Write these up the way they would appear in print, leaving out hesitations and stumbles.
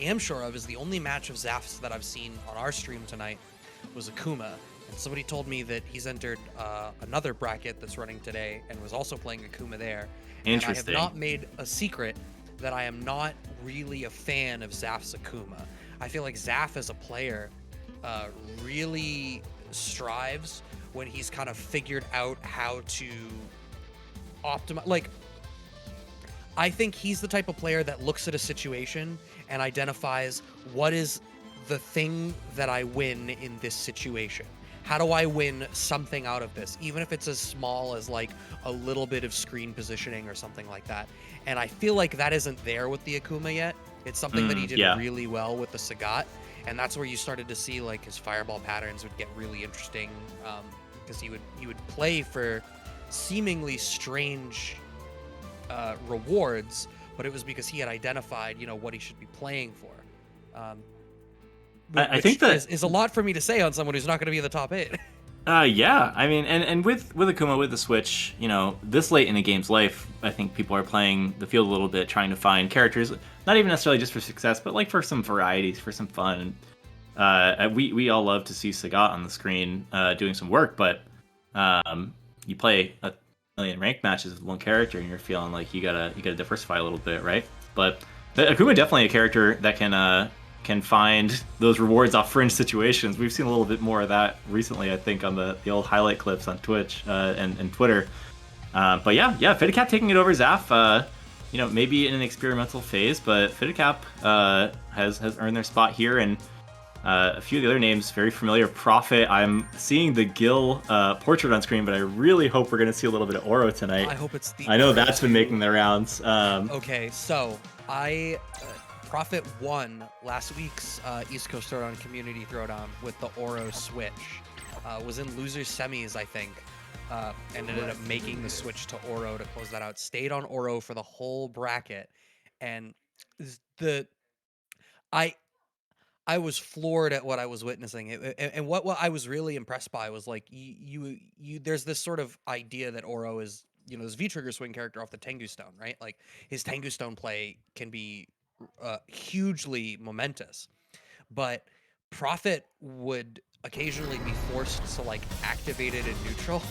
am sure of is the only match of Zaf's that I've seen on our stream tonight was Akuma. And somebody told me that he's entered another bracket that's running today and was also playing Akuma there. Interesting. And I have not made a secret that I am not really a fan of Zaf's Akuma. I feel like Zaf as a player really strives when he's kind of figured out how to optimize. Like, I think he's the type of player that looks at a situation and identifies what is the thing that I win in this situation. How do I win something out of this? Even if it's as small as like a little bit of screen positioning or something like that. And I feel like that isn't there with the Akuma yet. It's something that he did really well with the Sagat. And that's where you started to see like his fireball patterns would get really interesting, because he would play for seemingly strange rewards, but it was because he had identified, you know, what he should be playing for. I think that is a lot for me to say on someone who's not going to be in the top 8. Yeah, I mean, and with Akuma, with the Switch, you know, this late in the game's life, I think people are playing the field a little bit, trying to find characters, not even necessarily just for success, but like for some varieties, for some fun. We all love to see Sagat on the screen doing some work, but you play a million ranked matches with one character, and you're feeling like you gotta diversify a little bit, right? But Akuma definitely a character that can find those rewards off fringe situations. We've seen a little bit more of that recently, I think, on the old highlight clips on Twitch and Twitter. But yeah, Fidicap taking it over Zaf. You know, maybe in an experimental phase, but Fidicap has earned their spot here, and a few of the other names very familiar. Prophet, I'm seeing the Gill portrait on screen, but I really hope we're going to see a little bit of Oro tonight. I hope it's the. I know that's been making the rounds. Okay, so Prophet won last week's East Coast Throwdown Community Throwdown with the Oro Switch. Was in losers semis, I think, and ended up making the switch to Oro to close that out. Stayed on Oro for the whole bracket, and I was floored at what I was witnessing. And what I was really impressed by was like you there's this sort of idea that Oro is, you know, this V-trigger swing character off the Tengu Stone, right? Like his Tengu Stone play can be hugely momentous, but Prophet would occasionally be forced to like activate it in neutral,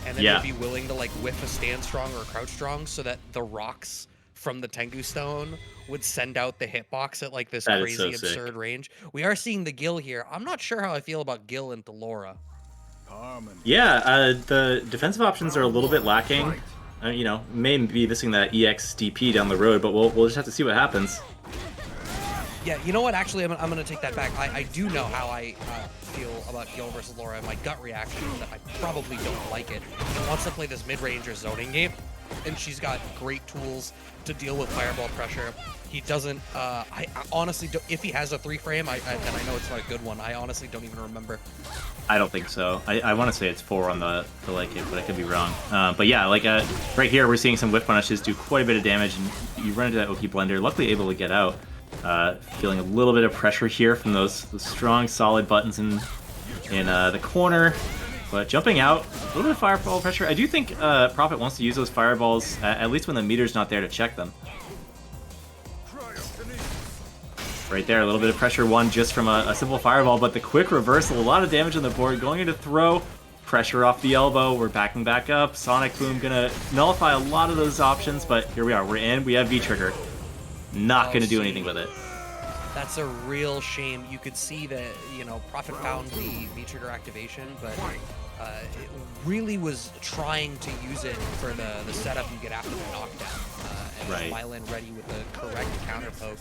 and then would be willing to like whiff a stand strong or crouch strong so that the rocks from the Tengu Stone would send out the hitbox at like this crazy absurd range. We are seeing the Gill here. I'm not sure how I feel about Gill and Delora. Yeah, the defensive options are a little bit lacking. You know, may be missing that EXDP down the road, but we'll just have to see what happens. Yeah, you know what? Actually, I'm going to take that back. I do know how I feel about Gill versus Laura. My gut reaction is that I probably don't like it. He wants to play this mid-range or zoning game, and she's got great tools to deal with fireball pressure. He doesn't, I honestly don't, if he has a 3-frame, and I know it's not a good one, I honestly don't even remember. I don't think so. I want to say it's 4 on the like it, but I could be wrong. But yeah, like right here, we're seeing some whiff punishes do quite a bit of damage, and you run into that Oki Blender, luckily able to get out. Feeling a little bit of pressure here from those strong, solid buttons in the corner. But jumping out, a little bit of fireball pressure. I do think Prophet wants to use those fireballs, at least when the meter's not there to check them. Right there, a little bit of pressure won just from a simple fireball, but the quick reversal, a lot of damage on the board, going into throw, pressure off the elbow, we're backing back up, Sonic Boom gonna nullify a lot of those options, but here we are, we're in, we have V-Trigger. Not gonna do anything with it. That's a real shame. You could see that, you know, Prophet found the V-Trigger activation, but it really was trying to use it for the setup you get after the knockdown. And Mailyn ready with the correct counter poke.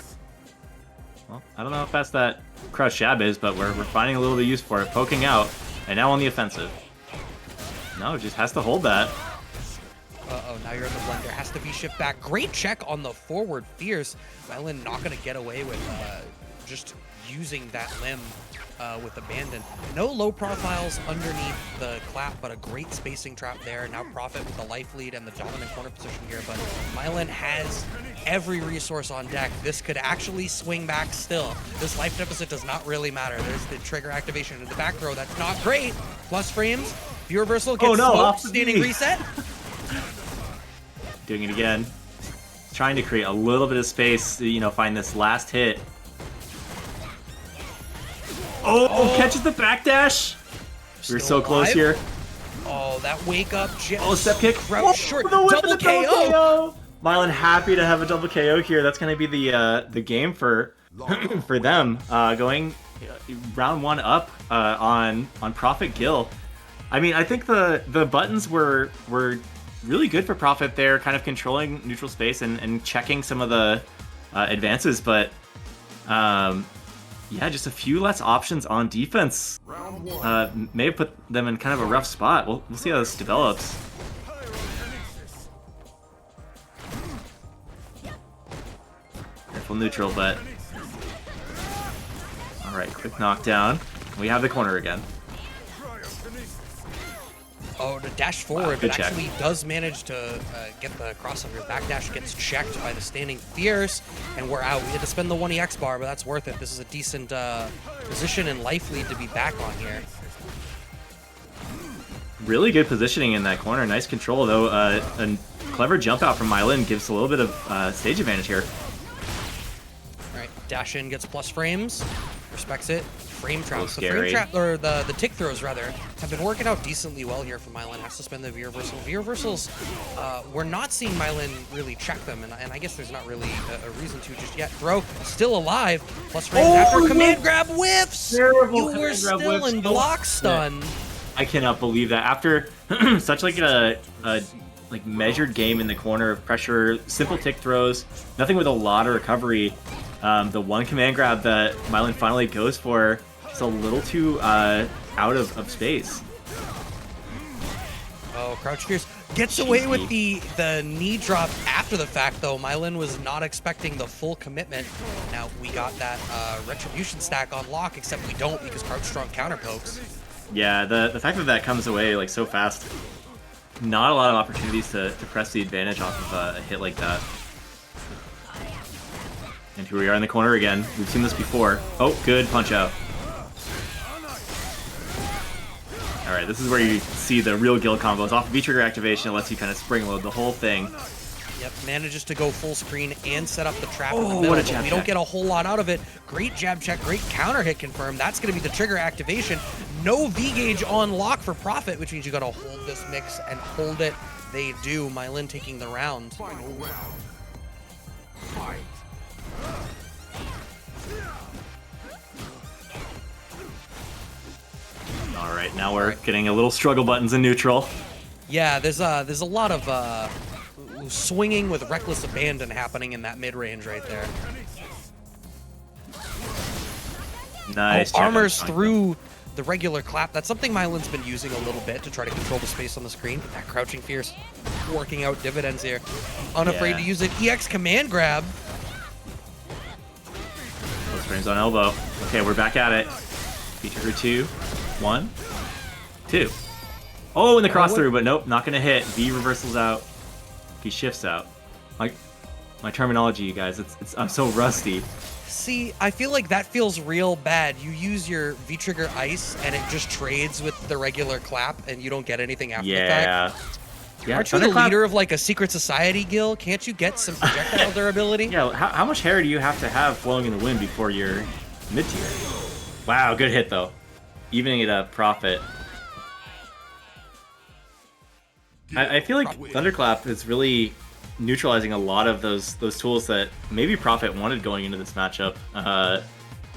Well, I don't know how fast that crouch jab is, but we're finding a little bit of use for it. Poking out, and now on the offensive. No, just has to hold that. Uh-oh, now you're in the blender. Has to be shift back. Great check on the forward fierce. Mailyn not going to get away with just using that limb with abandon. No low profiles underneath the clap, but a great spacing trap there. Now Prophet with the life lead and the dominant corner position here, but Mailyn has every resource on deck. This could actually swing back still. This life deficit does not really matter. There's the trigger activation in the back throw. That's not great. Plus frames. View reversal gets smoked. Standing reset. Doing it again. Trying to create a little bit of space to, you know, find this last hit. Oh, catches the backdash. We're Still so close alive. here. Oh, that wake up. Oh, step kick. Crouch short. the whip Double and the KO. Mailyn happy to have a double KO here. That's going to be the game for for them. Going round 1 up on Prophet Gill. I mean, I think the buttons were really good for Prophet there, kind of controlling neutral space and checking some of the advances, but yeah, just a few less options on defense may have put them in kind of a rough spot. We'll see how this develops. Careful neutral, but all right, quick knockdown. We have the corner again. Oh, to dash forward, good but check. actually does manage to get the crossover. Backdash gets checked by the standing fierce, and we're out. We had to spend the 1 EX bar, but that's worth it. This is a decent position and life lead to be back on here. Really good positioning in that corner. Nice control, though. A clever jump out from Mailyn gives a little bit of stage advantage here. All right, dash in gets plus frames, respects it. Frame traps, the scary. frame trap, or the tick throws rather, have been working out decently well here for Mailyn. Has to spend the V reversal. V reversals, we're not seeing Mailyn really check them, and I guess there's not really a reason to just yet. Throw still alive, plus frames after command grab whiffs. Terrible You were command grab still whiffs. in block stun. I cannot believe that after such like a like measured game in the corner of pressure, simple tick throws, nothing with a lot of recovery. The one command grab that Mailyn finally goes for is a little too out of space. Oh, crouch fierce gets away with the knee drop after the fact, though. Mailyn was not expecting the full commitment. Now we got that retribution stack on lock, except we don't because crouch strong counter pokes. Yeah, the fact that that comes away like so fast, not a lot of opportunities to press the advantage off of a hit like that. And here we are in the corner again. We've seen this before. Oh, good punch out. All right, this is where you see the real Gill combos. Off of V-trigger activation, it lets you kind of spring load the whole thing. Yep, manages to go full screen and set up the trap in the Oh, middle, what a but jab we don't check. get a whole lot out of it. Great jab check, great counter hit confirmed. That's going to be the trigger activation. No V-gauge on lock for Prophet, which means you got to hold this mix and hold it. They do. Mailyn taking the round. Final round. Fight. All right, now we're getting a little struggle buttons in neutral. Yeah, there's a lot of swinging with reckless abandon happening in that mid range right there. Nice. Oh, jab armors on through the regular clap. That's something Mailyn's been using a little bit to try to control the space on the screen. But that crouching fierce working out dividends here. Unafraid Yeah. to use an EX command grab. Those frames on elbow. Okay, we're back at it. V-trigger 2, 1, 2. Oh, in the cross through, but nope, not gonna hit. V reversals out. He shifts out. Like my terminology, you guys, I'm so rusty. See, I feel like that feels real bad. You use your V-trigger ice and it just trades with the regular clap and you don't get anything after the fact. Yeah. Aren't you the Thunderclap- leader of like a secret society, Gill? Can't you get some projectile durability? Yeah, how much hair do you have to have flowing in the wind before you're mid-tier? Wow, good hit though. Evening it up, Prophet. I feel like Thunderclap is really neutralizing a lot of those tools that maybe Prophet wanted going into this matchup.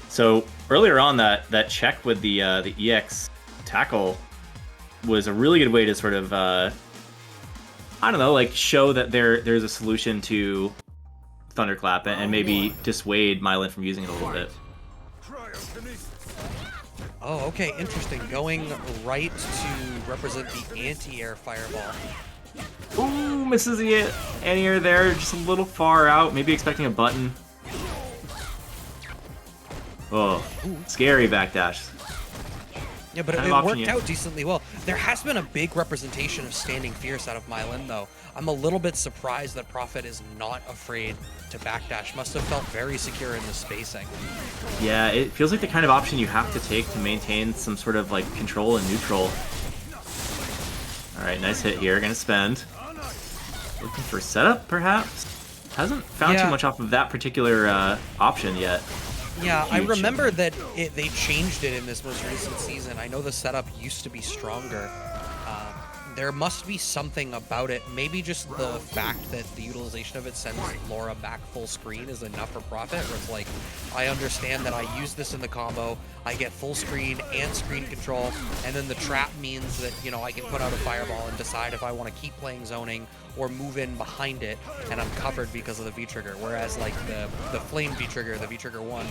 So earlier on, that check with the EX tackle was a really good way to sort of I don't know, like show that there's a solution to Thunderclap and maybe dissuade Mailyn from using it a little bit. Oh, okay, interesting. Going right to represent the anti-air fireball. Ooh, misses the anti-air there, just a little far out. Maybe expecting a button. Oh, scary backdash. Yeah, but Kind it of option worked you- out decently well. There has been a big representation of standing fierce out of Mailyn, though. I'm a little bit surprised that Prophet is not afraid to backdash. Must have felt very secure in the spacing. Yeah, it feels like the kind of option you have to take to maintain some sort of like control and neutral. All right, nice hit here. Gonna spend. Looking for setup, perhaps. Hasn't found Yeah. too much off of that particular option yet. Yeah, I Huge. remember that they changed it in this most recent season. I know the setup used to be stronger. There must be something about it. Maybe just the fact that the utilization of it sends Laura back full screen is enough for Prophet, where it's like, I understand that I use this in the combo, I get full screen and screen control, and then the trap means that, you know, I can put out a fireball and decide if I want to keep playing zoning or move in behind it, and I'm covered because of the V-Trigger. Whereas, like, the Flame V-Trigger, the V-Trigger 1,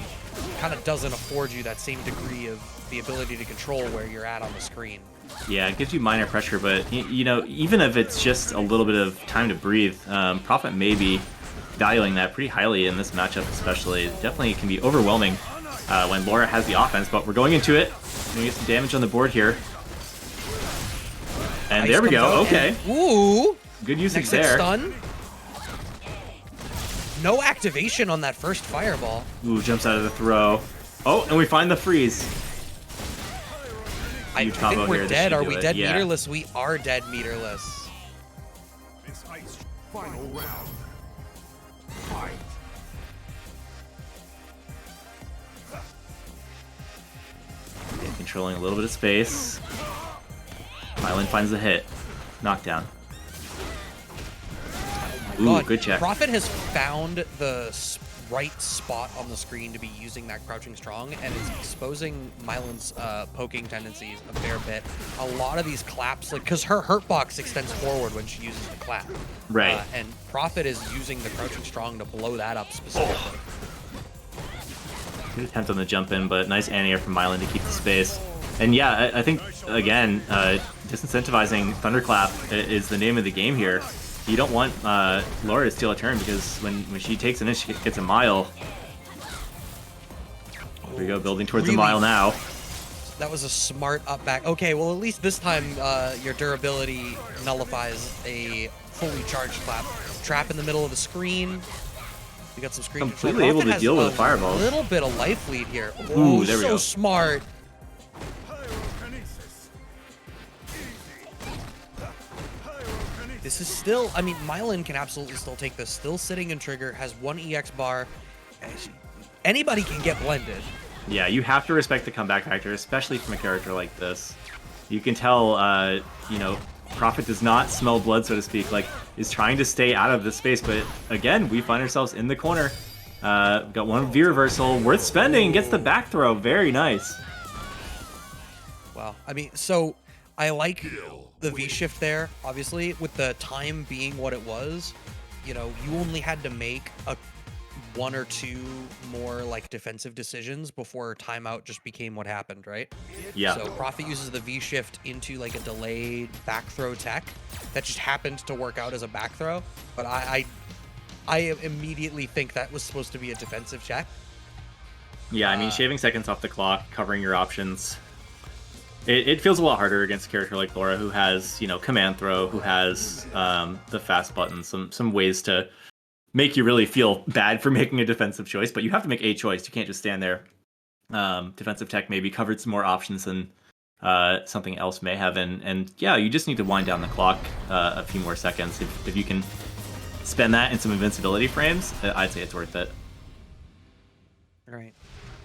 kind of doesn't afford you that same degree of the ability to control where you're at on the screen. Yeah, it gives you minor pressure, but you know, even if it's just a little bit of time to breathe, Prophet may be valuing that pretty highly in this matchup, especially. It definitely can be overwhelming when Laura has the offense, but we're going into it. We're gonna get some damage on the board here. And Ice there we comes go. out Okay, and, ooh! good usage Next hit there. stun. No activation on that first fireball. Ooh, jumps out of the throw. Oh, and we find the freeze. I Huge combo think we're here, this dead. should Are do we it, dead yeah. meterless? We are dead meterless. This ice final round. Fight. Controlling a little bit of space. Mailyn finds the hit. Knockdown. Ooh, God, good check. Prophet has found the right spot on the screen to be using that crouching strong, and is exposing Mailyn's poking tendencies a fair bit. A lot of these claps, like, because her hurt box extends forward when she uses the clap. Right. And Prophet is using the crouching strong to blow that up specifically. Good attempt on the jump in, but nice anti-air from Mailyn to keep the space. And yeah, I think, again, disincentivizing Thunderclap is the name of the game here. You don't want Laura to steal a turn, because when she takes an inch, she gets a mile. Here we go, building towards Really? a mile now. That was a smart up back. Okay, well, at least this time your durability nullifies a fully charged clap. Trap in the middle of the screen. We got some screen control. Completely able Prophet to has deal with a the fireball. little bit of life lead here. Ooh, there we so go. smart. Pyrokinesis. This is still, I mean, Mailyn can absolutely still take this. Still sitting in trigger, has one EX bar. Anybody can get blended. Yeah, you have to respect the comeback factor, especially from a character like this. You can tell, you know, Prophet does not smell blood, so to speak, like, is trying to stay out of this space, but again, we find ourselves in the corner. Got one V reversal, worth spending, gets the back throw, very nice. Wow. I mean, so I like the V shift there, obviously, with the time being what it was. You know, you only had to make one or two more like defensive decisions before timeout just became what happened, right? Yeah. So Prophet uses the V shift into like a delayed back throw tech that just happened to work out as a back throw, but I immediately think that was supposed to be a defensive check. Yeah, I mean, shaving seconds off the clock, covering your options. It feels a lot harder against a character like Laura, who has, you know, command throw, who has the fast button, some ways to make you really feel bad for making a defensive choice, but you have to make a choice. You can't just stand there. Defensive tech maybe covered some more options than something else may have, and yeah, you just need to wind down the clock a few more seconds. If you can spend that in some invincibility frames, I'd say it's worth it. All right.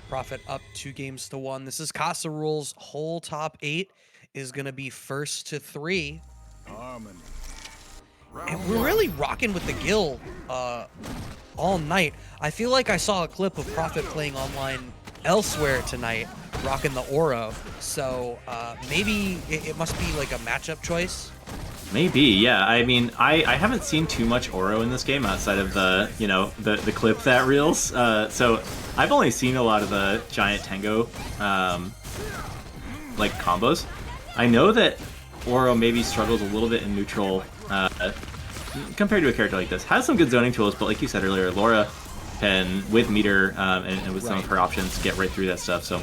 Prophet up 2-1. This is Casa rules. Whole top 8 is going to be first to 3. Harmony. And we're really rocking with the Gill all night. I feel like I saw a clip of Prophet playing online elsewhere tonight, rocking the Oro. So maybe it must be like a matchup choice. Maybe, yeah. I mean, I haven't seen too much Oro in this game outside of the, you know, the clip that reels. So I've only seen a lot of the Giant Tango, like, combos. I know that Oro maybe struggles a little bit in neutral compared to a character like this. Has some good zoning tools, but like you said earlier, Laura can, with meter and with some of her options, get right through that stuff. So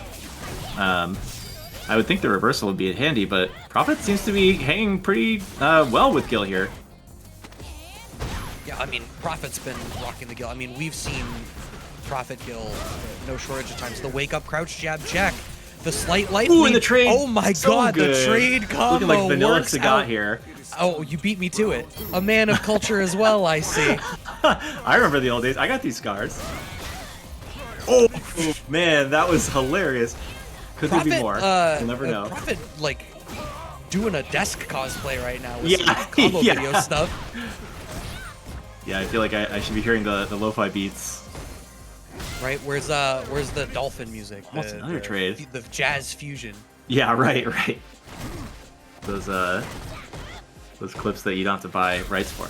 I would think the reversal would be handy, but Prophet seems to be hanging pretty well with Gill here. Yeah, I mean, Prophet's been rocking the Gill. I mean, we've seen Prophet Gill no shortage of times. The wake up, crouch, jab, check. The slight light. Ooh, and the trade. Oh my So god, good. the trade combo Looking like Vanilla works Sagat out. here. Oh, you beat me to it. A man of culture as well, I see. I remember the old days. I got these scars. Oh, Man, that was hilarious. Could there be Prophet, more? We'll never know. Prophet, like, doing a desk cosplay right now with Yeah, some combo yeah. video stuff. Yeah, I feel like I should be hearing the lo-fi beats. Right? Where's the dolphin music? What's another trade? The jazz fusion. Yeah, right. Those clips that you don't have to buy rights for.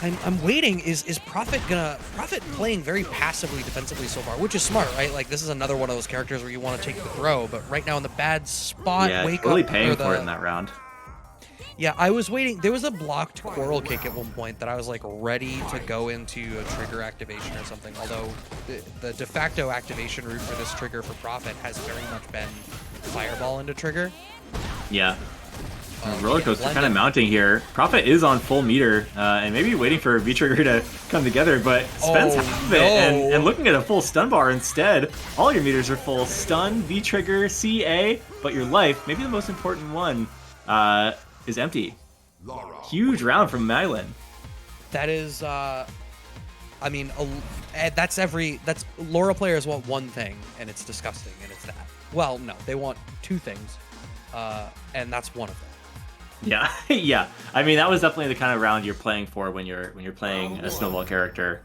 I'm waiting. Is Prophet playing very passively defensively so far, which is smart, right? Like this is another one of those characters where you want to take the throw, but right now in the bad spot. Yeah, wake really up paying or for it in that round. Yeah, I was waiting. There was a blocked Coral kick at one point that I was like ready to go into a trigger activation or something. Although the de facto activation route for this trigger for Prophet has very much been Fireball into trigger. Yeah. Roller coaster kind of mounting here. Prophet is on full meter and maybe waiting for V-Trigger to come together, but spends half of it and looking at a full stun bar instead. All your meters are full. Stun, V-Trigger, CA, but your life, maybe the most important one, is empty. Huge round from Mailyn. That is, I mean, that's Laura players want one thing, and it's disgusting, and it's that. Well, no, they want two things, and that's one of them. Yeah, yeah. I mean, that was definitely the kind of round you're playing for when you're playing a snowball character.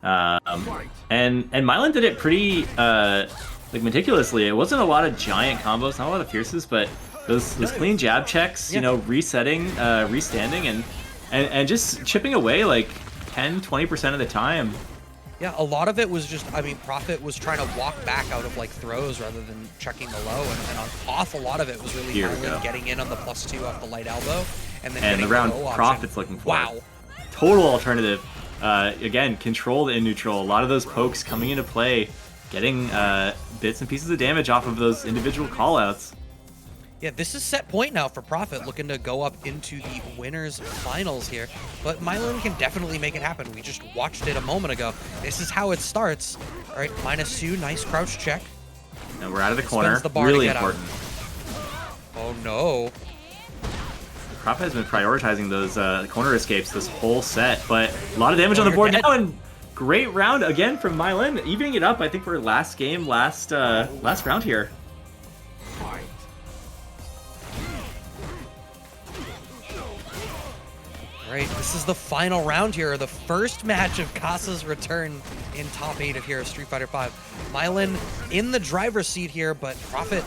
And Mailyn did it pretty like meticulously. It wasn't a lot of giant combos, not a lot of fierces, but those clean jab checks, you know, resetting, restanding, and just chipping away like 10-20% of the time. Yeah, a lot of it was just, I mean, Prophet was trying to walk back out of like throws rather than checking the low, and off a lot of it was really Mailyn getting in on the +2 off the light elbow, and then the round Prophet's looking for. Wow. Total alternative. Again, controlled in neutral. A lot of those pokes coming into play, getting bits and pieces of damage off of those individual callouts. Yeah, this is set point now for Prophet, looking to go up into the winners finals here. But Mailyn can definitely make it happen. We just watched it a moment ago. This is how it starts. All right, -2, nice crouch check. And we're out of the corner. The bar really important. Oh no. Prophet has been prioritizing those corner escapes this whole set, but a lot of damage on the board now, and great round again from Mailyn, evening it up. I think we're last round here. Right, this is the final round here, the first match of Casa's return in top 8 of here of Street Fighter V. Mailyn in the driver's seat here, but Prophet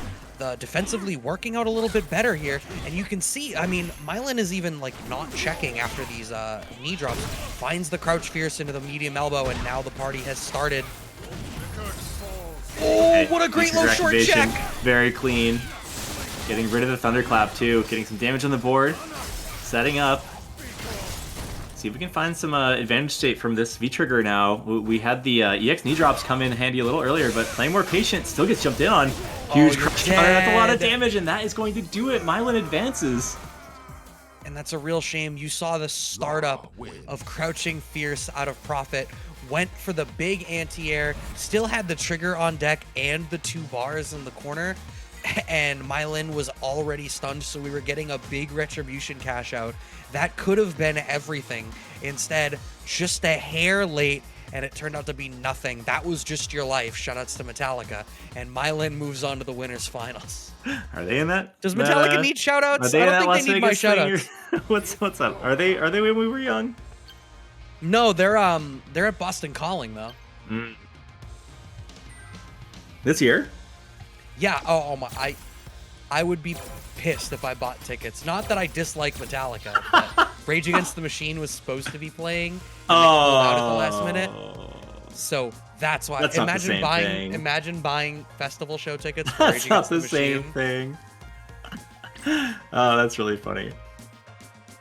defensively working out a little bit better here. And you can see, I mean, Mailyn is even like not checking after these knee drops, finds the crouch fierce into the medium elbow, and now the party has started. Oh, what a great low short check! Very clean. Getting rid of the thunderclap too, getting some damage on the board, setting up. See if we can find some advantage state from this V-Trigger now. We had the EX knee drops come in handy a little earlier, but playing more patient, still gets jumped in on. Huge crush counter, that's a lot of damage, and that is going to do it. Mailyn advances. And that's a real shame. You saw the startup of crouching fierce out of Prophet, went for the big anti-air, still had the trigger on deck and the 2 bars in the corner, and Mailyn was already stunned, so we were getting a big retribution cash out. That could have been everything. Instead, just a hair late, and it turned out to be nothing. That was just your life. Shoutouts to Metallica. And Mailyn moves on to the winners finals. Are they in that? Does Metallica need shoutouts? I don't think they need my shoutouts. What's up? Are they when we were young? No, they're at Boston Calling though. This year? Yeah. Oh my. I would be pissed if I bought tickets. Not that I dislike Metallica, but Rage Against the Machine was supposed to be playing, and they pulled out at the last minute. So that's why. That's imagine buying festival show tickets for Rage That's Against the not the same Machine. thing. Oh, that's really funny.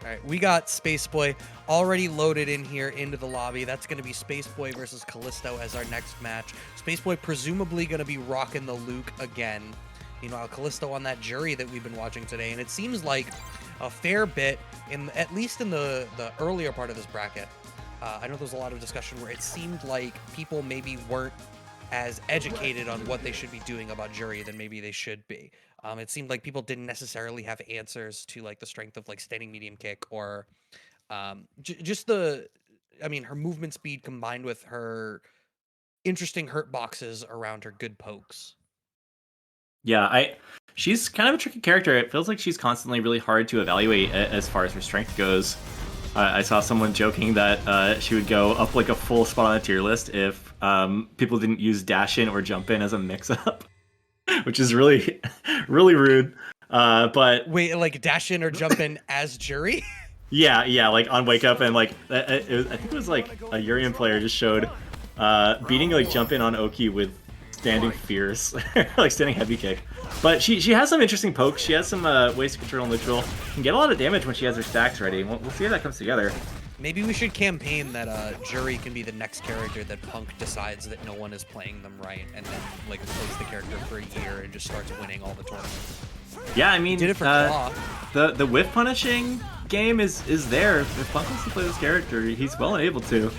All right, we got SpaceBoy already loaded in here into the lobby. That's going to be SpaceBoy versus Callisto as our next match. SpaceBoy presumably going to be rocking the Luke again. Meanwhile, Callisto on that Juri that we've been watching today, and it seems like a fair bit, at least in the earlier part of this bracket. I know there's a lot of discussion where it seemed like people maybe weren't as educated on what they should be doing about Juri than maybe they should be. It seemed like people didn't necessarily have answers to like the strength of like standing medium kick or just her movement speed combined with her interesting hurt boxes around her good pokes. Yeah, she's kind of a tricky character. It feels like she's constantly really hard to evaluate as far as her strength goes. I saw someone joking that she would go up like a full spot on the tier list if people didn't use dash in or jump in as a mix-up, which is really, really rude. But wait, like dash in or jump in as Juri? yeah, like on Wake Up and like I think it was like a Urian player just showed beating like jump in on Oki with standing fierce, like standing heavy kick. But she has some interesting pokes. She has some ways to control neutral. Can get a lot of damage when she has her stacks ready. We'll see how that comes together. Maybe we should campaign that Juri can be the next character that Punk decides that no one is playing them right, and then like plays the character for a year and just starts winning all the tournaments. Yeah, I mean, did it for Claw. The whiff punishing game is there. If Punk wants to play this character, he's well able to.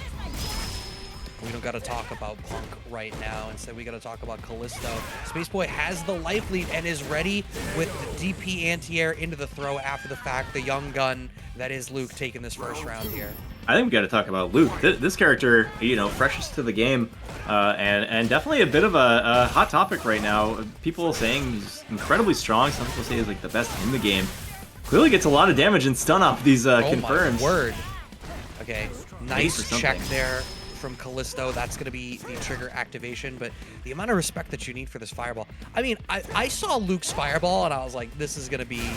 We don't got to talk about Punk right now. Instead, we got to talk about Callisto. SpaceBoy has the life lead and is ready with the DP anti-air into the throw after the fact. The young gun that is Luke taking this first round here. I think we got to talk about Luke. This character, you know, freshest to the game, and definitely a bit of a hot topic right now. People saying he's incredibly strong. Some people say he's like the best in the game. Clearly gets a lot of damage and stun off these confirms. Oh my word. Okay, nice check there from Callisto. That's going to be the trigger activation, but the amount of respect that you need for this fireball. I mean, I saw Luke's fireball and I was like, this is going to be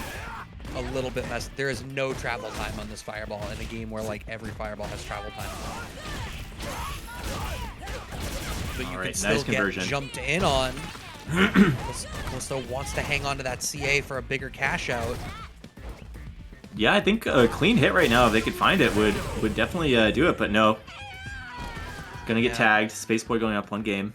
a little bit messy. There is no travel time on this fireball in a game where like every fireball has travel time. But you can still get jumped in on. Callisto wants to hang on to that CA for a bigger cash out. Yeah, I think a clean hit right now, if they could find it, would definitely do it, but no. Gonna get tagged. SpaceBoy going up one game.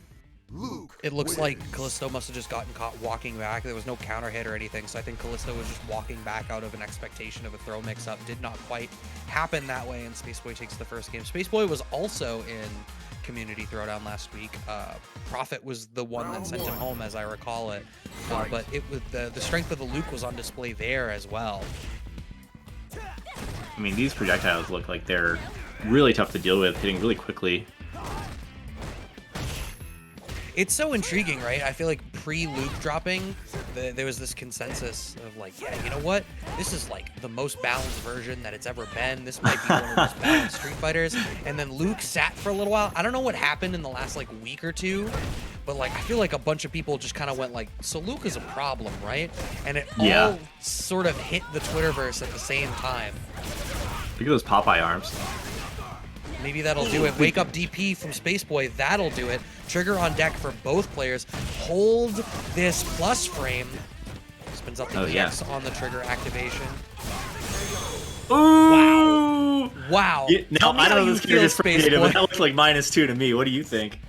It looks like Callisto must have just gotten caught walking back. There was no counter hit or anything, so I think Callisto was just walking back out of an expectation of a throw mix-up. Did not quite happen that way, and SpaceBoy takes the first game. SpaceBoy was also in Community Throwdown last week. Prophet was the one that sent him home, as I recall it. But it was the strength of the Luke was on display there as well. I mean, these projectiles look like they're really tough to deal with, hitting really quickly. It's so intriguing, right? I feel like pre-Luke dropping, there was this consensus of like, yeah, you know what? This is like the most balanced version that it's ever been. This might be one of the most balanced Street Fighters. And then Luke sat for a little while. I don't know what happened in the last like week or two, but like I feel like a bunch of people just kind of went like, so Luke is a problem, right? And it all sort of hit the Twitterverse at the same time. Look at those Popeye arms. Maybe that'll do it. Wake up DP from SpaceBoy. That'll do it. Trigger on deck for both players. Hold this plus frame. Spins up the EX on the trigger activation. Ooh! Wow. Yeah, no, I don't know this character's creative, but that looks like -2 to me. What do you think?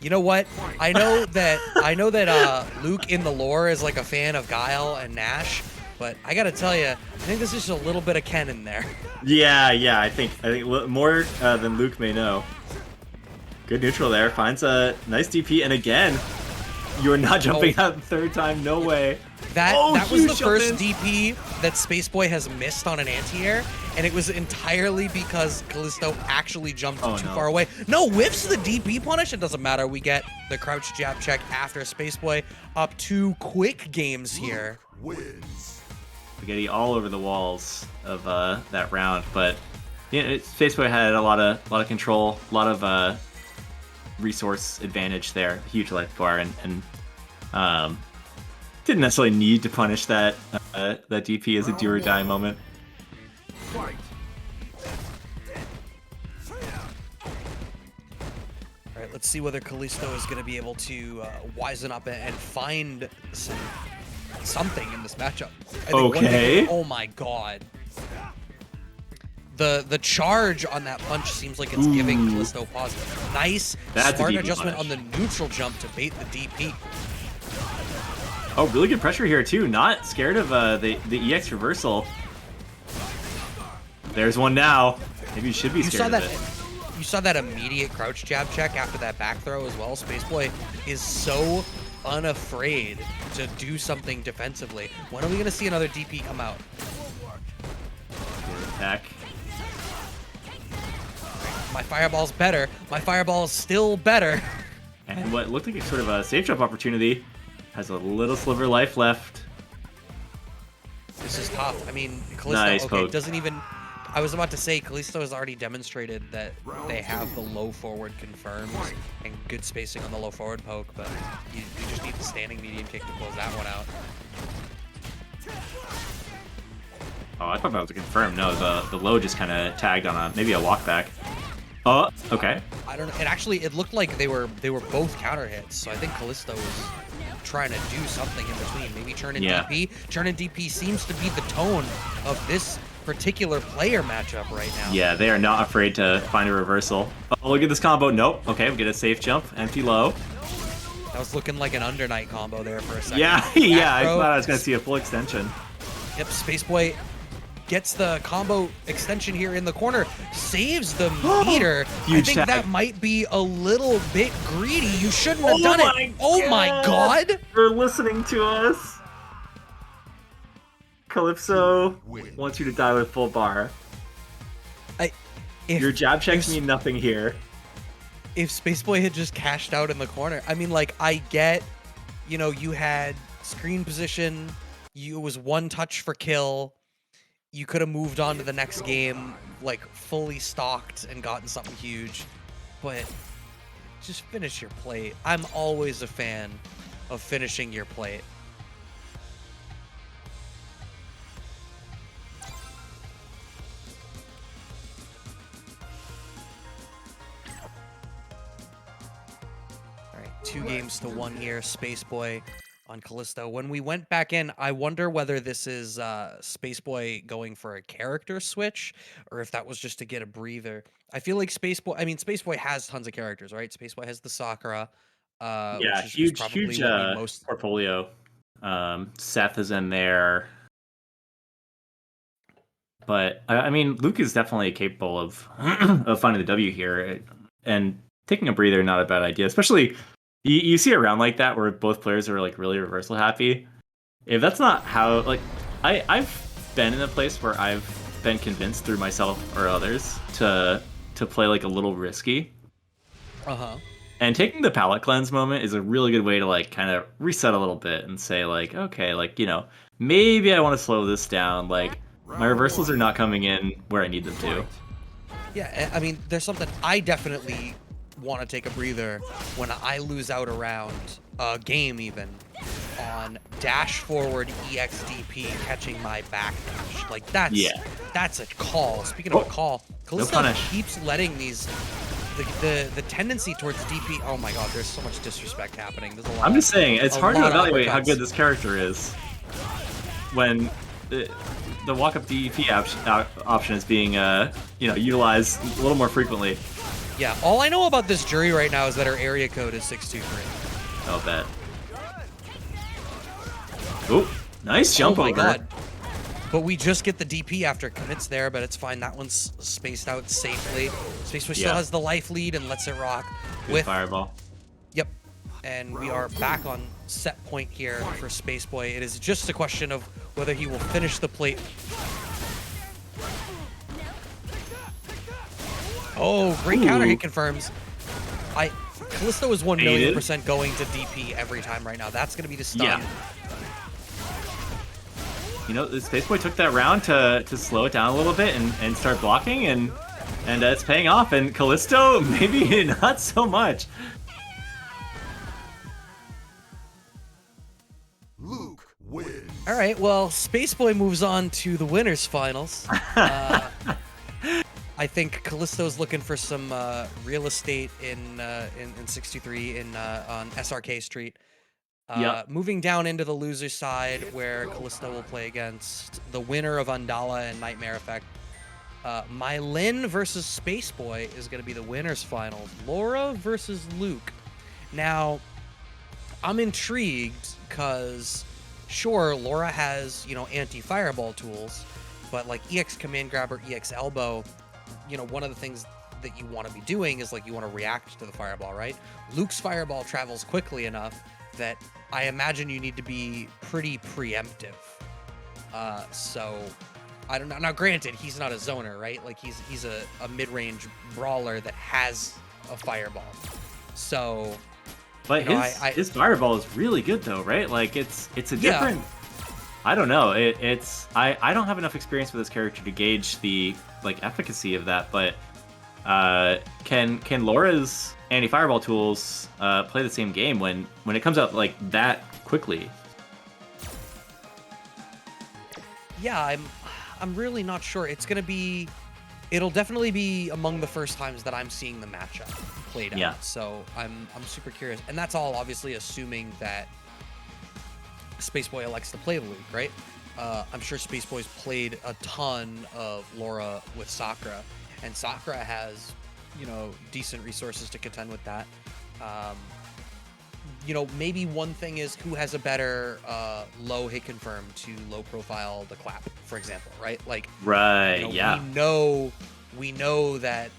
You know what? I know that Luke in the lore is like a fan of Guile and Nash. But I gotta tell you, I think there's just a little bit of Ken in there. Yeah, I think more than Luke may know. Good neutral there, finds a nice DP, and again, you are not jumping out the third time. No way. That was the first DP that SpaceBoy has missed on an anti-air, and it was entirely because Callisto actually jumped too far away. No, whiffs the DP punish. It doesn't matter. We get the crouch jab check after SpaceBoy up 2 quick games here. Spaghetti all over the walls of that round, but SpaceBoy had a lot of control, a lot of resource advantage there, huge life bar, and didn't necessarily need to punish that that DP as a do or die moment. All right, let's see whether Callisto is going to be able to wisen up and find something in this matchup. Okay. Oh my god. The charge on that punch seems like it's giving Callisto pause. Nice, smart adjustment on the neutral jump to bait the DP. Oh, really good pressure here too. Not scared of the EX reversal. There's one now. Maybe you should be scared of it. You saw that immediate crouch jab check after that back throw as well. SpaceBoy is so unafraid to do something defensively. When are we going to see another DP come out? Attack. My fireball's better. My fireball is still better. And what looked like a sort of a safe jump opportunity has a little sliver of life left. This is tough. I mean, Callisto, Nice okay, poke. doesn't even... I was about to say, Callisto has already demonstrated that they have the low forward confirmed and good spacing on the low forward poke, but you just need the standing medium kick to close that one out. Oh, I thought that was a confirm. No, the low just kind of tagged on maybe a walk back. Oh, okay. I don't know. It looked like they were both counter hits, so I think Callisto was trying to do something in between. Maybe turn in DP. Turn in DP seems to be the tone of this particular player matchup right now. Yeah, they are not afraid to find a reversal. Oh, look at this combo. Nope. Okay, we get a safe jump. Empty low. That was looking like an under night combo there for a second. Yeah, yeah. I thought I was going to see a full extension. Yep, SpaceBoy gets the combo extension here in the corner, saves the meter. I think tag. that might be a little bit greedy. You shouldn't have done it. Oh my god! They're listening to us. Calypso wants you to die with full bar. Your jab checks mean nothing here. If SpaceBoy had just cashed out in the corner, I mean, like, I get, you know, you had screen position, it was one touch for kill, you could have moved on to the next game, like, fully stocked and gotten something huge, but just finish your plate. I'm always a fan of finishing your plate. All right, 2 games to 1 here, SpaceBoy on Callisto. When we went back in, I wonder whether this is SpaceBoy going for a character switch or if that was just to get a breather. I feel like SpaceBoy has tons of characters, right? SpaceBoy has the Sakura, Yeah, which is probably huge what we most... portfolio. Seth is in there. But, I mean, Luke is definitely capable of, of finding the W here. And taking a breather, not a bad idea. Especially, you see a round like that where both players are, like, really reversal happy. If that's not how... Like, I've been in a place where I've been convinced through myself or others to play, like, a little risky. Uh-huh. And taking the palate cleanse moment is a really good way to, like, kind of reset a little bit and say, like, okay, like, you know, maybe I want to slow this down. Like, my reversals are not coming in where I need them to. Yeah, I mean, there's something I definitely want to take a breather when I lose out around a game even on dash forward EXDP catching my back dash. Like, that's a call. Speaking of a call, Callisto keeps letting these... The tendency towards DP. Oh my god, there's so much disrespect happening. There's a lot. I'm just saying, it's hard to evaluate how uppercuts. good this character is when the walk-up DP option is being, you know, utilized a little more frequently. Yeah, all I know about this Juri right now is that her area code is 623. I'll bet. Oh, nice jump over. Oh my god. But we just get the DP after commits there, but it's fine. That one's spaced out safely. SpaceBoy still has the life lead and lets it rock. Good fireball. Yep. And we are back on set point here for SpaceBoy. It is just a question of whether he will finish the plate. Oh, great counter hit confirms. Callisto is 1,000,000% going to DP every time right now. That's going to be the stun. Yeah. You know, SpaceBoy took that round to slow it down a little bit and start blocking, and it's paying off. And Callisto, maybe not so much. Luke wins. All right, well, SpaceBoy moves on to the winners finals. I think Callisto's looking for some real estate in 63 on SRK Street. Moving down into the loser side, where Callisto will play against the winner of Andalaa and Nightmare Effect. Mailyn versus SpaceBoy is going to be the winners finals. Laura versus Luke. Now, I'm intrigued because, sure, Laura has, you know, anti-fireball tools, but like EX Command Grabber, EX Elbow, you know, one of the things that you want to be doing is like you want to react to the fireball, right? Luke's fireball travels quickly enough that I imagine you need to be pretty preemptive. So I don't know. Now, granted, he's not a zoner, right? Like he's a mid-range brawler that has a fireball. So, But you know, his fireball is really good though, right? Like it's a Yeah. different. I don't know. I don't have enough experience with this character to gauge the like efficacy of that, but can Laura's anti-fireball tools play the same game when it comes out like that quickly? yeah, I'm really not sure. It'll definitely be among the first times that I'm seeing the matchup played out. Yeah. So I'm super curious, and that's all obviously assuming that SpaceBoy elects to play the Luke, right? I'm sure SpaceBoy's played a ton of Laura with Sakura, and Sakura has, you know, decent resources to contend with that. You know, maybe one thing is who has a better low hit confirm to low profile the clap, for example, right? Like, Right. you know, Yeah. we know that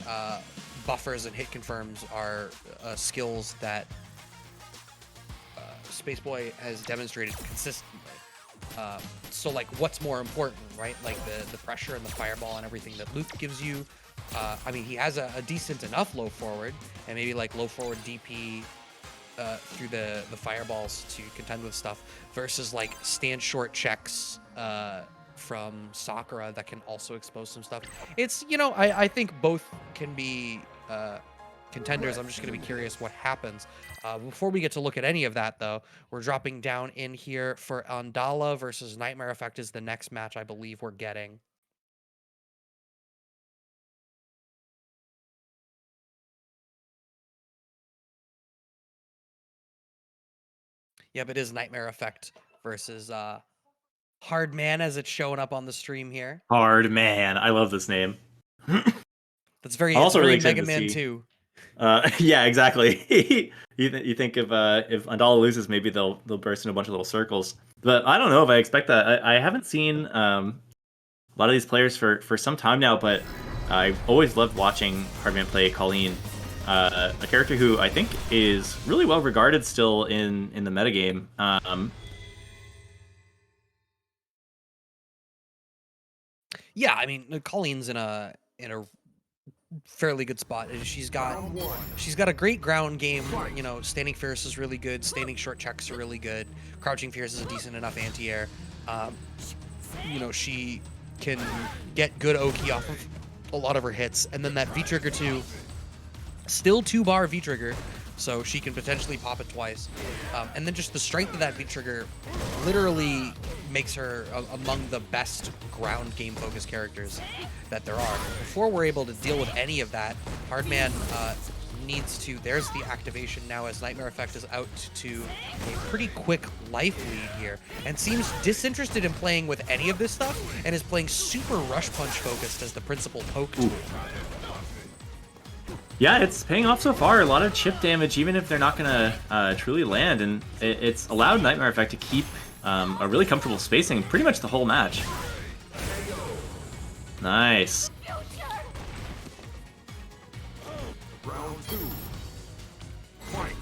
buffers and hit confirms are skills that SpaceBoy has demonstrated consistently. So like, what's more important, right? Like the pressure and the fireball and everything that Luke gives you. I mean, he has a decent enough low forward and maybe like low forward DP through the fireballs to contend with stuff versus like stand short checks from Sakura that can also expose some stuff. It's, you know, I think both can be contenders. I'm just going to be curious what happens. Before we get to look at any of that, though, we're dropping down in here for Andalaa versus Nightmare Effect is the next match I believe we're getting. Yep, it is Nightmare Effect versus HARDMAN as it's showing up on the stream here. HARDMAN. I love this name. That's very, I'm it's also really very excited Mega to Man see. 2. Yeah, exactly. You think if Andalaa loses, maybe they'll burst in a bunch of little circles. But I don't know if I expect that. I haven't seen a lot of these players for some time now, but I've always loved watching HARDMAN play Colin, a character who I think is really well regarded still in the metagame. Yeah, I mean, Colleen's in a fairly good spot. She's got a great ground game. You know, standing fierce is really good. Standing short checks are really good. Crouching fierce is a decent enough anti-air. You know, she can get good Oki off of a lot of her hits, and then that V trigger too. Still 2-bar V trigger, so she can potentially pop it twice. And then just the strength of that V trigger literally makes her among the best ground game focused characters that there are. Before we're able to deal with any of that, HARDMAN needs to, there's the activation now as Nightmare Effect is out to a pretty quick life lead here and seems disinterested in playing with any of this stuff and is playing super rush punch focused as the principal poke tool. Yeah, it's paying off so far. A lot of chip damage, even if they're not going to truly land. And it's allowed Nightmare Effect to keep a really comfortable spacing pretty much the whole match. Nice. Round 2. Fight.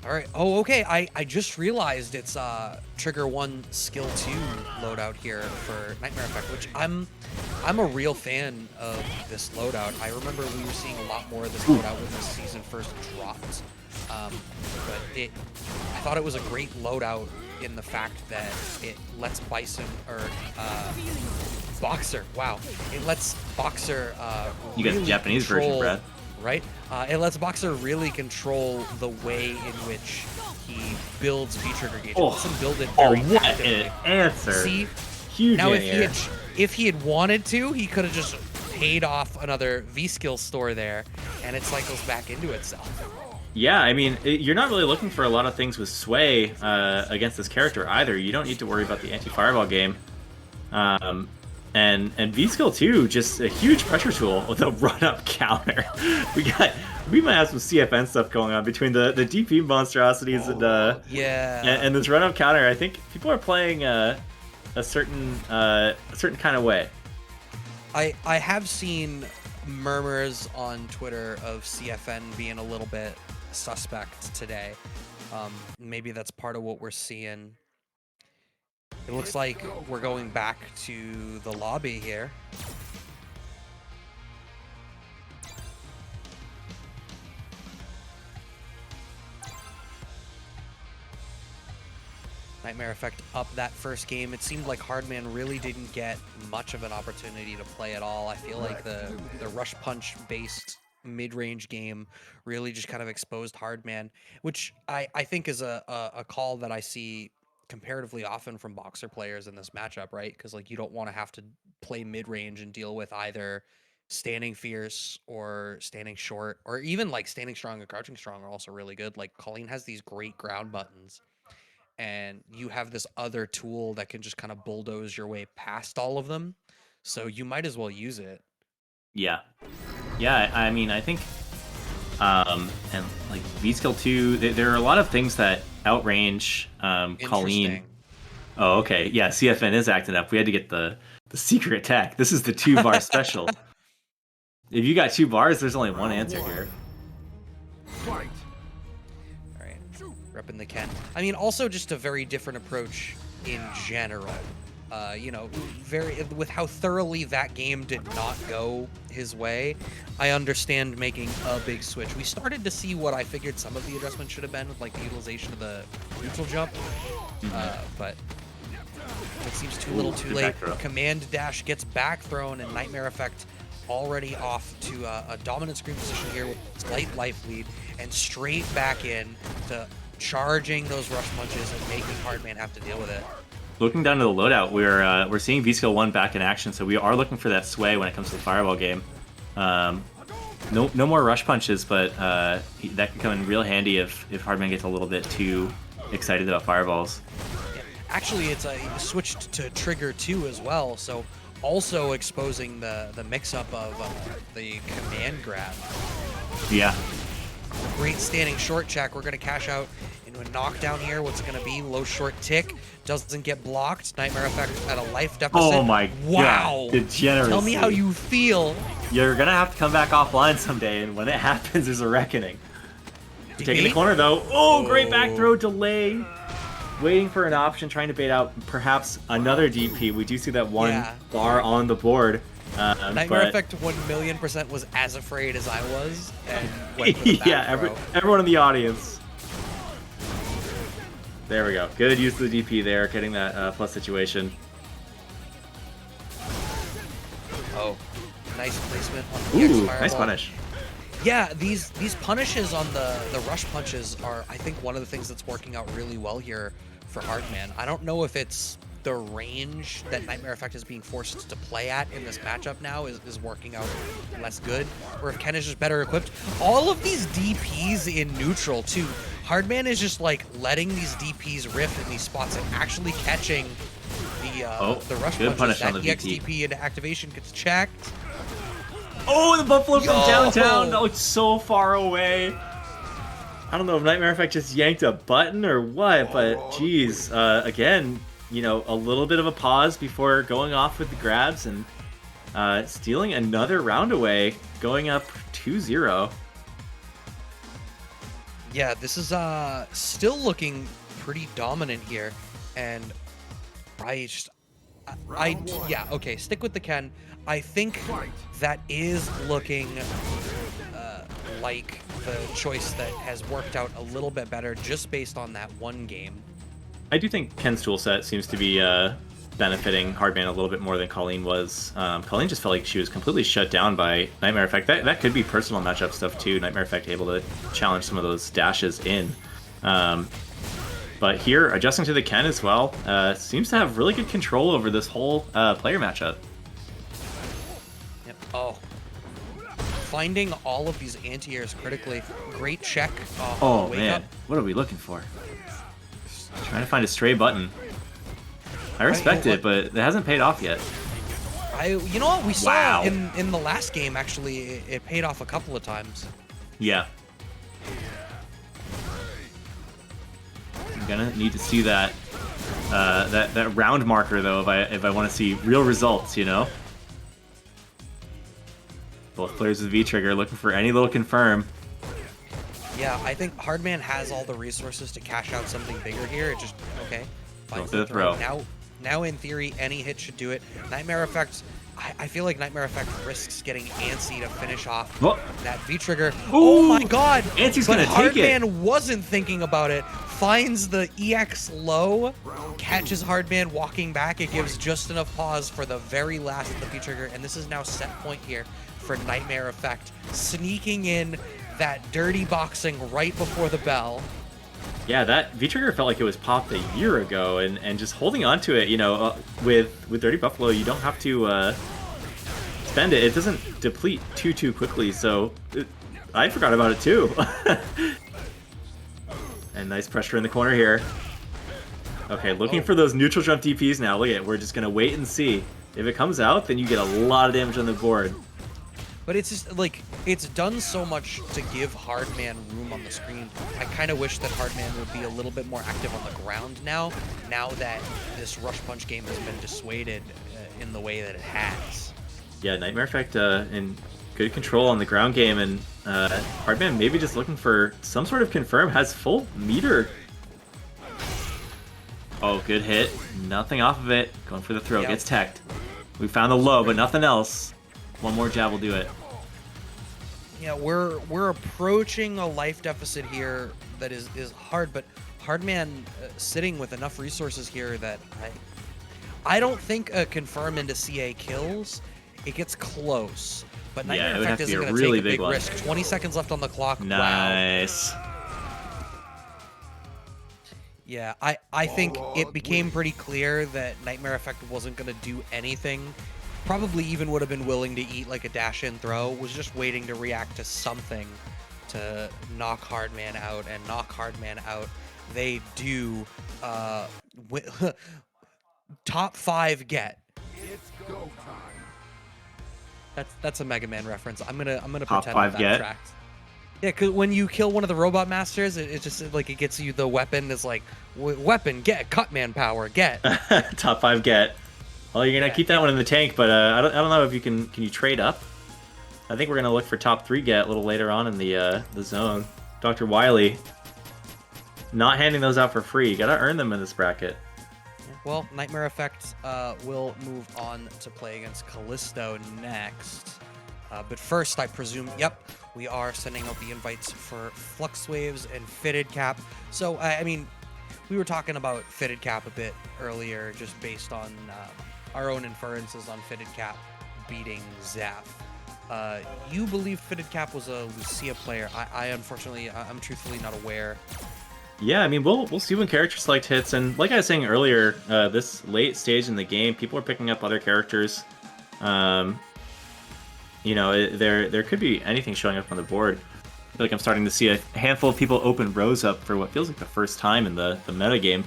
All right. Oh, okay. I just realized it's trigger 1 skill 2 loadout here for Nightmare Effect, which I'm a real fan of this loadout. I remember we were seeing a lot more of this loadout when this season first dropped. But I thought it was a great loadout in the fact that it lets Bison or Boxer. Wow, it lets Boxer. You got the really Japanese version, Brad. Right? It lets Boxer really control the way in which he builds V-trigger gauge. It lets him build it very what actively. an answer. See? Huge Now, anti-air. if he had wanted to, he could have just paid off another V-skill store there, and it cycles back into itself. Yeah, I mean, you're not really looking for a lot of things with Sway against this character either. You don't need to worry about the anti-fireball game. And V-Skill too, just a huge pressure tool with a run-up counter. We might have some CFN stuff going on between the DP monstrosities and this run-up counter. I think people are playing a certain kind of way. I have seen murmurs on Twitter of CFN being a little bit suspect today. Maybe that's part of what we're seeing. It looks like we're going back to the lobby here. Nightmare Effect up that first game. It seemed like HARDMAN really didn't get much of an opportunity to play at all. I feel like the rush punch based mid-range game really just kind of exposed HARDMAN, which I think is a call that I see comparatively often from boxer players in this matchup, right? Because like you don't want to have to play mid-range and deal with either standing fierce or standing short, or even like standing strong and crouching strong are also really good. Like Kolin has these great ground buttons, and you have this other tool that can just kind of bulldoze your way past all of them. So you might as well use it. Yeah. Yeah, I mean, I think, and like V-Skill 2, there are a lot of things that outrange Colleen. Oh, okay. Yeah, CFN is acting up. We had to get the secret attack. This is the 2-bar special. If you got 2 bars, there's only one answer here. Fight. All right, repping the Ken. I mean, also just a very different approach in general. You know, with how thoroughly that game did not go his way, I understand making a big switch. We started to see what I figured some of the adjustments should have been with like the utilization of the neutral jump, but it seems too little too late. Command dash gets back thrown, and Nightmare Effect already off to a dominant screen position here with slight life lead, and straight back in to charging those rush punches and making HARDMAN have to deal with it. Looking down to the loadout, we're seeing V-Skill 1 back in action, so we are looking for that sway when it comes to the Fireball game. No more rush punches, but that can come in real handy if HARDMAN gets a little bit too excited about Fireballs. Yeah. Actually, it's switched to Trigger 2 as well, so also exposing the mix-up of the command grab. Yeah. Great standing short check. We're going to cash out into a knockdown here. What's it going to be? Low short tick. Doesn't get blocked. Nightmare Effect at a life deficit. Oh my wow. God. Degeneracy. Tell me how you feel. You're going to have to come back offline someday, and when it happens, there's a reckoning. Taking the corner, though. Oh, great back throw delay. Waiting for an option, trying to bait out perhaps another DP. We do see that one bar on the board. Nightmare Effect 1,000,000% was as afraid as I was. And went for the back yeah, everyone in the audience. There we go. Good use of the DP there, getting that plus situation. Oh, nice placement on the Ooh, nice punish. Yeah, these punishes on the rush punches are, I think, one of the things that's working out really well here for HARDMAN. I don't know if it's the range that Nightmare Effect is being forced to play at in this matchup now is working out less good, or if Ken is just better equipped. All of these DPs in neutral, too. HARDMAN is just, like, letting these DPs riff in these spots and actually catching the rush punches. That EXDP into activation gets checked. Oh, the Buffalo from downtown! That looks so far away. I don't know if Nightmare Effect just yanked a button or what, but geez, again, you know, a little bit of a pause before going off with the grabs and stealing another round away, going up 2-0. Yeah, this is still looking pretty dominant here, and yeah, okay, stick with the Ken. I think that is looking like the choice that has worked out a little bit better just based on that one game. I do think Ken's toolset seems to be benefiting HARDMAN a little bit more than Colleen was. Colleen just felt like she was completely shut down by Nightmare Effect. That could be personal matchup stuff too. Nightmare Effect able to challenge some of those dashes in. But here, adjusting to the Ken as well, seems to have really good control over this whole player matchup. Yep. Oh. Finding all of these anti-airs critically. Great check. Oh, man. What are we looking for? Trying to find a stray button. I respect it, but it hasn't paid off yet. You know what? We saw in the last game, actually, it paid off a couple of times. Yeah. I'm gonna need to see that that round marker though if I want to see real results, you know. Both players with V-Trigger looking for any little confirm. Yeah, I think HARDMAN has all the resources to cash out something bigger here. It just, okay. Finds the throw. Now, Now, in theory, any hit should do it. Nightmare Effect, I feel like Nightmare Effect risks getting antsy to finish off that V-trigger. Oh my god! Antsy's But gonna take it. HARDMAN wasn't thinking about it. Finds the EX low, catches HARDMAN walking back. It gives just enough pause for the very last of the V-trigger, and this is now set point here for Nightmare Effect. Sneaking in that dirty boxing right before the bell. Yeah, that V-trigger felt like it was popped a year ago, and just holding on to it, you know, with Dirty Buffalo, you don't have to spend it. It doesn't deplete too quickly, so I forgot about it too. And nice pressure in the corner here. Okay, looking for those neutral jump DPs now. Look at it, we're just gonna wait and see. If it comes out, then you get a lot of damage on the board. But it's just, like, it's done so much to give HARDMAN room on the screen. I kind of wish that HARDMAN would be a little bit more active on the ground now that this Rush Punch game has been dissuaded in the way that it has. Yeah, Nightmare Effect in good control on the ground game, and HARDMAN maybe just looking for some sort of confirm, has full meter. Oh, good hit. Nothing off of it. Going for the throw, Yep. gets teched. We found the low, but nothing else. One more jab will do it. Yeah, we're approaching a life deficit here that is hard, but HARDMAN sitting with enough resources here that I don't think a confirm into CA kills. It gets close, but Yeah, it Nightmare would have Effect to be isn't a going to really take a big big one. risk. 20 seconds left on the clock. Wow. Nice. Yeah, I think it became pretty clear that Nightmare Effect wasn't going to do anything. Probably even would have been willing to eat like a dash-in throw. Was just waiting to react to something to knock HARDMAN out, and knock HARDMAN out. They do. Top 5 get. It's go time. That's a Mega Man reference. I'm gonna Top pretend 5 that get? tracked. Yeah, cause when you kill one of the robot masters, it just like it gets you the weapon. It's like weapon get, Cutman power get. Top 5 get. Well, you're gonna keep that one in the tank, but I don't know if you can you trade up? I think we're gonna look for top 3 get a little later on in the zone. Dr. Wily, not handing those out for free. You gotta earn them in this bracket. Well, Nightmare Effect will move on to play against Callisto next. But first, I presume, yep, we are sending out the invites for FluxWavez and Fitted Cap. So, I mean, we were talking about Fitted Cap a bit earlier, just based on our own inferences on Fitted Cap beating Zaf. You believe Fitted Cap was a Lucia player. I unfortunately, I'm truthfully not aware. Yeah, I mean, we'll see when character select hits, and like I was saying earlier, this late stage in the game, people are picking up other characters. You know, there could be anything showing up on the board. I feel like I'm starting to see a handful of people open rows up for what feels like the first time in the meta game.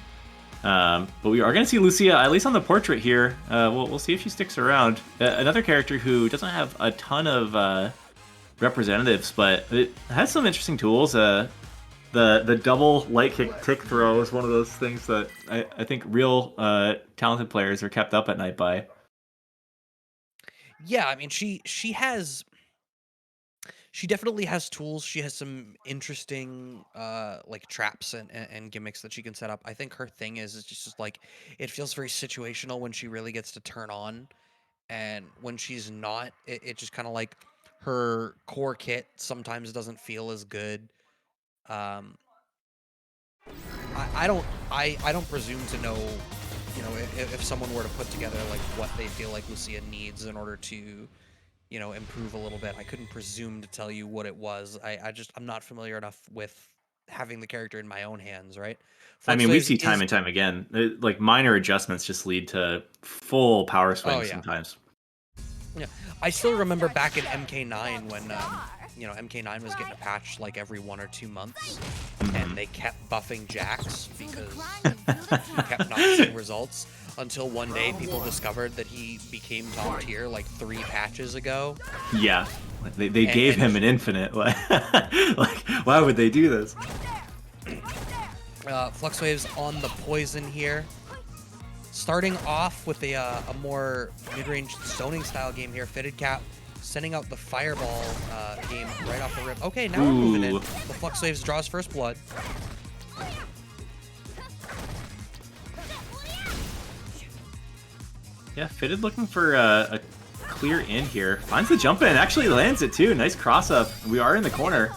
But we are going to see Lucia, at least on the portrait here. We'll see if she sticks around. Another character who doesn't have a ton of representatives, but it has some interesting tools. The double light kick tick throw is one of those things that I think real talented players are kept up at night by. Yeah, I mean, she definitely has tools. She has some interesting like traps and gimmicks that she can set up. I think her thing is just like it feels very situational when she really gets to turn on, and when she's not, it just kind of like her core kit sometimes doesn't feel as good. I don't presume to know, you know, if someone were to put together like what they feel like Lucia needs in order to, you know, improve a little bit. I couldn't presume to tell you what it was. I'm not familiar enough with having the character in my own hands, right? I mean, we FluxWavez see time and time again, like minor adjustments just lead to full power swings yeah. sometimes. Yeah, I still remember back in MK9 when you know, MK9 was getting a patch like every 1 or 2 months, and they kept buffing Jax because he kept not seeing results until one day people discovered that he became top tier like 3 patches ago. Yeah, they gave him an infinite. Like, why would they do this? FluxWavez on the poison here. Starting off with a more mid-range zoning style game here. Fitted Cap sending out the fireball game right off the rip. Okay, now we're moving in. The FluxWavez draws first blood. Yeah, Fitted looking for a clear in here. Finds the jump in, actually lands it too. Nice cross up. We are in the corner.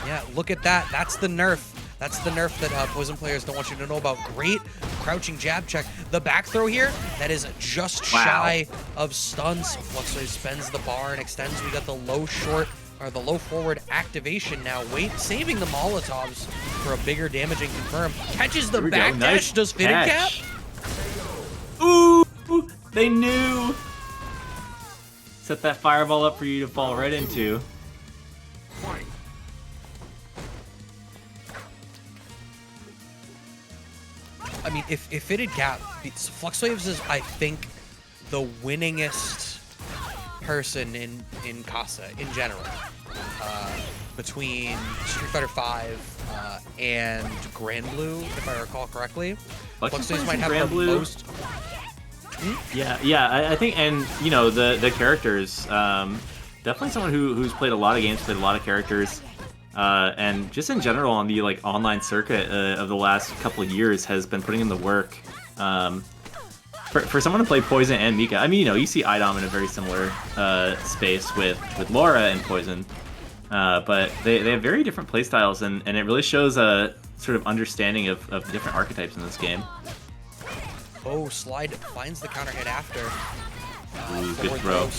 Yeah, look at that. That's the nerf. That's the nerf that Poison players don't want you to know about. Great crouching jab check. The back throw here, that is just shy of stuns. FluxWavez spends the bar and extends. We got the low short, or the low forward activation now. Saving the Molotovs for a bigger damaging confirm. Catches the back dash. Does Fitted Cap? Ooh, they knew. Set that fireball up for you to fall right into. Fight. I mean, if Fitted Cap beats FluxWavez is, I think, the winningest person in Casa in general. Between Street Fighter V and Grand Blue, if I recall correctly. FluxWavez might have the most. Yeah, I think, and you know, the characters, definitely someone who's played a lot of games, played a lot of characters. And just in general on the like online circuit of the last couple of years has been putting in the work. For someone to play Poison and Mika, I mean, you know, you see IDOM in a very similar space with Laura and Poison, but they have very different playstyles, and it really shows a sort of understanding of the different archetypes in this game. Oh, Slide finds the counter hit after. Ooh, good throw.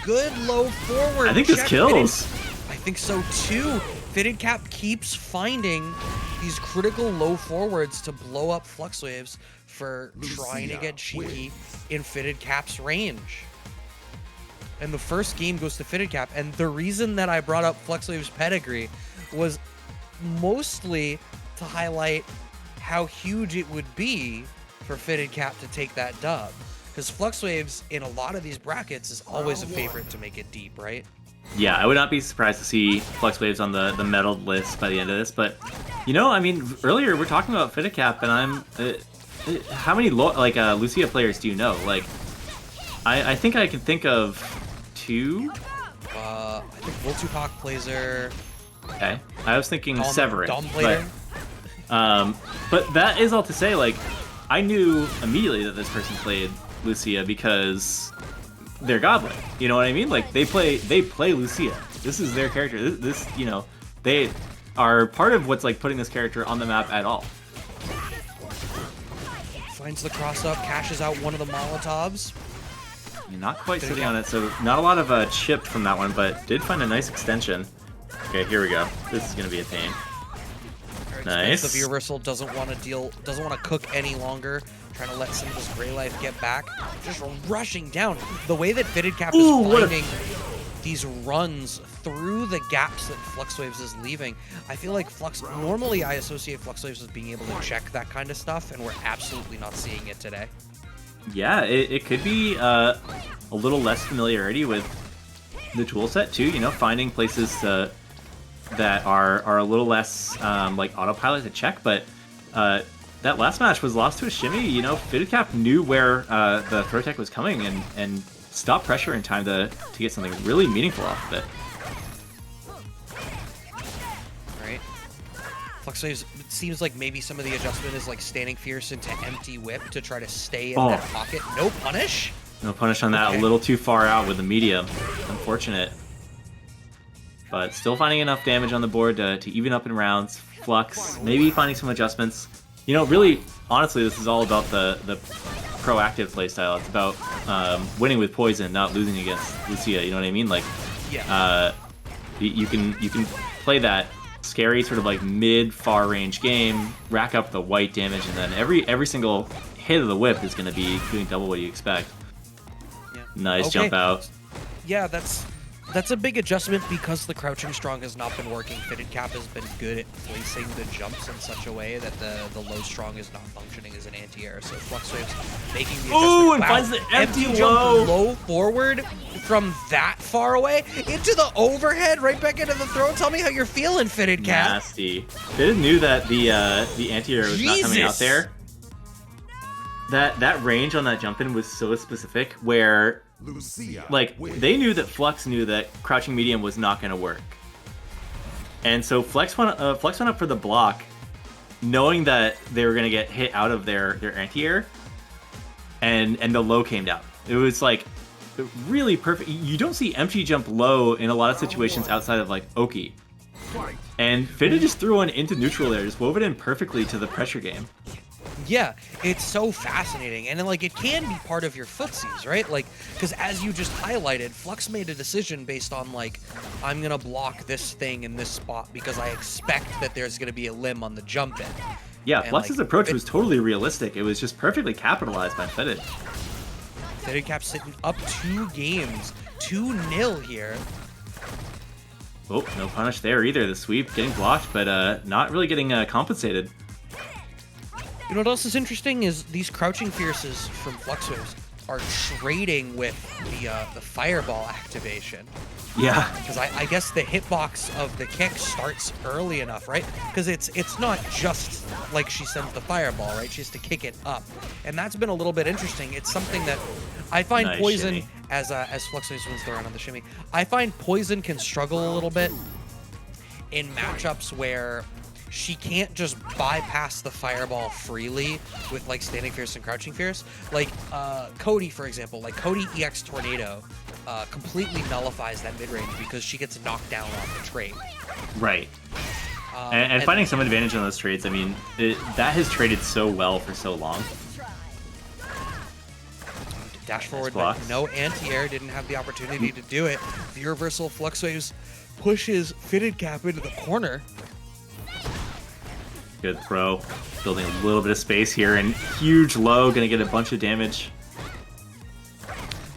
Good low forward. I think this kills. I think so too. Fitted Cap keeps finding these critical low forwards to blow up FluxWavez for trying to get cheeky in Fitted Cap's range. And the first game goes to Fitted Cap. And the reason that I brought up FluxWavez pedigree was mostly to highlight how huge it would be for Fitted Cap to take that dub. Because FluxWavez in a lot of these brackets is always a favorite to make it deep, right? Yeah, I would not be surprised to see FluxWavez on the medaled list by the end of this. But, you know, I mean, earlier we're talking about Fitted Cap, and I'm... how many Lucia players do you know? Like, I think I can think of 2. I think Voltupak plays her. Okay, I was thinking Severin. Dom player. But that is all to say, like, I knew immediately that this person played Lucia because they're Goblin. You know what I mean? Like, they play Lucia. This is their character. This you know, they are part of what's like putting this character on the map at all. Finds the cross up, cashes out one of the Molotovs. You're not quite sitting on it, so not a lot of chip from that one, but did find a nice extension. Okay, here we go. This is gonna be a pain. Nice. The Reversal doesn't want to cook any longer. Trying to let some of this Gray Life get back. Just rushing down. The way that Fitted Cap is finding these runs through the gaps that FluxWavez is leaving. I feel like normally I associate FluxWavez as being able to check that kind of stuff, and we're absolutely not seeing it today. Yeah, it could be a little less familiarity with the tool set too. You know, finding places that are a little less like autopilot to check. But that last match was lost to a shimmy. You know, Fitted Cap knew where the throw tech was coming and stopped pressure in time to get something really meaningful off of it. Right. FluxWavez, it seems like maybe some of the adjustment is like standing fierce into empty whip to try to stay in that pocket. No punish? No punish on that. Okay. A little too far out with the medium. Unfortunate. But still finding enough damage on the board to even up in rounds. Flux, maybe finding some adjustments. You know, really, honestly, this is all about the proactive playstyle. It's about winning with Poison, not losing against Lucia. You know what I mean? Like, yeah. You can play that scary sort of like mid-far range game, rack up the white damage, and then every single hit of the whip is going to be doing double what you expect. Yeah. Nice jump out. Yeah, that's a big adjustment because the crouching strong has not been working. Fitted Cap has been good at placing the jumps in such a way that the low strong is not functioning as an anti-air. So FluxWavez making the adjustment. Ooh, and finds the empty low. Jump low forward from that far away into the overhead, right back into the throw. Tell me how you're feeling, Fitted Cap. Nasty. Fitted knew that the anti-air was not coming out there. That range on that jump in was so specific where Lucia like they knew that Flux knew that crouching medium was not going to work, and so Flux went up for the block, knowing that they were going to get hit out of their anti-air, and the low came down. It was like really perfect. You don't see empty jump low in a lot of situations outside of like Oki. Fight. And Fitted just threw one into neutral there, just wove it in perfectly to the pressure game. Yeah, it's so fascinating, and like it can be part of your footsies, right? Like, because as you just highlighted, Flux made a decision based on like, I'm gonna block this thing in this spot because I expect that there's gonna be a limb on the jump in. Yeah, And, Flux's like, approach was totally realistic. It was just perfectly capitalized by Fitted. Fitted Cap sitting up 2 games, 2-0 here. Oh, no punish there either. The sweep getting blocked, but not really getting compensated. You know what else is interesting is these crouching fierces from FluxWavez are trading with the fireball activation. Yeah. Because I guess the hitbox of the kick starts early enough, right? Because it's not just like she sends the fireball, right? She has to kick it up, and that's been a little bit interesting. It's something that I find Nice Poison shimmy. as FluxWavez wins the round on the shimmy. I find Poison can struggle a little bit in matchups where she can't just bypass the fireball freely with like standing fierce and crouching fierce. Like Cody, for example, like Cody EX Tornado completely nullifies that mid range because she gets knocked down off the trade. Right. And finding some advantage on those trades, I mean, that has traded so well for so long. Dash forward, but blocks. no anti-air, didn't have the opportunity to do it. The reversal FluxWavez pushes Fitted Cap into the corner. Good throw. Building a little bit of space here, and huge low, gonna get a bunch of damage.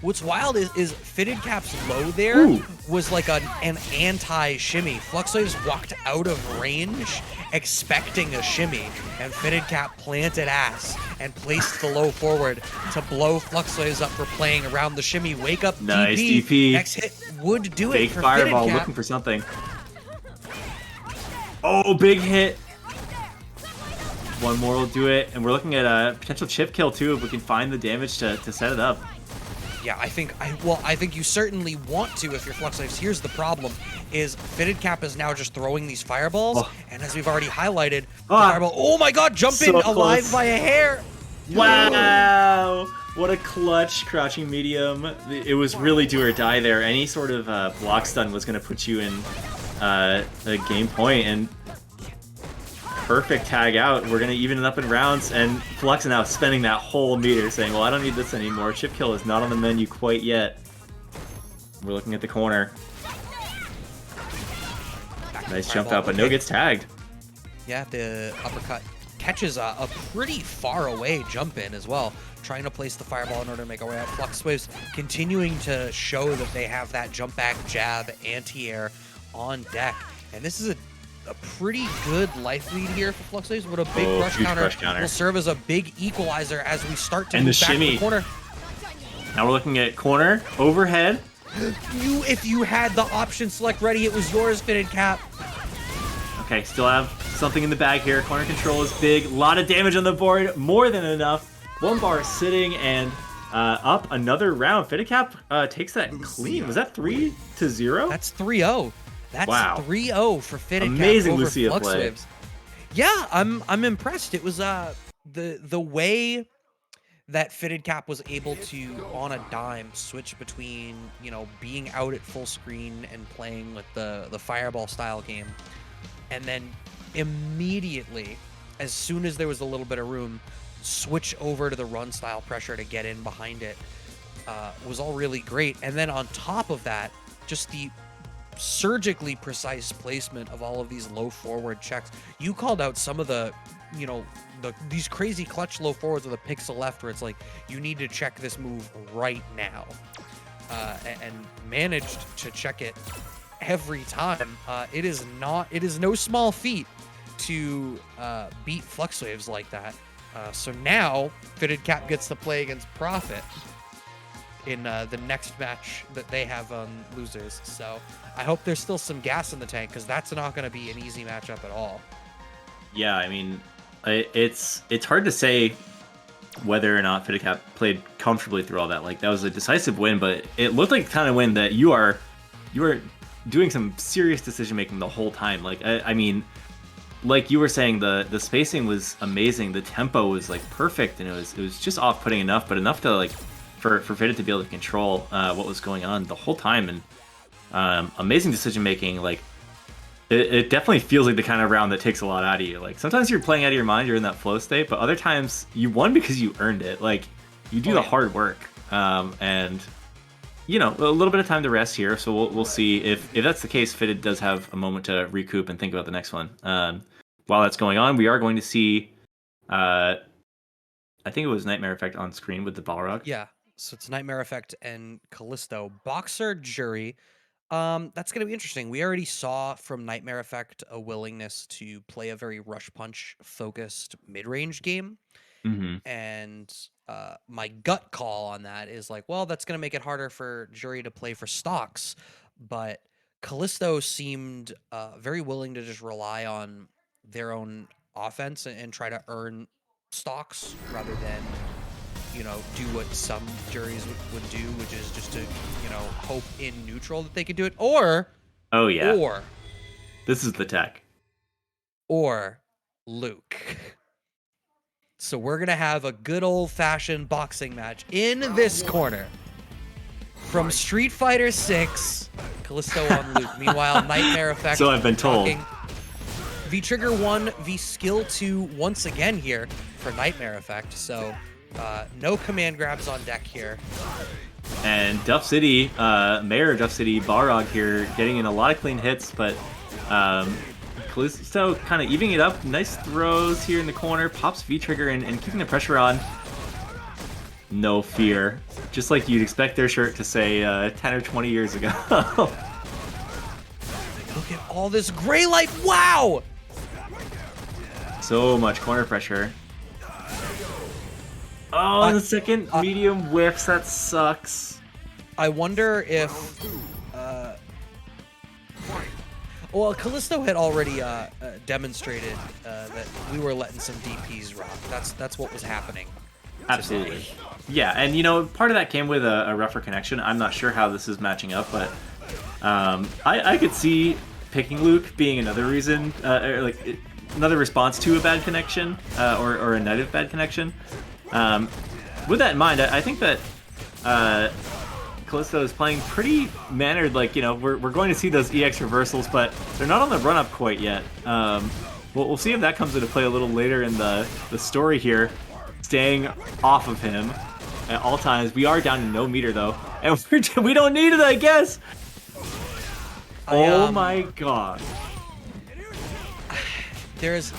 What's wild is Fitted Cap's low there Ooh. was like an anti-shimmy. FluxWavez walked out of range expecting a shimmy, and Fitted Cap planted ass and placed the low forward to blow FluxWavez up for playing around the shimmy. Wake up Nice DP. DP. Next hit would do Fake it for fireball, Fitted Cap. looking for something. Oh, big hit. One more will do it, and we're looking at a potential chip kill too if we can find the damage to set it up. Yeah, I think you certainly want to if you're FluxWavez. Here's the problem: is Fitted Cap is now just throwing these fireballs, and as we've already highlighted, the fireball. Oh my God! Jump in So alive close. by a hair. Wow! What a clutch crouching medium. It was really do or die there. Any sort of block stun was going to put you in a game point, and perfect tag out. We're going to even it up in rounds, and Flux now spending that whole meter saying, well, I don't need this anymore. Chip kill is not on the menu quite yet. We're looking at the corner. Nice jump out, but no gets tagged. Yeah, the uppercut catches a pretty far away jump in as well, trying to place the fireball in order to make our way out. FluxWavez continuing to show that they have that jump back jab anti-air on deck, and this is a pretty good life lead here for FluxWavez. What a big huge crush counter will serve as a big equalizer as we start to And move the back to shimmy. the corner. Now we're looking at corner, overhead. If you had the option select ready, it was yours, Fitted Cap. Okay, still have something in the bag here. Corner control is big. A lot of damage on the board. More than enough. One bar sitting and up another round. Fitted Cap takes that clean. Was that 3-0? That's 3-0. That's Wow. 3-0 for Fitted Cap Amazing over Lucia play. FluxWavez. Yeah, I'm impressed. It was the way that Fitted Cap was able to, on a dime, switch between, you know, being out at full screen and playing with the fireball style game, and then immediately, as soon as there was a little bit of room, switch over to the run style pressure to get in behind it, was all really great. And then on top of that, just the surgically precise placement of all of these low forward checks. You called out some of the, you know, these crazy clutch low forwards with a pixel left where it's like, you need to check this move right now, and managed to check it every time. It is no small feat to beat FluxWavez like that. So now Fitted Cap gets to play against Profit in the next match that they have on losers. So I hope there's still some gas in the tank, because that's not going to be an easy matchup at all. Yeah, I mean, it's hard to say whether or not Fitted Cap played comfortably through all that. Like, that was a decisive win, but it looked like the kind of win that you are doing some serious decision making the whole time. Like, I mean, like you were saying, the spacing was amazing. The tempo was like perfect, and it was just off-putting enough, but enough to like for Faded to be able to control what was going on the whole time. And amazing decision making. Like it definitely feels like the kind of round that takes a lot out of you. Like sometimes you're playing out of your mind, you're in that flow state, but other times you won because you earned it. Like you do the hard work, and you know, a little bit of time to rest here. So we'll see if that's the case. Fitted does have a moment to recoup and think about the next one. While that's going on, we are going to see, I think it was Nightmare Effect on screen with the Balrog. Yeah. So it's Nightmare Effect and Callisto. Boxer Juri. That's going to be interesting. We already saw from Nightmare Effect a willingness to play a very rush punch focused mid-range game. Mm-hmm. And my gut call on that is like, well, that's going to make it harder for Juri to play for stocks. But Callisto seemed very willing to just rely on their own offense and try to earn stocks rather than, you know, do what some juries would do, which is just to, you know, hope in neutral that they could do it. Or, Oh yeah, or this is the tech. Luke. So we're going to have a good old-fashioned boxing match in this corner. From Street Fighter 6, Callisto on Luke. Meanwhile, Nightmare Effect. So I've been told. V-Trigger 1, V-Skill 2 once again here for Nightmare Effect. So no command grabs on deck here. And Duff City, Mayor of Duff City, Balrog here, getting in a lot of clean hits, but Callisto kind of evening it up. Nice throws here in the corner, pops V-Trigger and keeping the pressure on. No fear. Just like you'd expect their shirt to say 10 or 20 years ago. Look at all this gray light. Wow! So much corner pressure. Oh, and the second medium whiffs. That sucks. I wonder if... well, Callisto had already demonstrated that we were letting some DPs rock. That's what was happening. Absolutely. Yeah, and you know, part of that came with a rougher connection. I'm not sure how this is matching up, but I could see picking Luke being another reason, or another response to a bad connection, or a negative bad connection. With that in mind, I think that Callisto is playing pretty mannered. Like, you know, we're going to see those EX reversals, but they're not on the run up quite yet. We'll see if that comes into play a little later in the story here. Staying off of him at all times. We are down to no meter though, and we don't need it, I guess. Oh my god. There's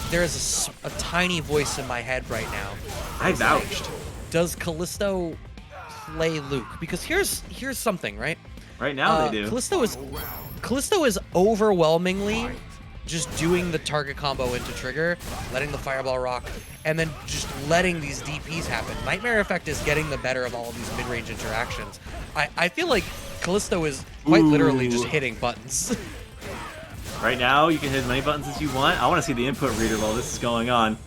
a tiny voice in my head right now. I vouched. Does Callisto play Luke? Because here's something, right? Right now they do. Callisto is overwhelmingly just doing the target combo into trigger, letting the fireball rock, and then just letting these DPs happen. Nightmare Effect is getting the better of all of these mid-range interactions. I feel like Callisto is quite literally just hitting buttons. Right now, you can hit as many buttons as you want. I want to see the input reader while this is going on.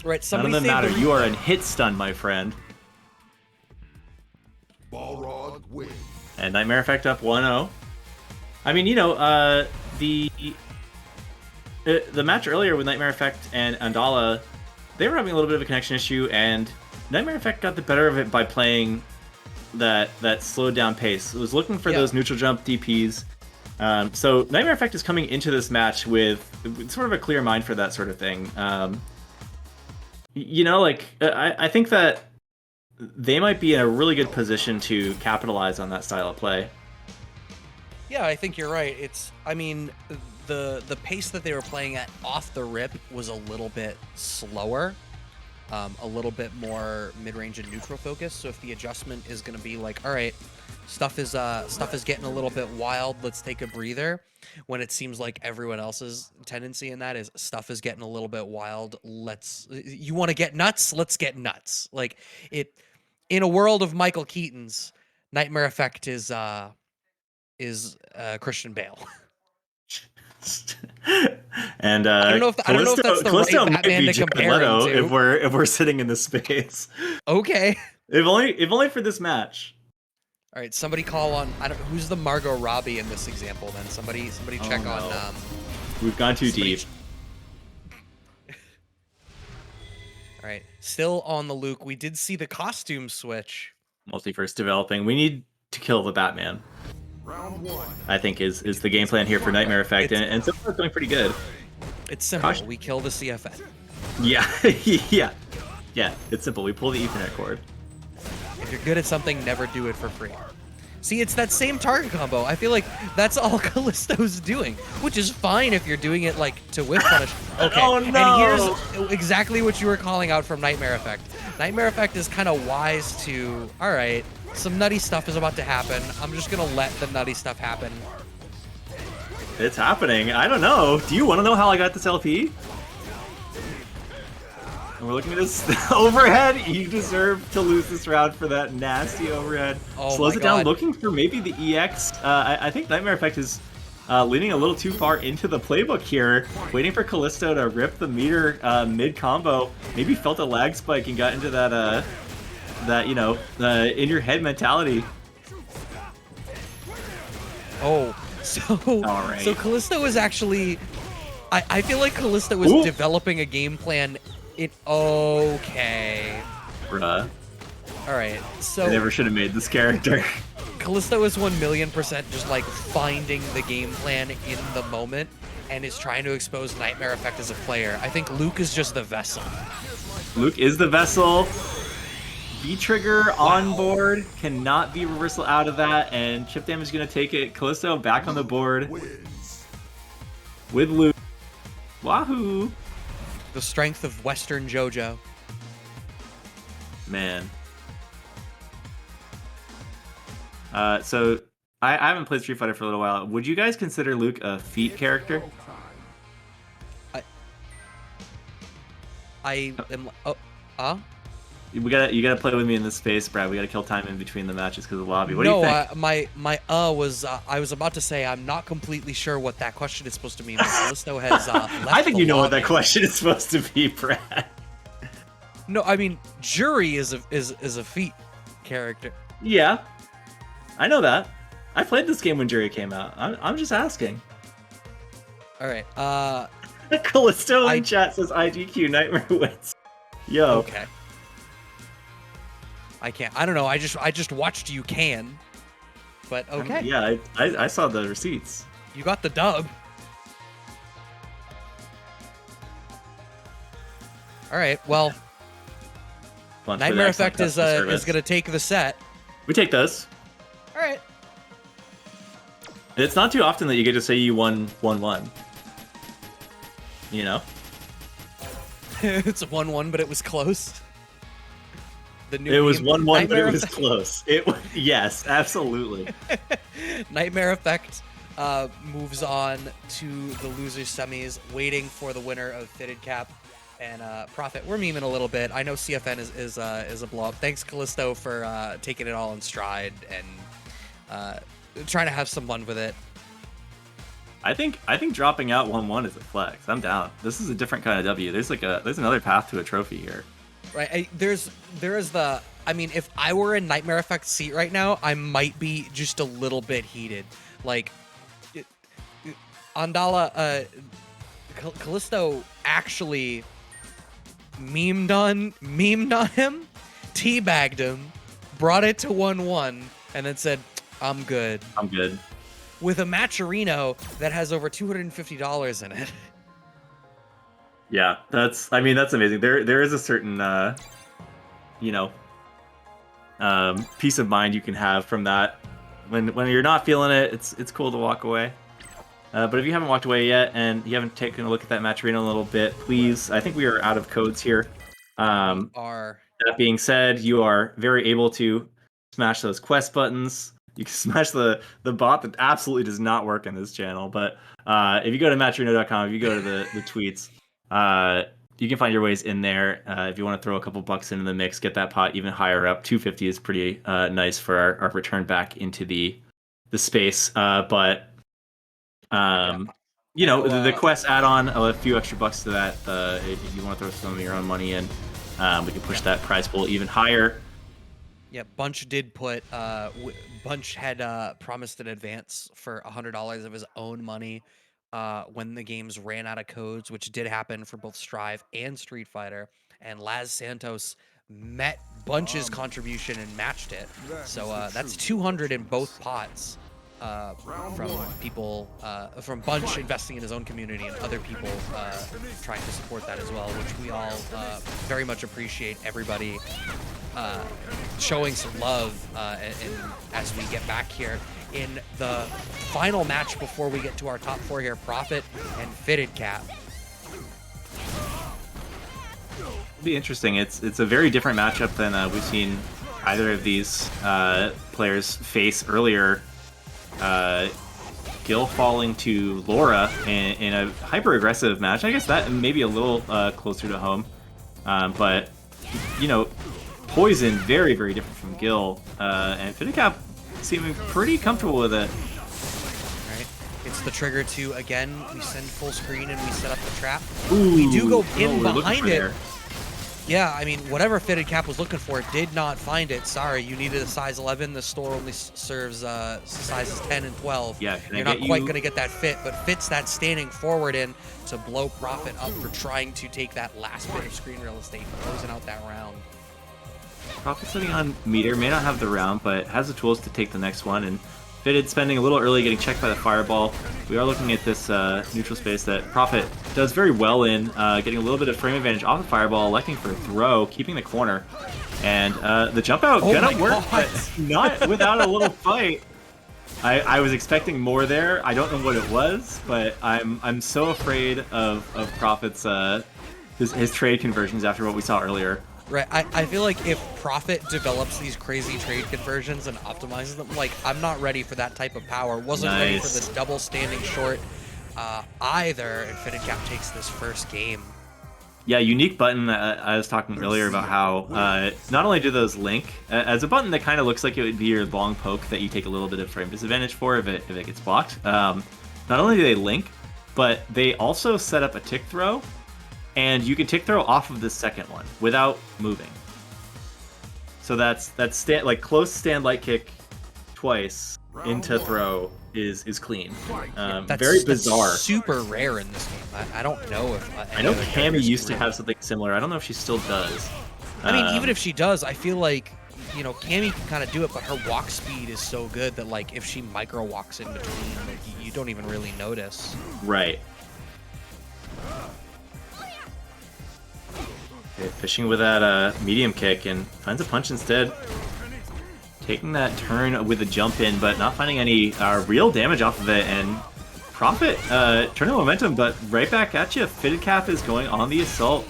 Right, None of them matter. You are in hit stun, my friend. Balrog wins. And Nightmare Effect up 1-0. I mean, you know, the match earlier with Nightmare Effect and Andalaa, they were having a little bit of a connection issue, and Nightmare Effect got the better of it by playing that slowed down pace. It was looking for those neutral jump DPs. So Nightmare Effect is coming into this match with sort of a clear mind for that sort of thing. You know, like, I think that they might be in a really good position to capitalize on that style of play. Yeah, I think you're right. I mean, the pace that they were playing at off the rip was a little bit slower, a little bit more mid-range and neutral focus. So if the adjustment is going to be like, all right, stuff is getting a little bit wild, let's take a breather, when it seems like everyone else's tendency in that is stuff is getting a little bit wild, you want to get nuts, let's get nuts. Like, it in a world of Michael Keaton's, Nightmare Effect is Christian Bale. And I don't know if that's the Callisto right might be Batman to Jared compare Leto him to. if we're sitting in this space. Okay. If only for this match. All right, somebody call on. Who's the Margot Robbie in this example? Then somebody check on. We've gone too deep. All right, still on the Luke. We did see the costume switch. Multiverse developing. We need to kill the Batman. Round one. I think is the game plan here for Nightmare Effect, and so far it's going pretty good. It's simple. Caution. We kill the CFN. Yeah, yeah. It's simple. We pull the Ethernet cord. If you're good at something, never do it for free. See, it's that same target combo. I feel like that's all Callisto's doing, which is fine if you're doing it like to whip punish. Okay, Oh, no. And here's exactly what you were calling out from Nightmare Effect. Nightmare Effect is kind of wise to, all right, some nutty stuff is about to happen. I'm just gonna let the nutty stuff happen. It's happening. I don't know. Do you want to know how I got this LP? And we're looking at this overhead. You deserve to lose this round for that nasty overhead. Oh Slows my it down, God. looking for maybe the EX. I think Nightmare Effect is leaning a little too far into the playbook here. Waiting for Callisto to rip the meter mid-combo. Maybe felt a lag spike and got into that, in-your-head mentality. Oh, so All right. so Callisto is actually, I feel like Callisto is Ooh. developing a game plan. Okay. Bruh. All right. I So never should have made this character. Callisto is 1,000,000% just like finding the game plan in the moment and is trying to expose Nightmare Effect as a player. I think Luke is just the vessel. Luke is the vessel. V-trigger on board, cannot be reversal out of that, and chip damage is going to take it. Callisto back on the board Wins. with Luke. Wahoo! The strength of Western JoJo. Man. So I haven't played Street Fighter for a little while. Would you guys consider Luke a feat character? I am. You gotta play with me in this space, Brad. We gotta kill time in between the matches because of the lobby. What do No, you think? my was I was about to say I'm not completely sure what that question is supposed to mean. But Callisto has left I think the you know what that lobby. question is supposed to be, Brad. No, I mean Juri is a feat character. Yeah, I know that. I played this game when Juri came out. I'm just asking. All right. Callisto in chat says IGQ Nightmare wins. Yo. Okay. I can't. I don't know. I just watched you can. But okay. Yeah, I saw the receipts. You got the dub. All right. Well, One for the Nightmare excellent Effect is customer service. gonna take the set. We take those. All right. And it's not too often that you get to say you won 1-1. You know? It's a 1-1, but it was close. The new It was meme, 1-1, but Nightmare it was Effect- close. Yes, absolutely. Nightmare Effect moves on to the loser semis, waiting for the winner of Fitted Cap and Profit. We're memeing a little bit. I know CFN is a blow up. Thanks Callisto for taking it all in stride and trying to have some fun with it. I think dropping out 1-1 is a flex. I'm down. This is a different kind of W. There's another path to a trophy here. Right? There is the. I mean, if I were in Nightmare Effect seat right now, I might be just a little bit heated. Like, Andalaa, Callisto actually memed on him, teabagged him, brought it to 1-1, and then said, "I'm good." I'm good. With a Matcherino that has over $250 in it. Yeah, that's amazing. There is a certain peace of mind you can have from that. When you're not feeling it, it's cool to walk away. But if you haven't walked away yet and you haven't taken a look at that Matcherino a little bit, please. I think we are out of codes here. Are That being said, you are very able to smash those quest buttons. You can smash the bot that absolutely does not work in this channel. But if you go to matcherino.com, if you go to the tweets, you can find your ways in there. If you want to throw a couple bucks into the mix, get that pot even higher up. 250 is pretty nice for our return back into the space. The quest add-on, a few extra bucks to that. If you want to throw some of your own money in, we can push that prize pool even higher. Yeah, Bunch did put Bunch had promised an advance for $100 of his own money when the games ran out of codes, which did happen for both Strive and Street Fighter. and Laz Santos met Bunch's contribution and matched it. So that's 200 in both pots from people, from Bunch investing in his own community and other people trying to support that as well, which we all very much appreciate. Everybody showing some love as we get back here in the final match before we get to our top 4 here, Prophet and Fitted Cap. It'll be interesting. It's a very different matchup than we've seen either of these players face earlier. Gill falling to Laura in a hyper-aggressive match. I guess that may be a little closer to home. But, you know, Poison, very, very different from Gill. And Fitted Cap seeming pretty comfortable with it. Right. It's the trigger to, again, we send full screen and we set up the trap. Ooh, we do go we're in looking behind for it. there. Yeah, I mean, whatever Fitted Cap was looking for, did not find it. Sorry, you needed a size 11. The store only serves sizes 10 and 12. Yeah, you're not quite going to get that fit, but fits that standing forward in to blow Prophet up for trying to take that last bit of screen real estate, closing out that round. Prophet sitting on meter, may not have the round, but has the tools to take the next one. And Fitted spending a little early, getting checked by the fireball. We are looking at this neutral space that Prophet does very well in, getting a little bit of frame advantage off the fireball, electing for a throw, keeping the corner. And the jump out gonna work, but not without a little fight. I was expecting more there. I don't know what it was, but I'm so afraid of Prophet's his trade conversions after what we saw earlier. Right, I feel like if Prophet develops these crazy trade conversions and optimizes them, like, I'm not ready for that type of power. Wasn't ready for this double standing short either, and Fitted Cap takes this first game. Yeah, unique button. I was talking earlier about how not only do those link, as a button that kind of looks like it would be your long poke that you take a little bit of frame disadvantage for if it gets blocked. Not only do they link, but they also set up a tick throw. And you can tick throw off of the second one without moving. So that's like close stand light kick twice into throw is clean. Very bizarre. That's super rare in this game. I don't know if I know Cammy used to have something similar. I don't know if she still does. I mean, even if she does, I feel like, you know, Cammy can kind of do it, but her walk speed is so good that, like, if she micro walks in between, like, you don't even really notice. Right. Okay, fishing with that medium kick and finds a punch instead. Taking that turn with a jump in, but not finding any real damage off of it. And Prophet turning momentum, but right back at you. Fitted Cap is going on the assault.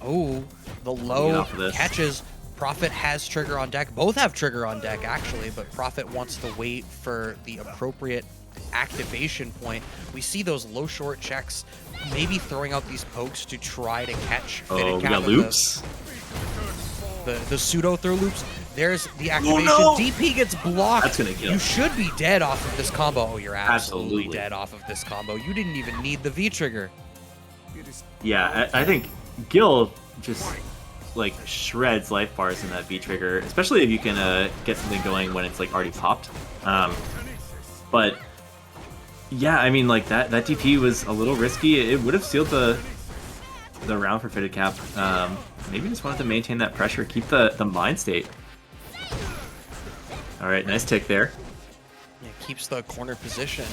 Oh, the low catches. Prophet has trigger on deck. Both have trigger on deck, actually, but Prophet wants to wait for the appropriate activation point. We see those low short checks, maybe throwing out these pokes to try to catch Fitted Cap. We got loops. The pseudo throw loops. There's the activation. Oh, no! DP gets blocked. That's gonna kill. You should be dead off of this combo. Oh, you're absolutely dead off of this combo. You didn't even need the V trigger. Yeah, I think Gill just like shreds life bars in that V trigger, especially if you can get something going when it's like already popped. But yeah, I mean, like that DP was a little risky. It would have sealed the round for Fitted Cap. Maybe just wanted to maintain that pressure, keep the mind state. All right, nice tick there. Yeah, keeps the corner position.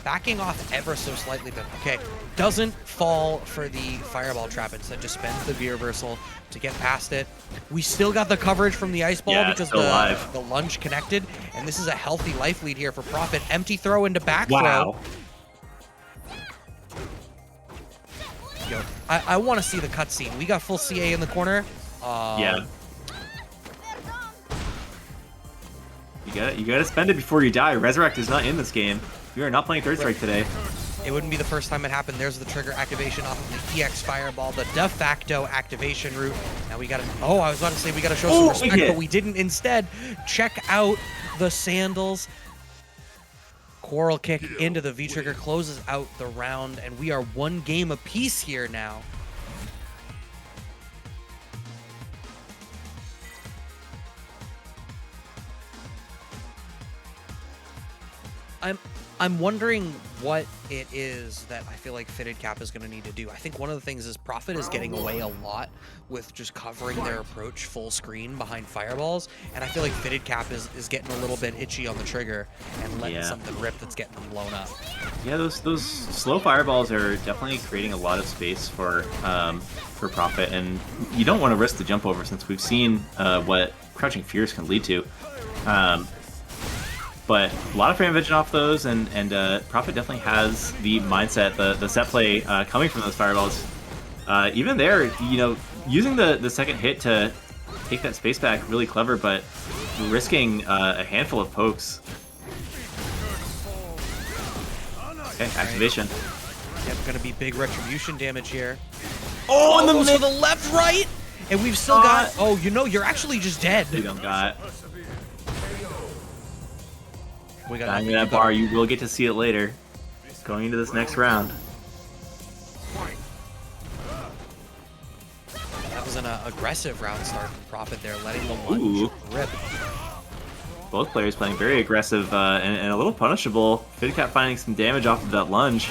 Backing off ever so slightly, but okay. Doesn't fall for the fireball trap. Instead, just spends the V reversal to get past it. We still got the coverage from the ice ball because the lunge connected. And this is a healthy life lead here for Prophet. Empty throw into back throw. Yo, I want to see the cutscene. We got full CA in the corner. Yeah. You gotta spend it before you die. Resurrect is not in this game. We are not playing Third Strike today. It wouldn't be the first time it happened. There's the trigger activation off of the EX Fireball, the de facto activation route. Now we gotta, I was about to say we gotta show some respect, but we didn't. Instead, check out the sandals. Coral kick into the V-trigger, closes out the round, and we are one game apiece here now. I'm wondering what it is that I feel like Fitted Cap is going to need to do. I think one of the things is Prophet is getting away a lot with just covering their approach full screen behind fireballs, and I feel like Fitted Cap is getting a little bit itchy on the trigger and letting something rip that's getting them blown up. Yeah, those slow fireballs are definitely creating a lot of space for Prophet, and you don't want to risk the jump over since we've seen what Crouching Fears can lead to. But a lot of frame vision off those, and Prophet definitely has the mindset, the set play coming from those fireballs. Even there, you know, using the second hit to take that space back, really clever, but risking a handful of pokes. Okay, activation. Yep, gonna be big retribution damage here. Oh, and goes for the left, right, and we've still got. Oh, you know, you're actually just dead. You don't got. We got Diving that bar, you will get to see it later. Going into this next round. That was an aggressive round start from Prophet there, letting the lunge rip. Both players playing very aggressive and a little punishable. Fitted Cap finding some damage off of that lunge.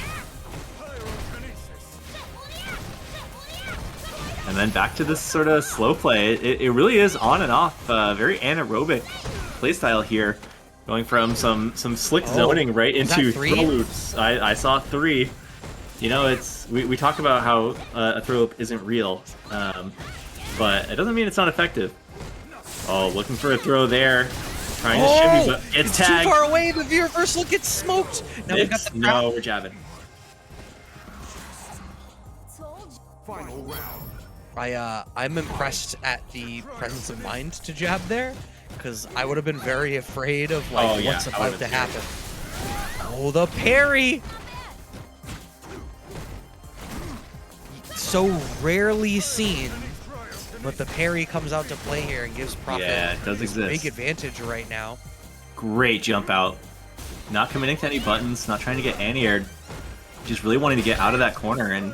And then back to this sort of slow play. It really is on and off, very anaerobic playstyle here. Going from some slick zoning right into throw loops. I saw 3. You know, we talked about how a throw loop isn't real, but it doesn't mean it's not effective. Oh, looking for a throw there. Trying to shimmy, but it's tagged. Too far away, the V reversal gets smoked. Now we got the no, we're jabbing. Final round. I'm impressed at the presence of mind to jab there, because I would have been very afraid of like what's about to happen. Oh, the parry! So rarely seen, but the parry comes out to play here and gives Prophet it does exist. Big advantage right now. Great jump out. Not committing to any buttons, not trying to get anti-aired. Just really wanting to get out of that corner and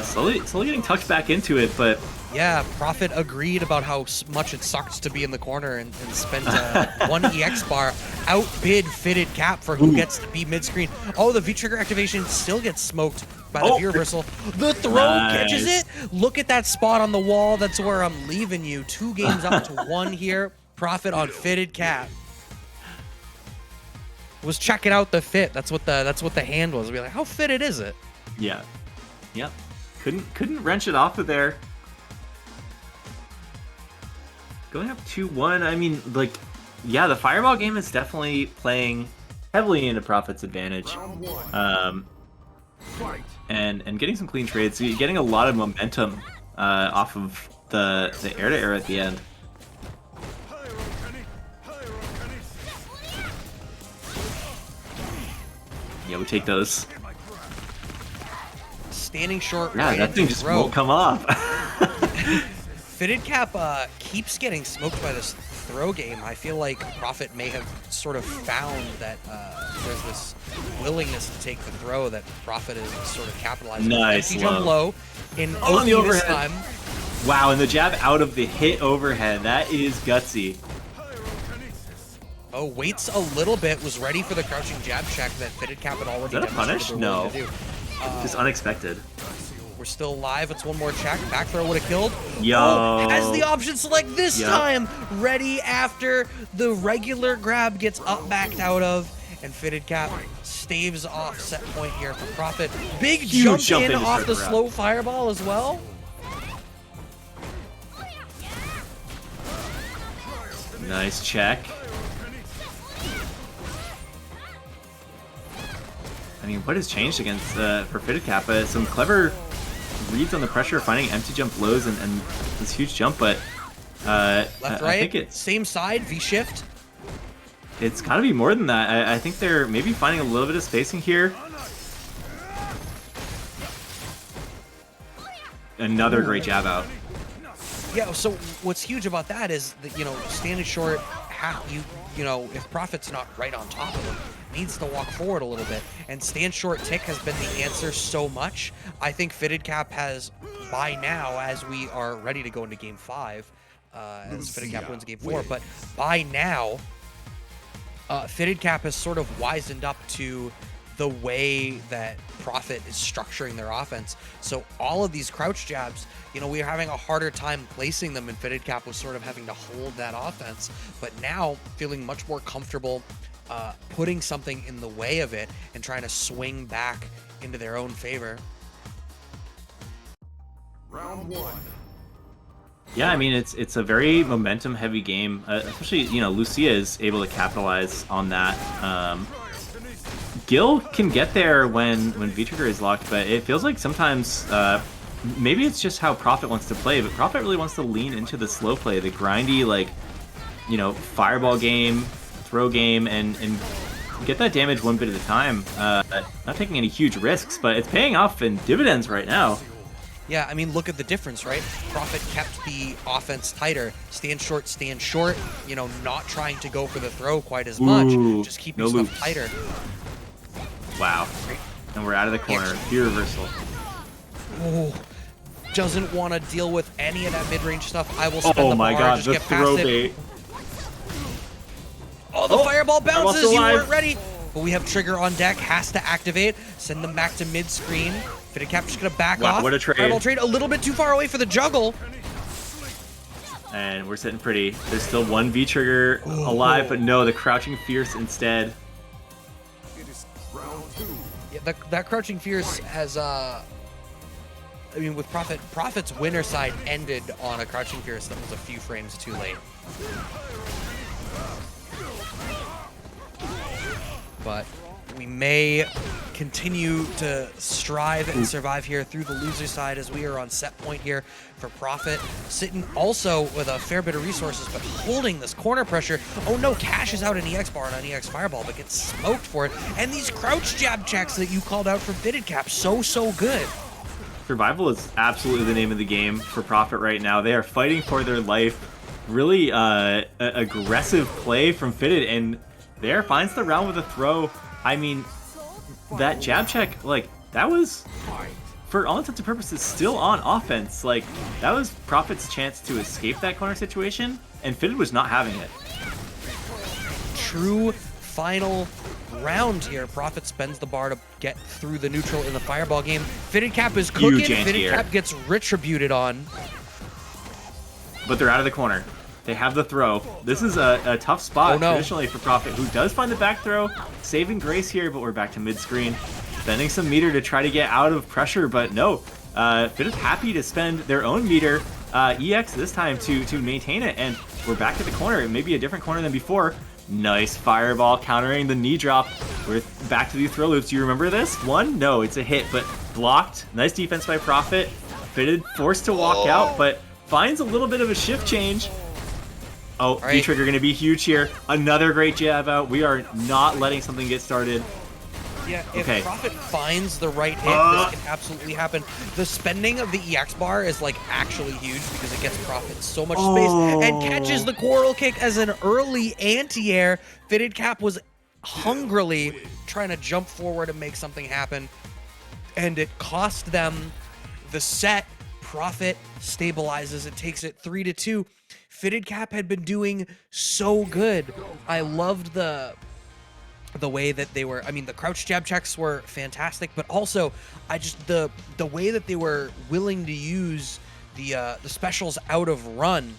slowly getting tucked back into it, but yeah, Prophet agreed about how much it sucked to be in the corner and spent 1 EX bar, outbid Fitted Cap for who gets to be mid-screen. Oh, the V-trigger activation still gets smoked by the V-reversal. The throw catches it. Look at that spot on the wall. That's where I'm leaving you. 2 games up to 1 here. Prophet on Fitted Cap. Was checking out the fit. That's what the hand was. Be like, how fitted is it? Yeah. Yep. Couldn't wrench it off of there. Going up 2-1, I mean, like, yeah, the fireball game is definitely playing heavily into Prophet's advantage. And getting some clean trades, so you're getting a lot of momentum off of the air-to-air at the end. Yeah, we take those. Standing short. Yeah, that thing just won't come off. Fitted Cap keeps getting smoked by this throw game. I feel like Prophet may have sort of found that there's this willingness to take the throw that Prophet is sort of capitalizing on. Nice jump low in on the overhead. Time. Wow, and the jab out of the hit overhead. That is gutsy. Oh, waits a little bit, was ready for the crouching jab check that Fitted Cap had already demonstrated. Is that a punish? No. Just unexpected. We're still alive. It's 1 more check. Back throw would have killed. Yo. Oh, has the option select this time. Ready after the regular grab gets up backed out of. And Fitted Cap staves off set point here for Prophet. Big jump in off the slow fireball as well. Nice check. I mean, what has changed against for Fitted Cap? Some clever reads on the pressure, finding empty jump lows and this huge jump, but left, right, I think it's same side, V shift. It's got to be more than that. I think they're maybe finding a little bit of spacing here. Another great jab out. Yeah. So what's huge about that is that, you know, standing short, you know, if Prophet's not right on top of him, needs to walk forward a little bit. And stand short tick has been the answer so much. I think Fitted Cap has, by now, as we are ready to go into Game 5, as Fitted Cap wins Game 4, but by now, Fitted Cap has sort of wisened up to the way that Prophet is structuring their offense. So all of these crouch jabs, you know, we were having a harder time placing them, and Fitted Cap was sort of having to hold that offense. But now feeling much more comfortable putting something in the way of it and trying to swing back into their own favor. Round one. Yeah, I mean, it's a very momentum-heavy game, especially, you know, Lucia is able to capitalize on that. Gill can get there when V-Trigger is locked, but it feels like sometimes, maybe it's just how Prophet wants to play, but Prophet really wants to lean into the slow play, the grindy, like, you know, fireball game, throw game, and get that damage one bit at a time. Not taking any huge risks, but it's paying off in dividends right now. Yeah, I mean, look at the difference, right? Prophet kept the offense tighter. Stand short, you know, not trying to go for the throw quite as much. Just keeping no stuff loops. tighter. Wow. And we're out of the corner. Fear reversal. Oh, doesn't want to deal with any of that mid-range stuff. I will spend the my bar, god, just the get throw past it. bait. Oh, the fireball Fireball's bounces. You alive. weren't ready. But we have trigger on deck. Has to activate. Send them back to mid-screen. Fitted Cap just going to back Wow, off. what a trade. Fireball trade a little bit too far away for the juggle. And we're sitting pretty. There's still one V-Trigger alive, but no, the Crouching Fierce instead. It is round two. Yeah, that Crouching Fierce has, I mean, with Prophet's winner side ended on a Crouching Fierce that was a few frames too late. But we may continue to strive and survive here through the loser side as we are on set point here for Prophet. Sitting also with a fair bit of resources, but holding this corner pressure. Oh no, Cash is out an EX bar and an EX fireball, but gets smoked for it. And these crouch jab checks that you called out for Fitted Cap, so good. Survival is absolutely the name of the game for Prophet right now. They are fighting for their life. Really aggressive play from Fitted, and there finds the round with a throw. I mean, that jab check, like, that was, for all intents and purposes, still on offense. Like, that was Prophet's chance to escape that corner situation, and Fitted was not having it. True final round here. Prophet spends the bar to get through the neutral in the fireball game. Fitted Cap is cooking. Huge Fitted anti-air. Cap gets retributed on. But they're out of the corner. They have the throw. This is a tough spot traditionally for Prophet, who does find the back throw. Saving grace here, but we're back to mid-screen. Spending some meter to try to get out of pressure, but no. Fit is happy to spend their own meter, EX this time, to maintain it, and we're back at the corner. It may be a different corner than before. Nice fireball countering the knee drop. We're back to the throw loops. Do you remember this one? No, it's a hit, but blocked. Nice defense by Prophet. Fitted forced to walk out, but finds a little bit of a shift change. Oh, right. V-Trigger going to be huge here. Another great jab out. We are not letting something get started. Yeah, if Okay. Prophet finds the right hit, this can absolutely happen. The spending of the EX bar is like actually huge because it gets Prophet so much space and catches the coral kick as an early anti-air. Fitted Cap was hungrily trying to jump forward and make something happen, and it cost them the set. Prophet stabilizes it, takes it 3-2. Fitted Cap had been doing so good. I loved the way that they were, I mean, the crouch jab checks were fantastic, but also the way that they were willing to use the specials out of run,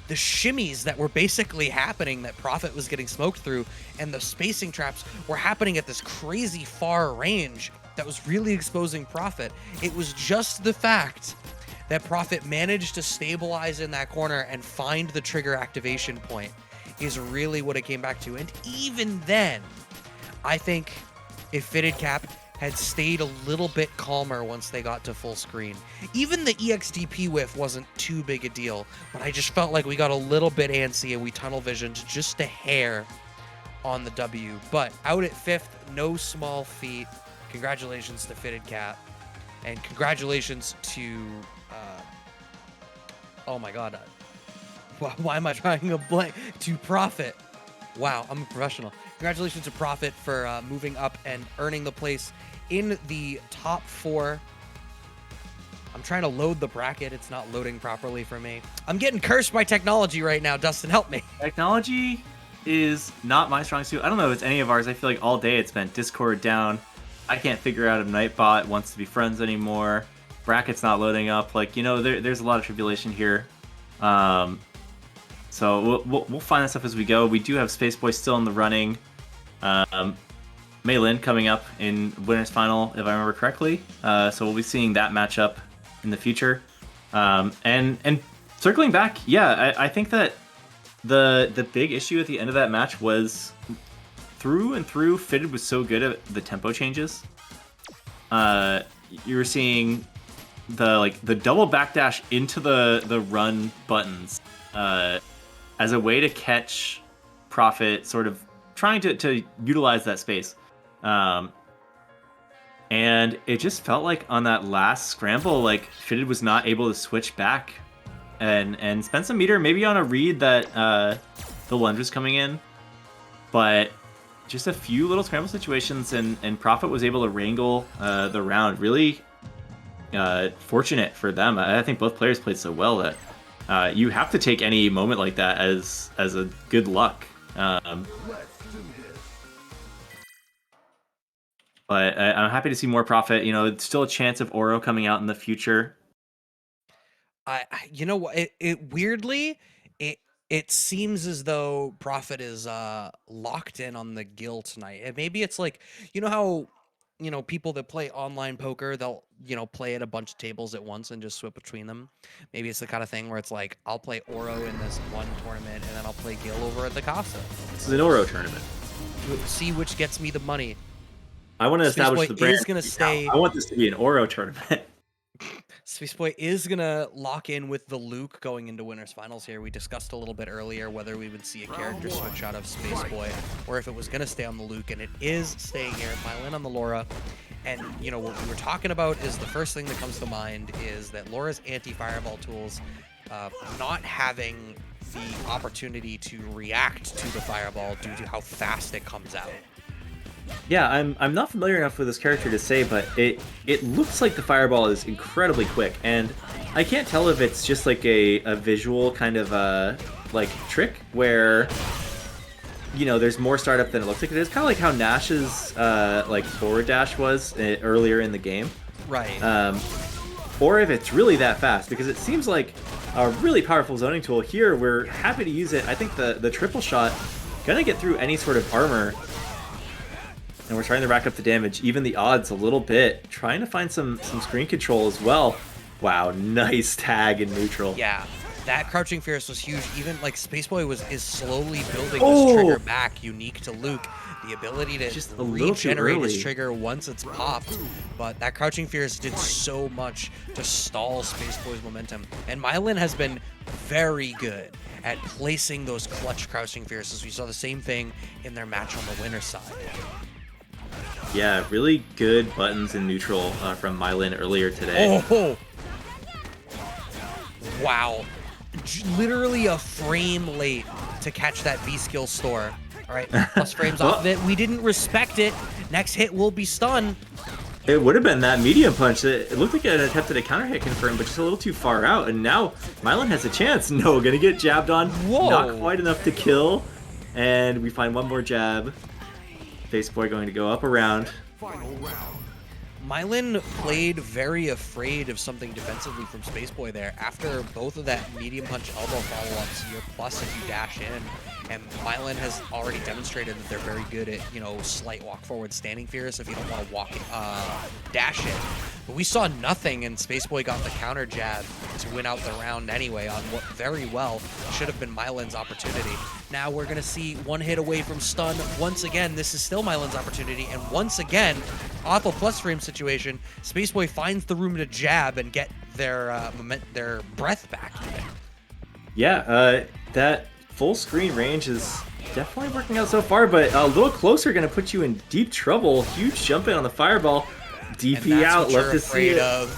the shimmies that were basically happening that Prophet was getting smoked through, and the spacing traps were happening at this crazy far range that was really exposing Prophet. It was just the fact that Prophet managed to stabilize in that corner and find the trigger activation point is really what it came back to. And even then, I think if Fitted Cap had stayed a little bit calmer once they got to full screen, even the EXDP whiff wasn't too big a deal, but I just felt like we got a little bit antsy and we tunnel visioned just a hair on the W. But out at 5th, no small feat. Congratulations to Fitted Cap, and congratulations to oh my god, why am I trying a blank? To Prophet. Wow, I'm a professional. Congratulations to Prophet for moving up and earning the place in the top 4. I'm trying to load the bracket. It's not loading properly for me. I'm getting cursed by technology right now. Dustin, help me. Technology is not my strong suit. I don't know if it's any of ours. I feel like all day it's been Discord down. I can't figure out if Nightbot wants to be friends anymore. Bracket's not loading up. Like, you know, there's a lot of tribulation here. So we'll find that stuff as we go. We do have SpaceBoy still in the running. Mailyn coming up in winners final, if I remember correctly. So we'll be seeing that matchup in the future. And circling back, yeah, I think that the big issue at the end of that match was through and through, Fitted was so good at the tempo changes. You were seeing the double backdash into the run buttons as a way to catch Prophet, sort of trying to utilize that space. And it just felt like on that last scramble, like Fitted was not able to switch back and spend some meter, maybe on a read that the lunge was coming in, but just a few little scramble situations, and Prophet was able to wrangle the round. Really fortunate for them. I think both players played so well that you have to take any moment like that as a good luck. But I'm happy to see more Prophet. You know, it's still a chance of Oro coming out in the future. You know what? It weirdly, it seems as though Prophet is locked in on the Gill tonight. And maybe it's like, you know how, you know, people that play online poker, they'll, you know, play at a bunch of tables at once and just swip between them. Maybe it's the kind of thing where it's like, I'll play Oro in this one tournament and then I'll play Gill over at the Casa. This is an Oro tournament. See which gets me the money. I want to establish the brand. Is gonna stay. I want this to be an Oro tournament. SpaceBoy is going to lock in with the Luke going into winners finals here. We discussed a little bit earlier whether we would see a character switch out of SpaceBoy or if it was going to stay on the Luke, and it is staying here. Mailyn on the Laura. And, you know, what we were talking about is the first thing that comes to mind is that Laura's anti-fireball tools not having the opportunity to react to the fireball due to how fast it comes out. Yeah, I'm not familiar enough with this character to say, but it looks like the fireball is incredibly quick, and I can't tell if it's just like a visual kind of like trick where, you know, there's more startup than it looks like it is. Kind of like how Nash's like forward dash was earlier in the game, right? Or if it's really that fast, because it seems like a really powerful zoning tool. Here we're happy to use it. I think the triple shot gonna get through any sort of armor. And we're trying to rack up the damage, even the odds a little bit. Trying to find some screen control as well. Wow, nice tag in neutral. Yeah, that crouching fierce was huge. Even like SpaceBoy is slowly building this trigger back, unique to Luke. The ability to just regenerate his trigger once it's popped. But that crouching fierce did so much to stall SpaceBoy's momentum. And Mailyn has been very good at placing those clutch crouching fierces. We saw the same thing in their match on the winner's side. Yeah, really good buttons in neutral from Mailyn earlier today. Oh! Wow. Literally a frame late to catch that V-skill store. All right, plus frames off of it. We didn't respect it. Next hit will be stun. It would have been that medium punch. It looked like it attempted a counter hit confirm, but just a little too far out. And now Mailyn has a chance. No, gonna get jabbed on. Whoa. Not quite enough to kill. And we find one more jab. SpaceBoy going to go up around. Final round. Mailyn played very afraid of something defensively from SpaceBoy there. After both of that medium punch elbow follow-ups, you're plus if you dash in. And Mailyn has already demonstrated that they're very good at, you know, slight walk forward standing fierce if you don't want to walk dash in. But we saw nothing, and SpaceBoy got the counter jab to win out the round anyway on what very well should have been Mailyn's opportunity. Now we're going to see one hit away from stun. Once again, this is still Mailyn's opportunity, and once again, awful plus frame situation, SpaceBoy finds the room to jab and get their breath back even. Yeah, that full screen range is definitely working out so far, but a little closer going to put you in deep trouble. Huge jump in on the fireball. DP out, love to see it.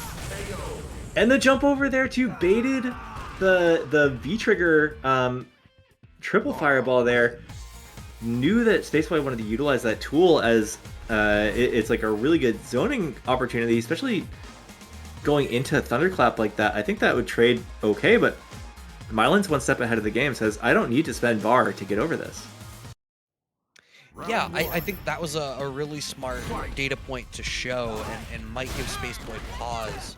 And the jump over there too, baited the V-trigger triple fireball there. Knew that SpaceBoy wanted to utilize that tool as it's like a really good zoning opportunity, especially going into Thunderclap like that. I think that would trade okay, but Mailyn's one step ahead of the game, says, I don't need to spend bar to get over this. Yeah, I think that was a really smart data point to show, and might give SpaceBoy pause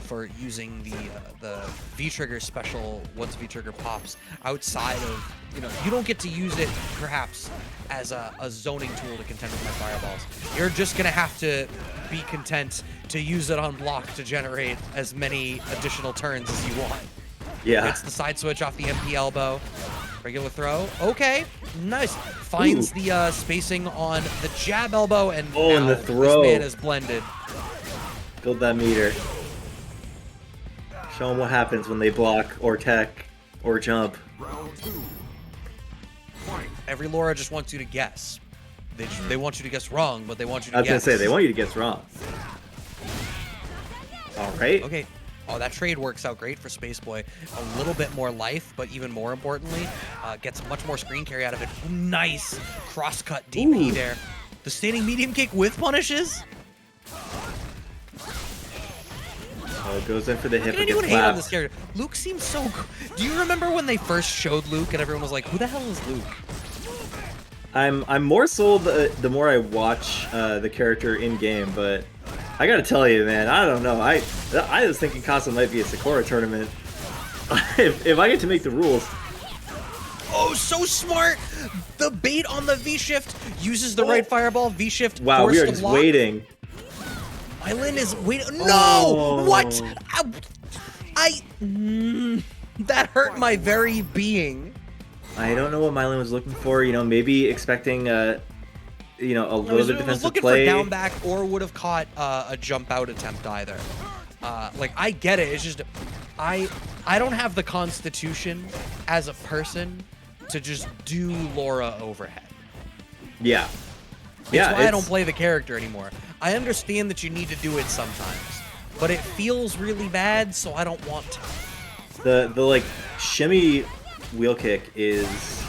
for using the V-Trigger special once V-Trigger pops outside of, you don't get to use it perhaps as a zoning tool to contend with my fireballs. You're just going to have to be content to use it on block to generate as many additional turns as you want. Yeah. It's the side switch off the MP elbow. Regular throw. Okay, nice. Finds the spacing on the jab elbow, and now and the throw. This man is blended. Build that meter. Show them what happens when they block or tech or jump. Round 2. Fight. Every Laura just wants you to guess. They want you to guess wrong, but they want you to I was guess. gonna say they want you to guess wrong. All right. Okay. Oh, that trade works out great for SpaceBoy. A little bit more life, but even more importantly, gets much more screen carry out of it. Nice cross-cut DP there. The standing medium kick with punishes. Goes in for the hip How and can anyone gets hate on clapped. this character? Luke seems so good. Do you remember when they first showed Luke and everyone was like, who the hell is Luke? I'm more sold the more I watch the character in game, but I gotta tell you, man, I don't know. I was thinking Casa might be a Sakura tournament. if I get to make the rules. Oh, so smart! The bait on the V-shift uses the right fireball. V-shift. Wow, we are just block. waiting. Mailyn is waiting. No! Oh. What? That hurt my very being. I don't know what Mailyn was looking for. Maybe expecting a little bit was defensive looking play. for down back, or would have caught a jump out attempt either. I get it. It's just I don't have the constitution as a person to just do Laura overhead. Yeah. That's why I don't play the character anymore. I understand that you need to do it sometimes, but it feels really bad, so I don't want to. The like shimmy wheel kick is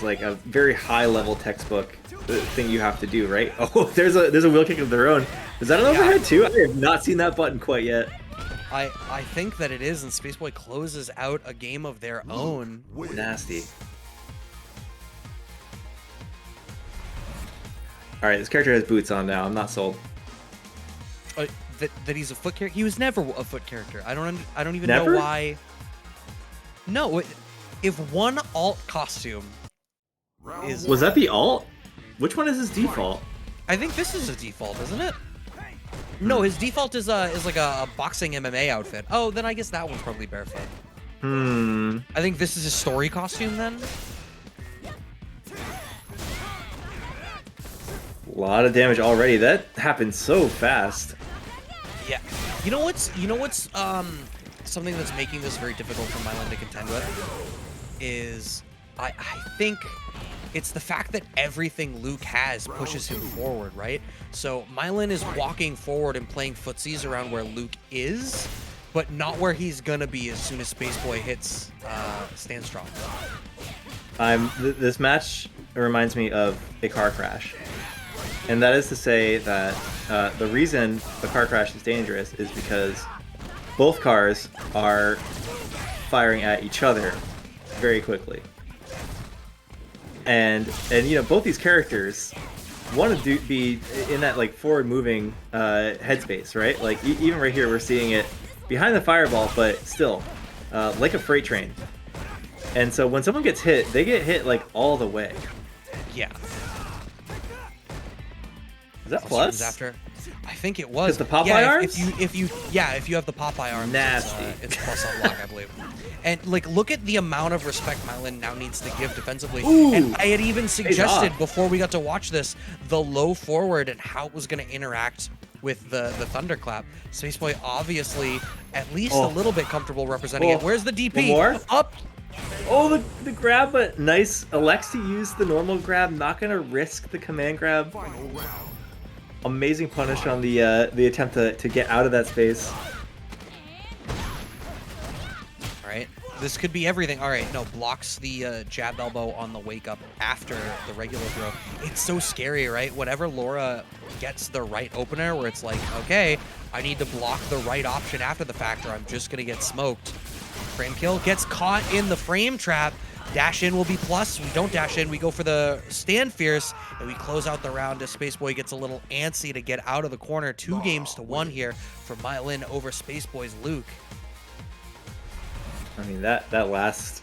like a very high level textbook thing you have to do, right? Oh, there's a wheel kick of their own. Is that an overhead too? I have not seen that button quite yet. I think that it is, and SpaceBoy closes out a game of their own. Nasty. All right, this character has boots on now. I'm not sold. That he's a foot character. He was never a foot character. I don't even Never? know why. No, if one alt costume is, Was that the alt? Which one is his default? I think this is a default, isn't it? No, his default is like a boxing MMA outfit. Oh, then I guess that one's probably barefoot. I think this is his story costume then. A lot of damage already. That happened so fast. Yeah. You know what's something that's making this very difficult for Mailyn to contend with is I think it's the fact that everything Luke has pushes him forward, right? So Mailyn is walking forward and playing footsies around where Luke is, but not where he's gonna be as soon as SpaceBoy hits Stand Strong. This match reminds me of a car crash. And that is to say that the reason a car crash is dangerous is because both cars are firing at each other very quickly. And both these characters want to be in that like forward moving headspace, right? Like even right here we're seeing it behind the fireball, but still like a freight train. And so when someone gets hit, they get hit like all the way. Yeah. Is that plus? After, I think it was. The Popeye arms? If you have the Popeye arms, Nasty. It's plus unlock, I believe. And like, look at the amount of respect Mailyn now needs to give defensively. Ooh, and I had even suggested off. before we got to watch this the low forward and how it was going to interact with the thunderclap. SpaceBoy obviously at least a little bit comfortable representing it. Where's the DP? One more? Up. Oh, the grab, but nice. Elects to use the normal grab, not gonna risk the command grab. Final round. Amazing punish on the attempt to get out of that space. All right, this could be everything. All right, no, blocks the jab elbow on the wake up after the regular throw. It's so scary, right? Whenever Laura gets the right opener where it's like, okay, I need to block the right option after the fact or I'm just gonna get smoked. Frame kill gets caught in the frame trap. Dash in will be plus. We don't dash in. We go for the stand fierce, and we close out the round as SpaceBoy gets a little antsy to get out of the corner. 2 games to 1 here for Mailyn over SpaceBoy's Luke. I mean, that last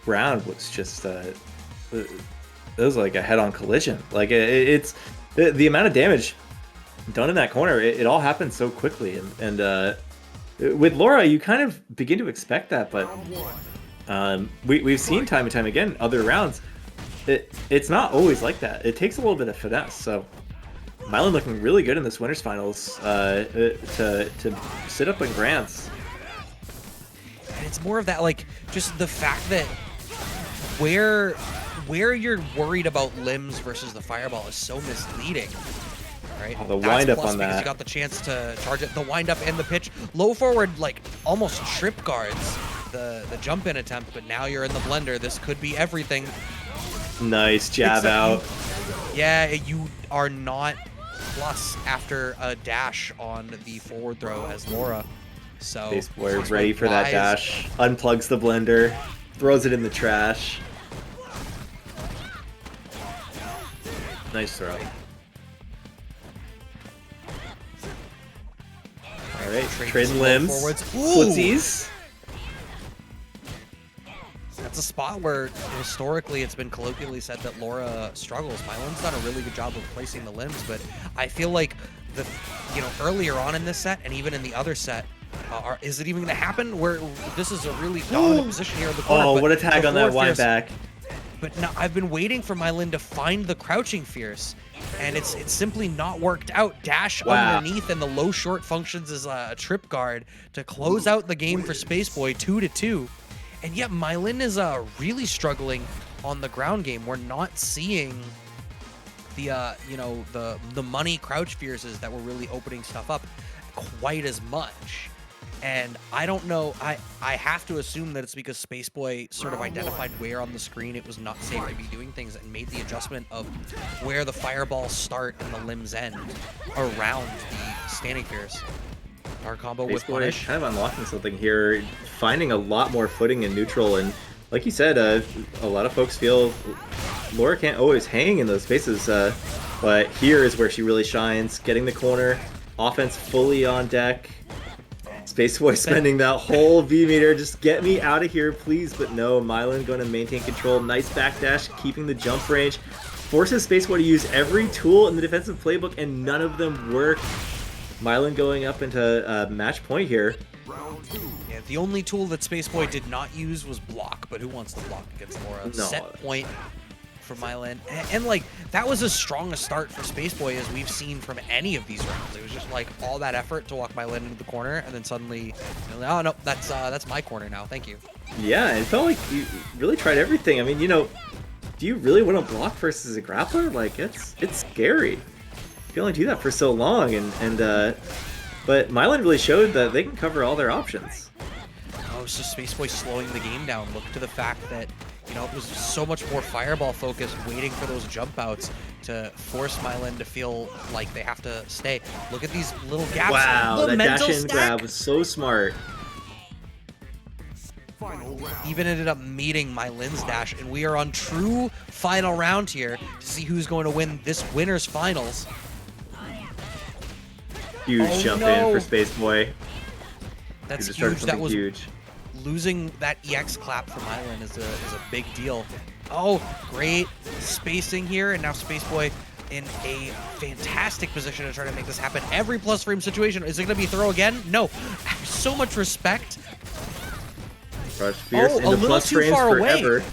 round was just it was like a head-on collision. Like it's the amount of damage done in that corner. It all happened so quickly, and with Laura, you kind of begin to expect that, but we've seen time and time again other rounds. It's not always like that. It takes a little bit of finesse. So Mailyn looking really good in this winners finals to sit up in Grants. And it's more of that, like, just the fact that where you're worried about limbs versus the fireball is so misleading, right? Oh, the wind up on because that. you got the chance to charge it. The wind up and the pitch, low forward, like almost trip guards the jump in attempt. But now you're in the blender. This could be everything. Nice jab out. Yeah, you are not plus after a dash on the forward throw as Laura. So SpaceBoy ready for that dash. Unplugs the blender, throws it in the trash. Nice throw. All right, trading limbs. Footsies. That's a spot where historically it's been colloquially said that Laura struggles. Mailyn's done a really good job of placing the limbs, but I feel like earlier on in this set and even in the other set, is it even going to happen? Where this is a really dominant position here in the corner. Oh, what a tag on that wind back. But now I've been waiting for Mailyn to find the crouching fierce, and it's simply not worked out. Dash underneath and the low short functions as a trip guard to close out the game for SpaceBoy 2-2. And yet Mailyn is really struggling on the ground game. We're not seeing the the money crouch fierces that were really opening stuff up quite as much. And I don't know, I have to assume that it's because SpaceBoy sort of identified where on the screen it was not safe to be doing things and made the adjustment of where the fireballs start and the limbs end around the standing fierce. Our combo with punish. Kind of unlocking something here, finding a lot more footing in neutral, and like you said, a lot of folks feel Laura can't always hang in those spaces, but here is where she really shines, getting the corner, offense fully on deck. SpaceBoy spending that whole V meter, just get me out of here, please. But no, Mailyn going to maintain control. Nice backdash, keeping the jump range. Forces SpaceBoy to use every tool in the defensive playbook, and none of them work. Mailyn going up into match point here. Yeah, the only tool that SpaceBoy did not use was block, but who wants to block against Laura? No. Set point for Mailyn. And like, that was as strong a start for SpaceBoy as we've seen from any of these rounds. It was just like all that effort to walk Mailyn into the corner, and then suddenly, oh no, that's my corner now. Thank you. Yeah, it felt like you really tried everything. I mean, do you really want to block versus a grappler? Like, it's scary. You can only do that for so long, but Mailyn really showed that they can cover all their options. Oh, so SpaceBoy slowing the game down. Look to the fact that it was so much more fireball focused, waiting for those jump outs to force Mailyn to feel like they have to stay. Look at these little gaps. Wow, that mental dash in stack grab was so smart. even ended up meeting Mailyn's dash, and we are on true final round here to see who's going to win this winner's finals. Huge jump in for SpaceBoy. That's huge. That was huge. Losing that EX clap from Mailyn is a big deal. Oh, great spacing here, and now SpaceBoy in a fantastic position to try to make this happen. Every plus frame situation. Is it going to be throw again? No. So much respect. Rush fierce into plus frames forever.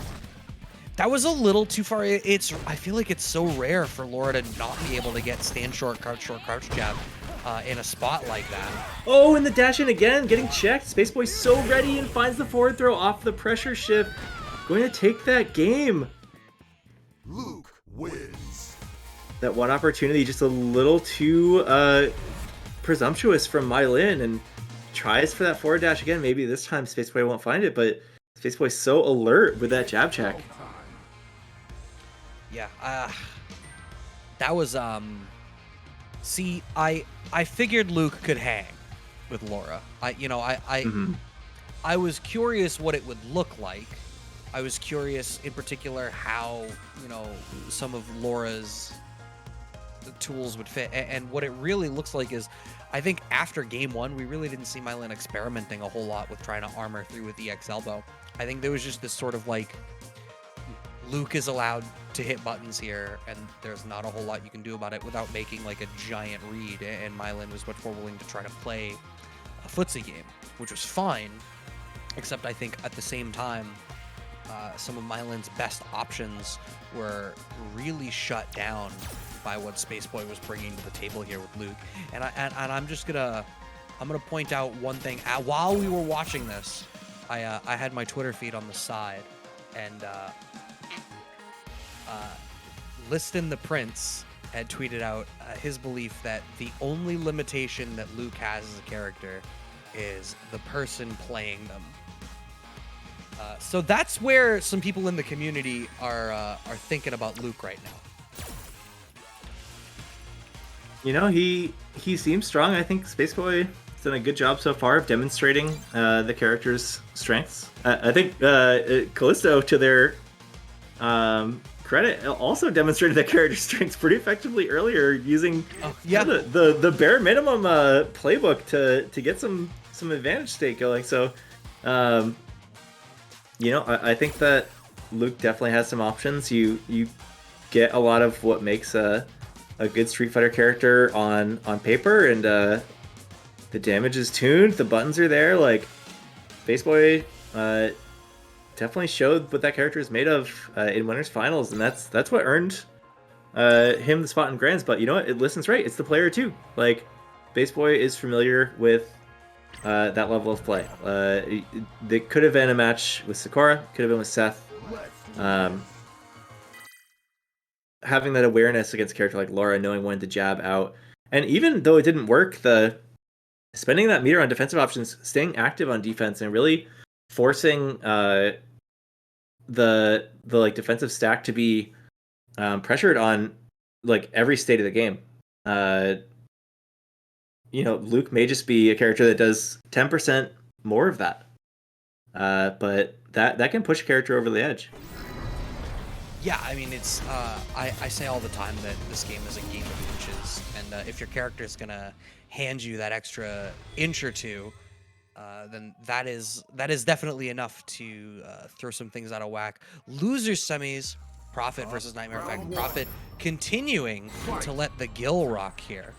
That was a little too far. I feel like it's so rare for Laura to not be able to get stand short, crouch jab in a spot like that. Oh, and the dash in again, getting checked. SpaceBoy's so ready and finds the forward throw off the pressure shift. Going to take that game. Luke wins. That one opportunity just a little too presumptuous from Mailyn, and tries for that forward dash again. Maybe this time SpaceBoy won't find it, but SpaceBoy's so alert with that jab check. Yeah, that was see, I figured Luke could hang with Laura. I was curious what it would look like, I was curious in particular how, you know, some of Laura's tools would fit. And what it really looks like is, I think after game 1, we really didn't see Mailyn experimenting a whole lot with trying to armor through with EX Elbow. I think there was just this sort of like, Luke is allowed to hit buttons here, and there's not a whole lot you can do about it without making like a giant read, and Mailyn was much more willing to try to play a footsie game, which was fine, except I think at the same time, some of Mailyn's best options were really shut down by what SpaceBoy was bringing to the table here with Luke. And I'm gonna point out one thing. While we were watching this, I had my Twitter feed on the side, and Liston the Prince had tweeted out his belief that the only limitation that Luke has as a character is the person playing them. So that's where some people in the community are thinking about Luke right now. You know, he seems strong. I think SpaceBoy has done a good job so far of demonstrating the character's strengths. I think Callisto, to their credit, also demonstrated that character's strengths pretty effectively earlier, using the bare minimum playbook to get some advantage state going. So, you know, I think that Luke definitely has some options. You get a lot of what makes a good Street Fighter character on paper, and the damage is tuned, the buttons are there. Like, SpaceBoy definitely showed what that character is made of in Winners Finals, and that's what earned him the spot in Grands. But you know what? It listens right. It's the player too. Like, SpaceBoy is familiar with that level of play. It could have been a match with Sakura, could have been with Seth. Having that awareness against a character like Laura, knowing when to jab out, and even though it didn't work, spending that meter on defensive options, staying active on defense, and really forcing the like defensive stack to be pressured on like every state of the game. You know, Luke may just be a character that does 10% more of that, but that can push a character over the edge. Yeah, I mean, it's I say all the time that this game is a game of inches, and if your character is gonna hand you that extra inch or two, then that is definitely enough to throw some things out of whack. Losers semis, Prophet versus Nightmare Effect. Prophet continuing to let the Gill rock here.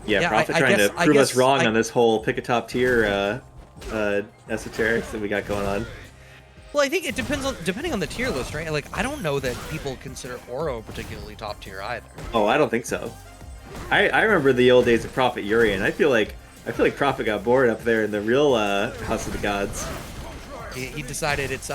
Yeah, Prophet trying to prove us wrong on this whole pick a top tier esoterics that we got going on. Well, I think it depending on the tier list, right? Like, I don't know that people consider Oro particularly top tier either. Oh, I don't think so. I remember the old days of Prophet Juri, and I feel like Prophet got bored up there in the real House of the Gods. He decided it's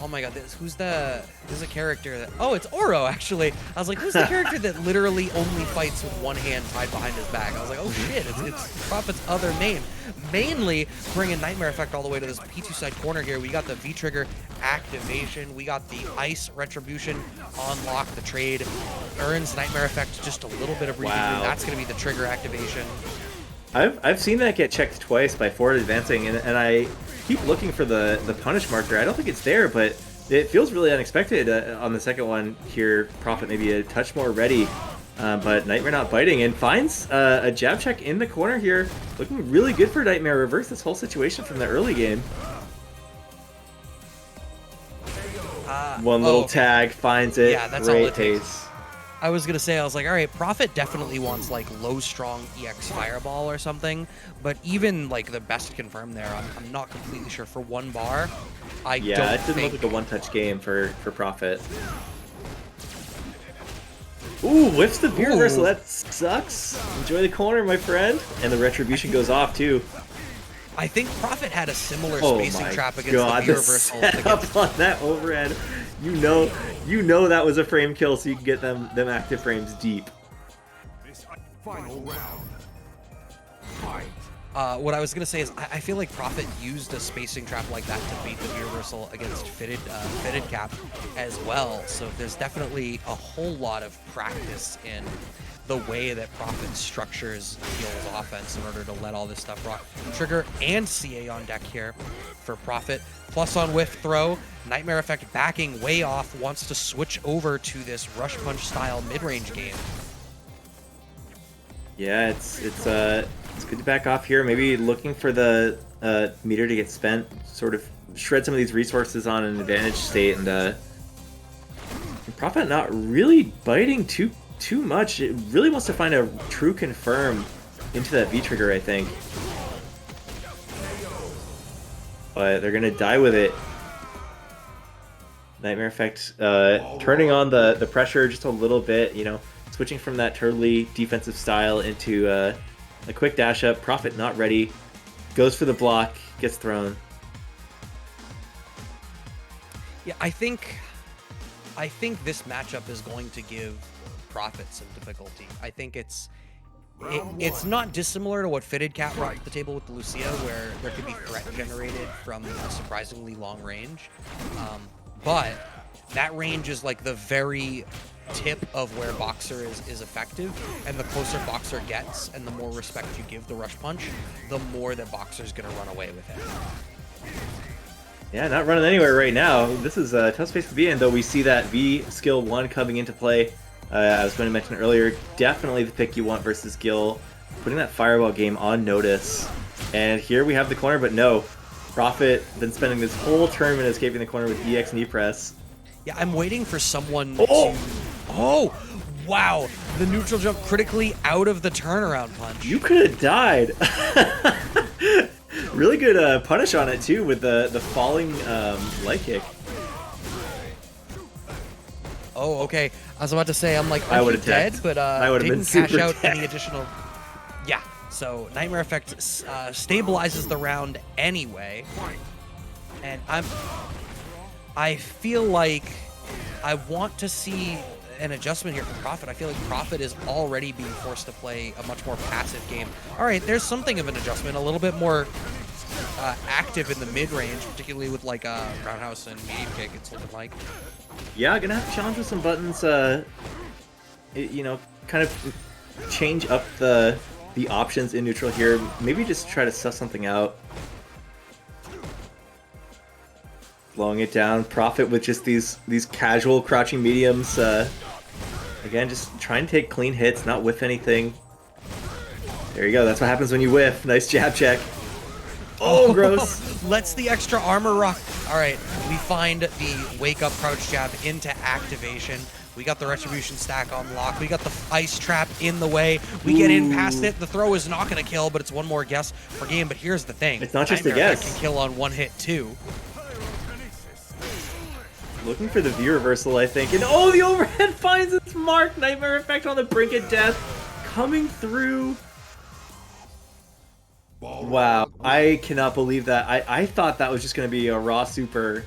oh my god, who's a character that, oh, it's Oro, actually. I was like, who's the character that literally only fights with one hand tied behind his back? I was like, oh shit, it's Prophet's other main. Mainly bringing Nightmare Effect all the way to this P2 side corner here. We got the V-Trigger activation. We got the Ice Retribution unlock. The trade earns Nightmare Effect just a little bit of breathing room. That's going to be the trigger activation. I've seen that get checked twice by forward advancing, and I keep looking for the punish marker. I don't think it's there, but it feels really unexpected on the second one here. Prophet maybe a touch more ready, but Nightmare not biting, and finds a jab check in the corner here. Looking really good for Nightmare. Reverse this whole situation from the early game. One little tag, finds it. Yeah, that's great all it takes. pace. I was gonna say, I was like, all right, Prophet definitely wants like low strong EX Fireball or something, but even like the best confirmed there, I'm not completely sure. For one bar, it didn't look like a one-touch game for Prophet. Ooh, whiffs the beer reversal. That sucks. Enjoy the corner, my friend. And the retribution goes off too. I think Prophet had a similar spacing trap against the beer reversal. Up on that overhead. You know that was a frame kill, so you can get them active frames deep. This final round. Fight. What I was gonna say is I feel like Prophet used a spacing trap like that to beat the Reversal against fitted cap as well. So there's definitely a whole lot of practice in the way that Prophet structures Gill's offense in order to let all this stuff rock. Trigger and CA on deck here for Prophet. Plus on whiff throw, Nightmare Effect backing way off, wants to switch over to this Rush Punch style mid-range game. Yeah, it's good to back off here. Maybe looking for the meter to get spent, sort of shred some of these resources on an advantage state, and Prophet not really biting too much. It really wants to find a true confirm into that V trigger, I think. But they're gonna die with it. Nightmare Effect turning on the pressure just a little bit, you know, switching from that turtly defensive style into a quick dash up. Prophet not ready, goes for the block, gets thrown. Yeah, I think this matchup is going to give Prophet some difficulty. I think it's not dissimilar to what Fitted Cat brought to the table with the Lucia, where there could be threat generated from a surprisingly long range. But that range is like the very tip of where Boxer is effective, and the closer Boxer gets and the more respect you give the Rush Punch, the more that Boxer's gonna run away with it. Yeah, not running anywhere right now. This is a tough space to be in, though we see that V skill 1 coming into play. I was going to mention earlier, definitely the pick you want versus Gill, putting that Fireball game on notice. And here we have the corner, but no. Prophet been spending this whole tournament escaping the corner with EX knee press. Yeah, I'm waiting for someone to... Oh! Wow! The neutral jump critically out of the turnaround punch. You could have died! Really good punish on it, too, with the falling leg kick. Oh, okay. I was about to say, I'm like, I I'm would have dead, but been didn't cash super out dead. any additional... Yeah, so Nightmare Effect stabilizes the round anyway. And I feel like I want to see an adjustment here from Prophet. I feel like Prophet is already being forced to play a much more passive game. All right, there's something of an adjustment, a little bit more active in the mid-range, particularly with like a roundhouse and medium kick, it's looking like. Yeah, gonna have to challenge with some buttons, you know, kind of change up the options in neutral here. Maybe just try to suss something out. Blowing it down. Prophet with just these casual crouching mediums. Again, just trying to take clean hits, not whiff anything. There you go. That's what happens when you whiff. Nice jab check. Oh, gross. Lets the extra armor rock. All right, we find the wake up crouch jab into activation. We got the retribution stack on lock. We got the ice trap in the way. We get in past it. The throw is not going to kill, but it's one more guess per game. But here's the thing. It's not just a Nightmare guess. Effect can kill on one hit too. Looking for the V reversal, I think. And oh, the overhead finds its mark. Nightmare Effect on the brink of death. Coming through. Wow, I cannot believe that. I thought that was just going to be a raw super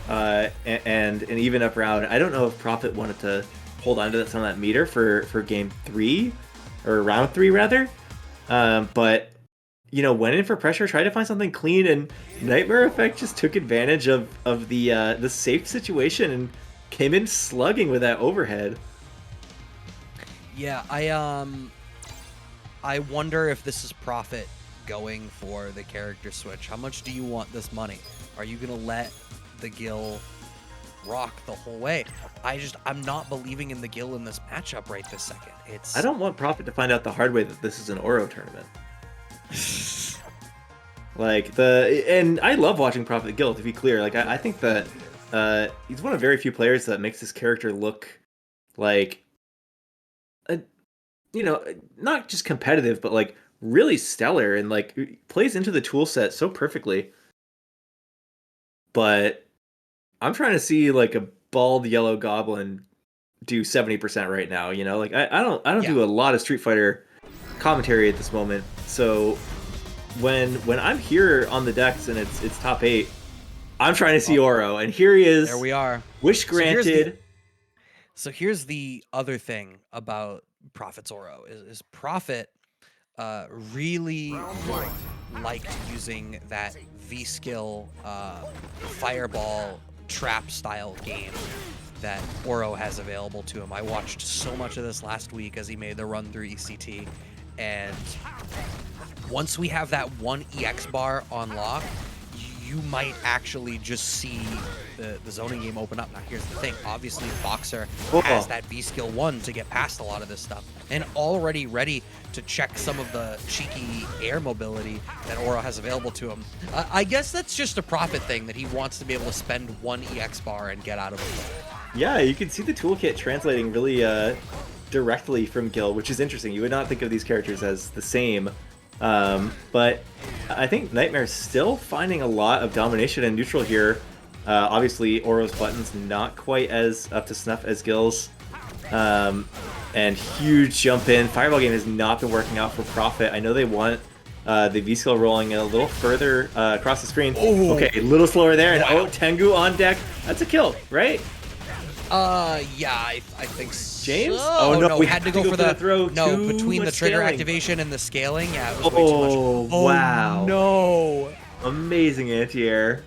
and an even up round. I don't know if Prophet wanted to hold on to some of that meter for game 3, or round 3 rather. But, you know, went in for pressure, tried to find something clean, and Nightmare Effect just took advantage of the safe situation and came in slugging with that overhead. Yeah, I wonder if this is Prophet going for the character switch. How much do you want this money? Are you gonna let the Gill rock the whole way? I'm not believing in the Gill in this matchup right this second. I don't want Prophet to find out the hard way that this is an Oro tournament. And I love watching Prophet Gill, to be clear. Like I think that he's one of very few players that makes his character look like you know, not just competitive, but like really stellar, and like plays into the tool set so perfectly. But I'm trying to see like a bald yellow goblin do 70% right now, you know? Like I don't do a lot of Street Fighter commentary at this moment. So when I'm here on the decks and it's top 8, I'm trying to see Oro, and here he is. There we are. Wish granted. So here's the other thing about Prophet's Oro is Prophet really liked using that V-skill fireball trap style game that Oro has available to him. I watched so much of this last week as he made the run through ECT, and once we have that one EX bar on lock, you might actually just see the zoning game open up. Now here's the thing, obviously Boxer has that V-skill 1 to get past a lot of this stuff, and already ready to check some of the cheeky air mobility that Oro has available to him. I guess that's just a Prophet thing, that he wants to be able to spend one EX bar and get out of it. Yeah, you can see the toolkit translating really directly from Gill, which is interesting. You would not think of these characters as the same. But I think Nightmare's still finding a lot of domination in neutral here. Obviously, Oro's button's not quite as up to snuff as Gill's. And huge jump in. Fireball game has not been working out for Prophet. I know they want the V-skill rolling a little further across the screen. Oh. Okay, a little slower there. And Wow. oh, Tengu on deck. That's a kill, right? Yeah, I think so. James? Oh, no, we had to go for the throw. No, Too between the much trigger scaling. activation and the scaling, yeah, it was way too Oh, much. wow. No. Amazing anti-air.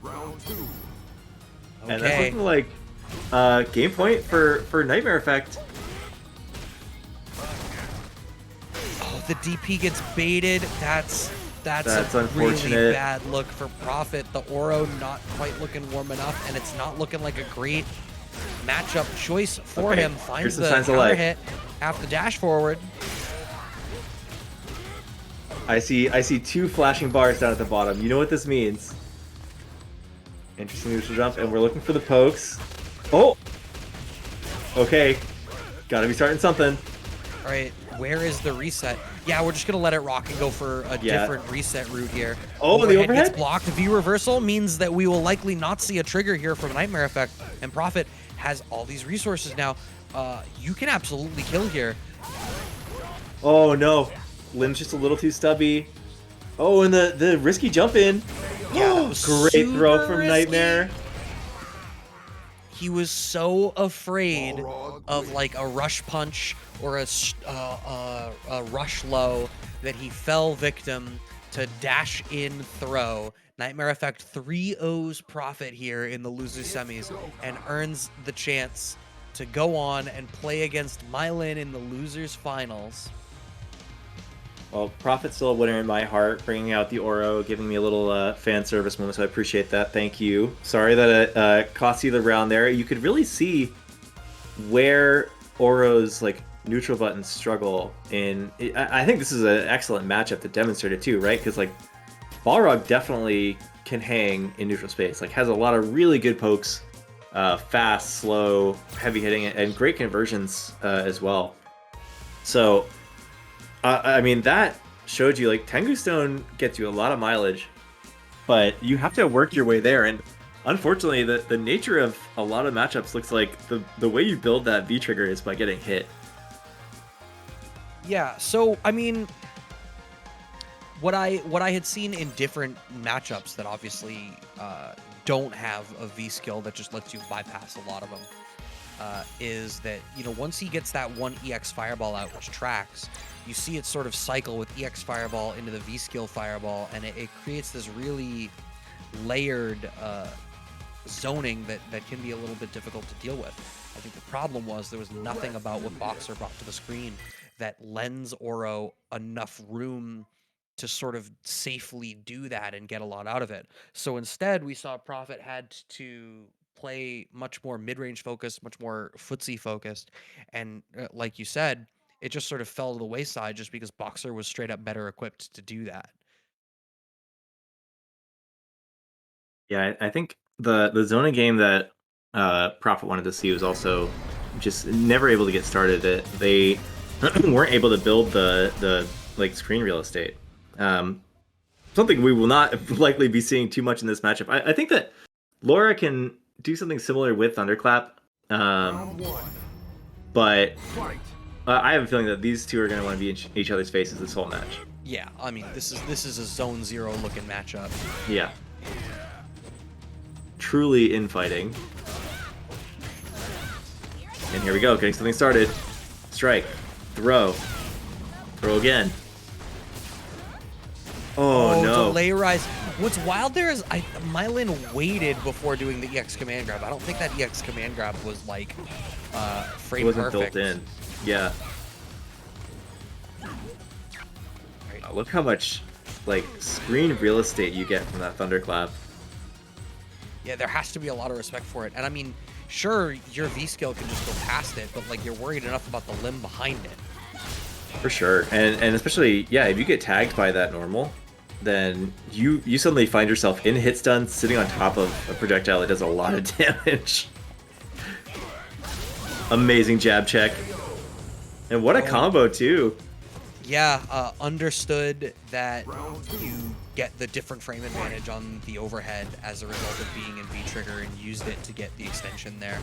Round 2. And that's Okay. looking like game point for Nightmare Effect. Oh, the DP gets baited. That's That's a really unfortunate. bad look for Prophet. The Oro not quite looking warm enough, and it's not looking like a great matchup choice for Okay, him. here's Finds some the signs of counter life. hit, half the dash forward. I see 2 flashing bars down at the bottom. You know what this means. Interesting neutral jump, and we're looking for the pokes. Oh! Okay. Gotta be starting something. All right, where is the reset? Yeah, we're just gonna let it rock and go for a different reset route here. Oh, the Gets overhead? blocked. V reversal means that we will likely not see a trigger here from Nightmare Effect, and Prophet has all these resources now. You can absolutely kill here. Oh no. Limb's just a little too stubby. Oh, and the risky jump in. Yeah, that was Great super throw from risky. Nightmare. He was so afraid Balrog of like a rush punch or a rush low that he fell victim to dash in throw. Nightmare Effect 3-0s Prophet here in the loser semis and earns the chance to go on and play against Mailyn in the losers finals. Well, Prophet's still a winner in my heart, bringing out the Oro, giving me a little fan service moment, so I appreciate that. Thank you. Sorry that it cost you the round there. You could really see where Oro's like neutral buttons struggle in. I think this is an excellent matchup to demonstrate it too, right? Because like Balrog definitely can hang in neutral space. Like has a lot of really good pokes, fast, slow, heavy hitting, and great conversions as well. So. I mean, that showed you, like, Tengu Stone gets you a lot of mileage, but you have to work your way there, and unfortunately, the nature of a lot of matchups looks like the way you build that V-trigger is by getting hit. Yeah, so, I mean, what I had seen in different matchups that obviously don't have a V-skill that just lets you bypass a lot of them, is that, you know, once he gets that one EX Fireball out, which tracks, you see it sort of cycle with EX Fireball into the V-skill Fireball, and it creates this really layered zoning that can be a little bit difficult to deal with. I think the problem was there was nothing about what Boxer brought to the screen that lends Oro enough room to sort of safely do that and get a lot out of it. So instead, we saw Prophet had to play much more mid-range focused, much more footsie focused, and like you said, it just sort of fell to the wayside just because Boxer was straight up better equipped to do that. Yeah, I think the zoning game that Prophet wanted to see was also just never able to get started. They weren't able to build the like screen real estate. Something we will not likely be seeing too much in this matchup. I think that Laura can do something similar with Thunderclap, Round 1. but Fight. I have a feeling that these two are going to want to be in each other's faces this whole match. Yeah, I mean, this is a Zone Zero looking matchup. Yeah. Truly infighting. And here we go, getting something started. Strike. Throw. Throw again. Oh, no. Delay rise. What's wild there is Mailyn waited before doing the EX command grab. I don't think that EX command grab was like frame It wasn't perfect. built in. Yeah. Right. Look how much like screen real estate you get from that thunderclap. Yeah, there has to be a lot of respect for it. And I mean, sure, your V skill can just go past it, but like you're worried enough about the limb behind it. For sure, and especially, yeah, if you get tagged by that normal, then you suddenly find yourself in hit stun, sitting on top of a projectile that does a lot of damage. Amazing jab check. And what a combo, too. Yeah, understood that you get the different frame advantage on the overhead as a result of being in V-trigger and used it to get the extension there.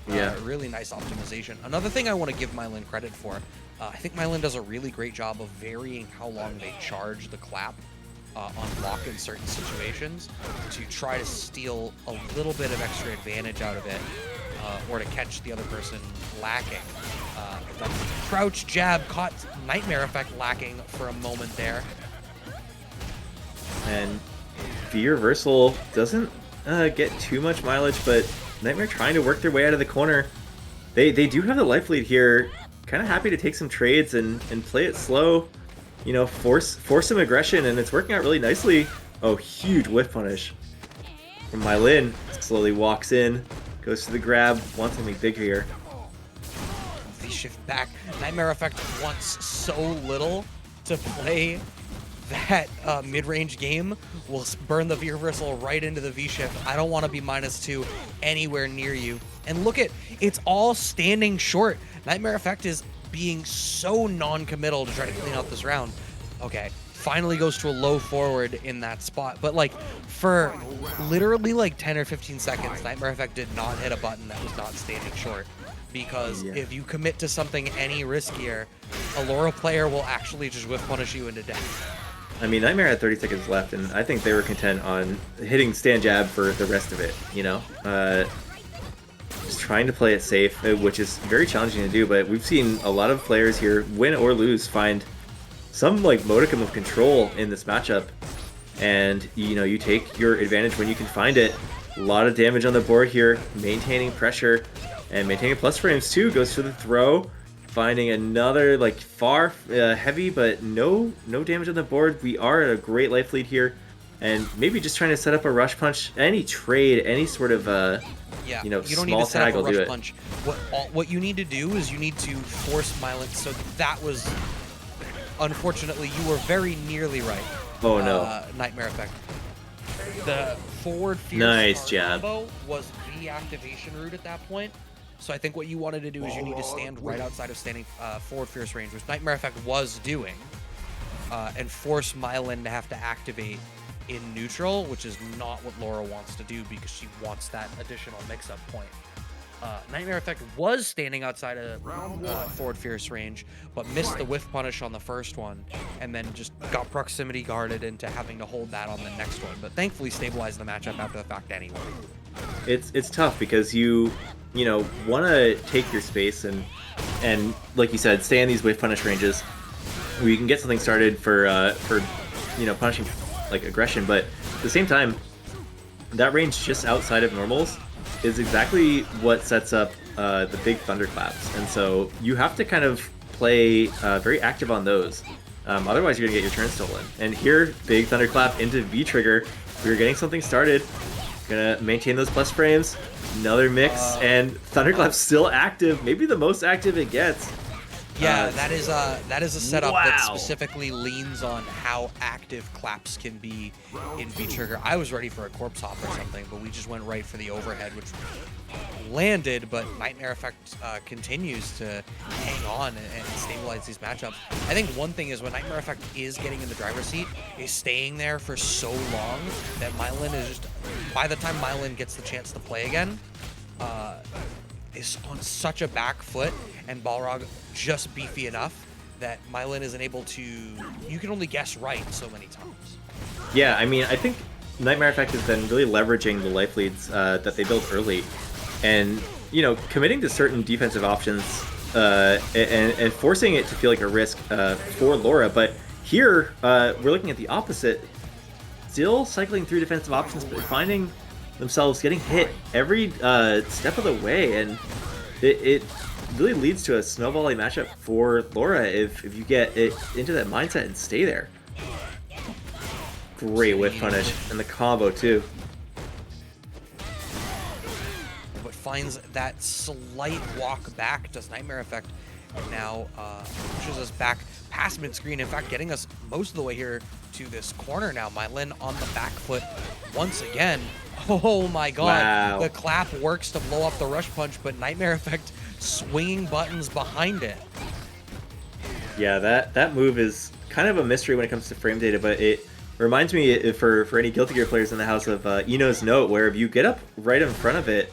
Yeah. Really nice optimization. Another thing I want to give Mailyn credit for, I think Mailyn does a really great job of varying how long they charge the clap on block in certain situations to try to steal a little bit of extra advantage out of it or to catch the other person lacking. That crouch jab caught Nightmare Effect lacking for a moment there. And V reversal doesn't get too much mileage, but Nightmare trying to work their way out of the corner. They do have the life lead here. Kind of happy to take some trades and play it slow. You know, force some aggression, and it's working out really nicely. Oh, huge whiff punish from Mailyn. Slowly walks in, goes to the grab, wants something big here. V-shift back. Nightmare Effect wants so little to play that mid-range game will burn the V-reversal right into the V-shift. I don't want to be -2 anywhere near you. And look at, it's all standing short. Nightmare Effect is being so non-committal to try to clean out this round. Okay, finally goes to a low forward in that spot. But like, for literally like 10 or 15 seconds, Nightmare Effect did not hit a button that was not standing short. Because if you commit to something any riskier, a Laura player will actually just whiff punish you into death. I mean, Nightmare had 30 seconds left, and I think they were content on hitting stand jab for the rest of it, you know? Just trying to play it safe, which is very challenging to do, but we've seen a lot of players here, win or lose, find some like modicum of control in this matchup. And, you know, you take your advantage when you can find it. A lot of damage on the board here, maintaining pressure, and maintaining plus frames too. Goes for the throw. Finding another like far heavy, but no damage on the board. We are at a great life lead here, and maybe just trying to set up a rush punch. Any trade, any sort of you know, you don't small need to set tag up a will do rush it. punch. What you need to do is you need to force Mailyn. So that was, unfortunately, you were very nearly right. Oh no! Nightmare Effect. The forward fierce Nice jab. combo was the activation route at that point. So I think what you wanted to do is you need to stand right outside of standing forward fierce range, which Nightmare Effect was doing, and force Mailyn to have to activate in neutral, which is not what Laura wants to do because she wants that additional mix-up point. Nightmare Effect was standing outside of forward fierce range, but missed the whiff punish on the first one, and then just got proximity guarded into having to hold that on the next one. But thankfully stabilized the matchup after the fact anyway. It's tough because you know, want to take your space and like you said, stay in these whiff punish ranges where you can get something started for you know, punishing like aggression, but at the same time, that range just outside of normals is exactly what sets up the big thunderclaps, and so you have to kind of play very active on those. Otherwise, you're gonna get your turn stolen. And here, big thunderclap into V trigger. We're getting something started. Gonna maintain those plus frames. Another mix, and thunderclap's still active. Maybe the most active it gets. Yeah, that is a setup that wow. specifically leans on how active claps can be in V-Trigger. I was ready for a corpse hop or something, but we just went right for the overhead, which landed, but Nightmare Effect continues to hang on and stabilize these matchups. I think one thing is when Nightmare Effect is getting in the driver's seat, is staying there for so long that Mailyn is just, by the time Mailyn gets the chance to play again, is on such a back foot, and Balrog just beefy enough that Mailyn isn't able to, you can only guess right so many times. Yeah, I mean, I think Nightmare Effect has been really leveraging the life leads that they built early, and, you know, committing to certain defensive options and forcing it to feel like a risk for Laura. But here, we're looking at the opposite. Still cycling through defensive options, but finding themselves getting hit every step of the way, and it really leads to a snowballing matchup for Laura if you get it into that mindset and stay there. Great whiff punish, and the combo too. But finds that slight walk back, does Nightmare Effect, and now pushes us back past mid-screen, in fact getting us most of the way here to this corner now. Mailyn on the back foot once again. Oh my god, wow. The clap works to blow up the rush punch, but Nightmare Effect swinging buttons behind it. Yeah, that move is kind of a mystery when it comes to frame data, but it reminds me for any Guilty Gear players in the house of Eno's Note, where if you get up right in front of it,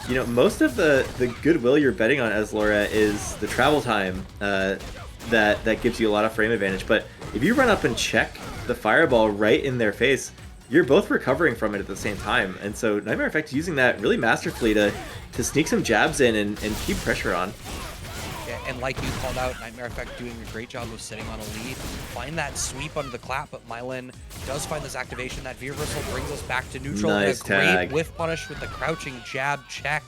you know, most of the goodwill you're betting on as Laura is the travel time that gives you a lot of frame advantage. But if you run up and check the fireball right in their face, you're both recovering from it at the same time. And so Nightmare Effect using that really masterfully to sneak some jabs in and keep pressure on. Yeah, and like you called out, Nightmare Effect doing a great job of sitting on a lead. Find that sweep under the clap, but Mailyn does find this activation. That V reversal brings us back to neutral. Nice and a great tag. whiff punish with the crouching jab check.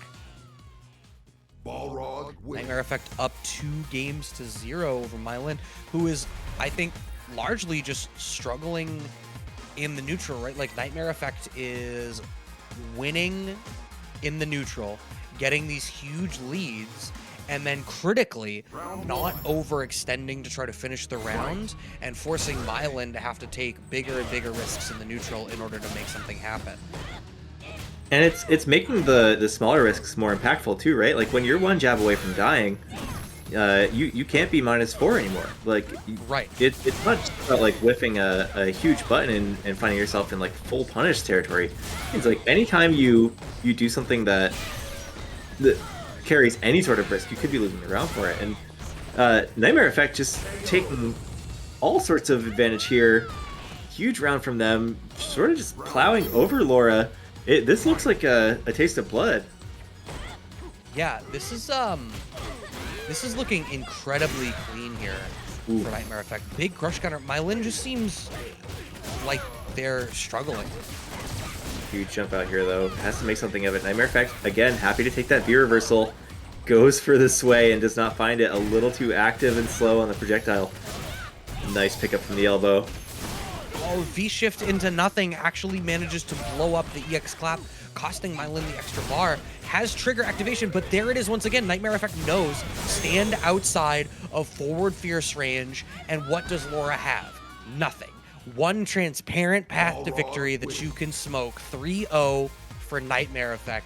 Balrog wins. Nightmare Effect up 2-0 over Mailyn, who is, I think, largely just struggling in the neutral, right? Like, Nightmare Effect is winning in the neutral, getting these huge leads, and then critically not overextending to try to finish the round and forcing Mailyn to have to take bigger and bigger risks in the neutral in order to make something happen. And it's making the smaller risks more impactful too, right? Like when you're one jab away from dying, you can't be -4 anymore. Like Right. It's not just about like whiffing a huge button and finding yourself in like full punish territory. It's like anytime you do something that carries any sort of risk, you could be losing the round for it. And Nightmare Effect just taking all sorts of advantage here. Huge round from them, sort of just plowing over Laura. This looks like a taste of blood. Yeah, this is looking incredibly clean here for Nightmare Effect. Big crush counter. Mailyn just seems like they're struggling. Huge jump out here though. Has to make something of it. Nightmare Effect, again, happy to take that V reversal. Goes for the sway and does not find it. A little too active and slow on the projectile. Nice pickup from the elbow. Oh, V-shift into nothing actually manages to blow up the EX clap, costing Mailyn the extra bar. Has trigger activation, but there it is once again. Nightmare Effect knows. Stand outside of forward fierce range, and what does Laura have? Nothing. One transparent path to victory that you can smoke. 3-0 for Nightmare Effect.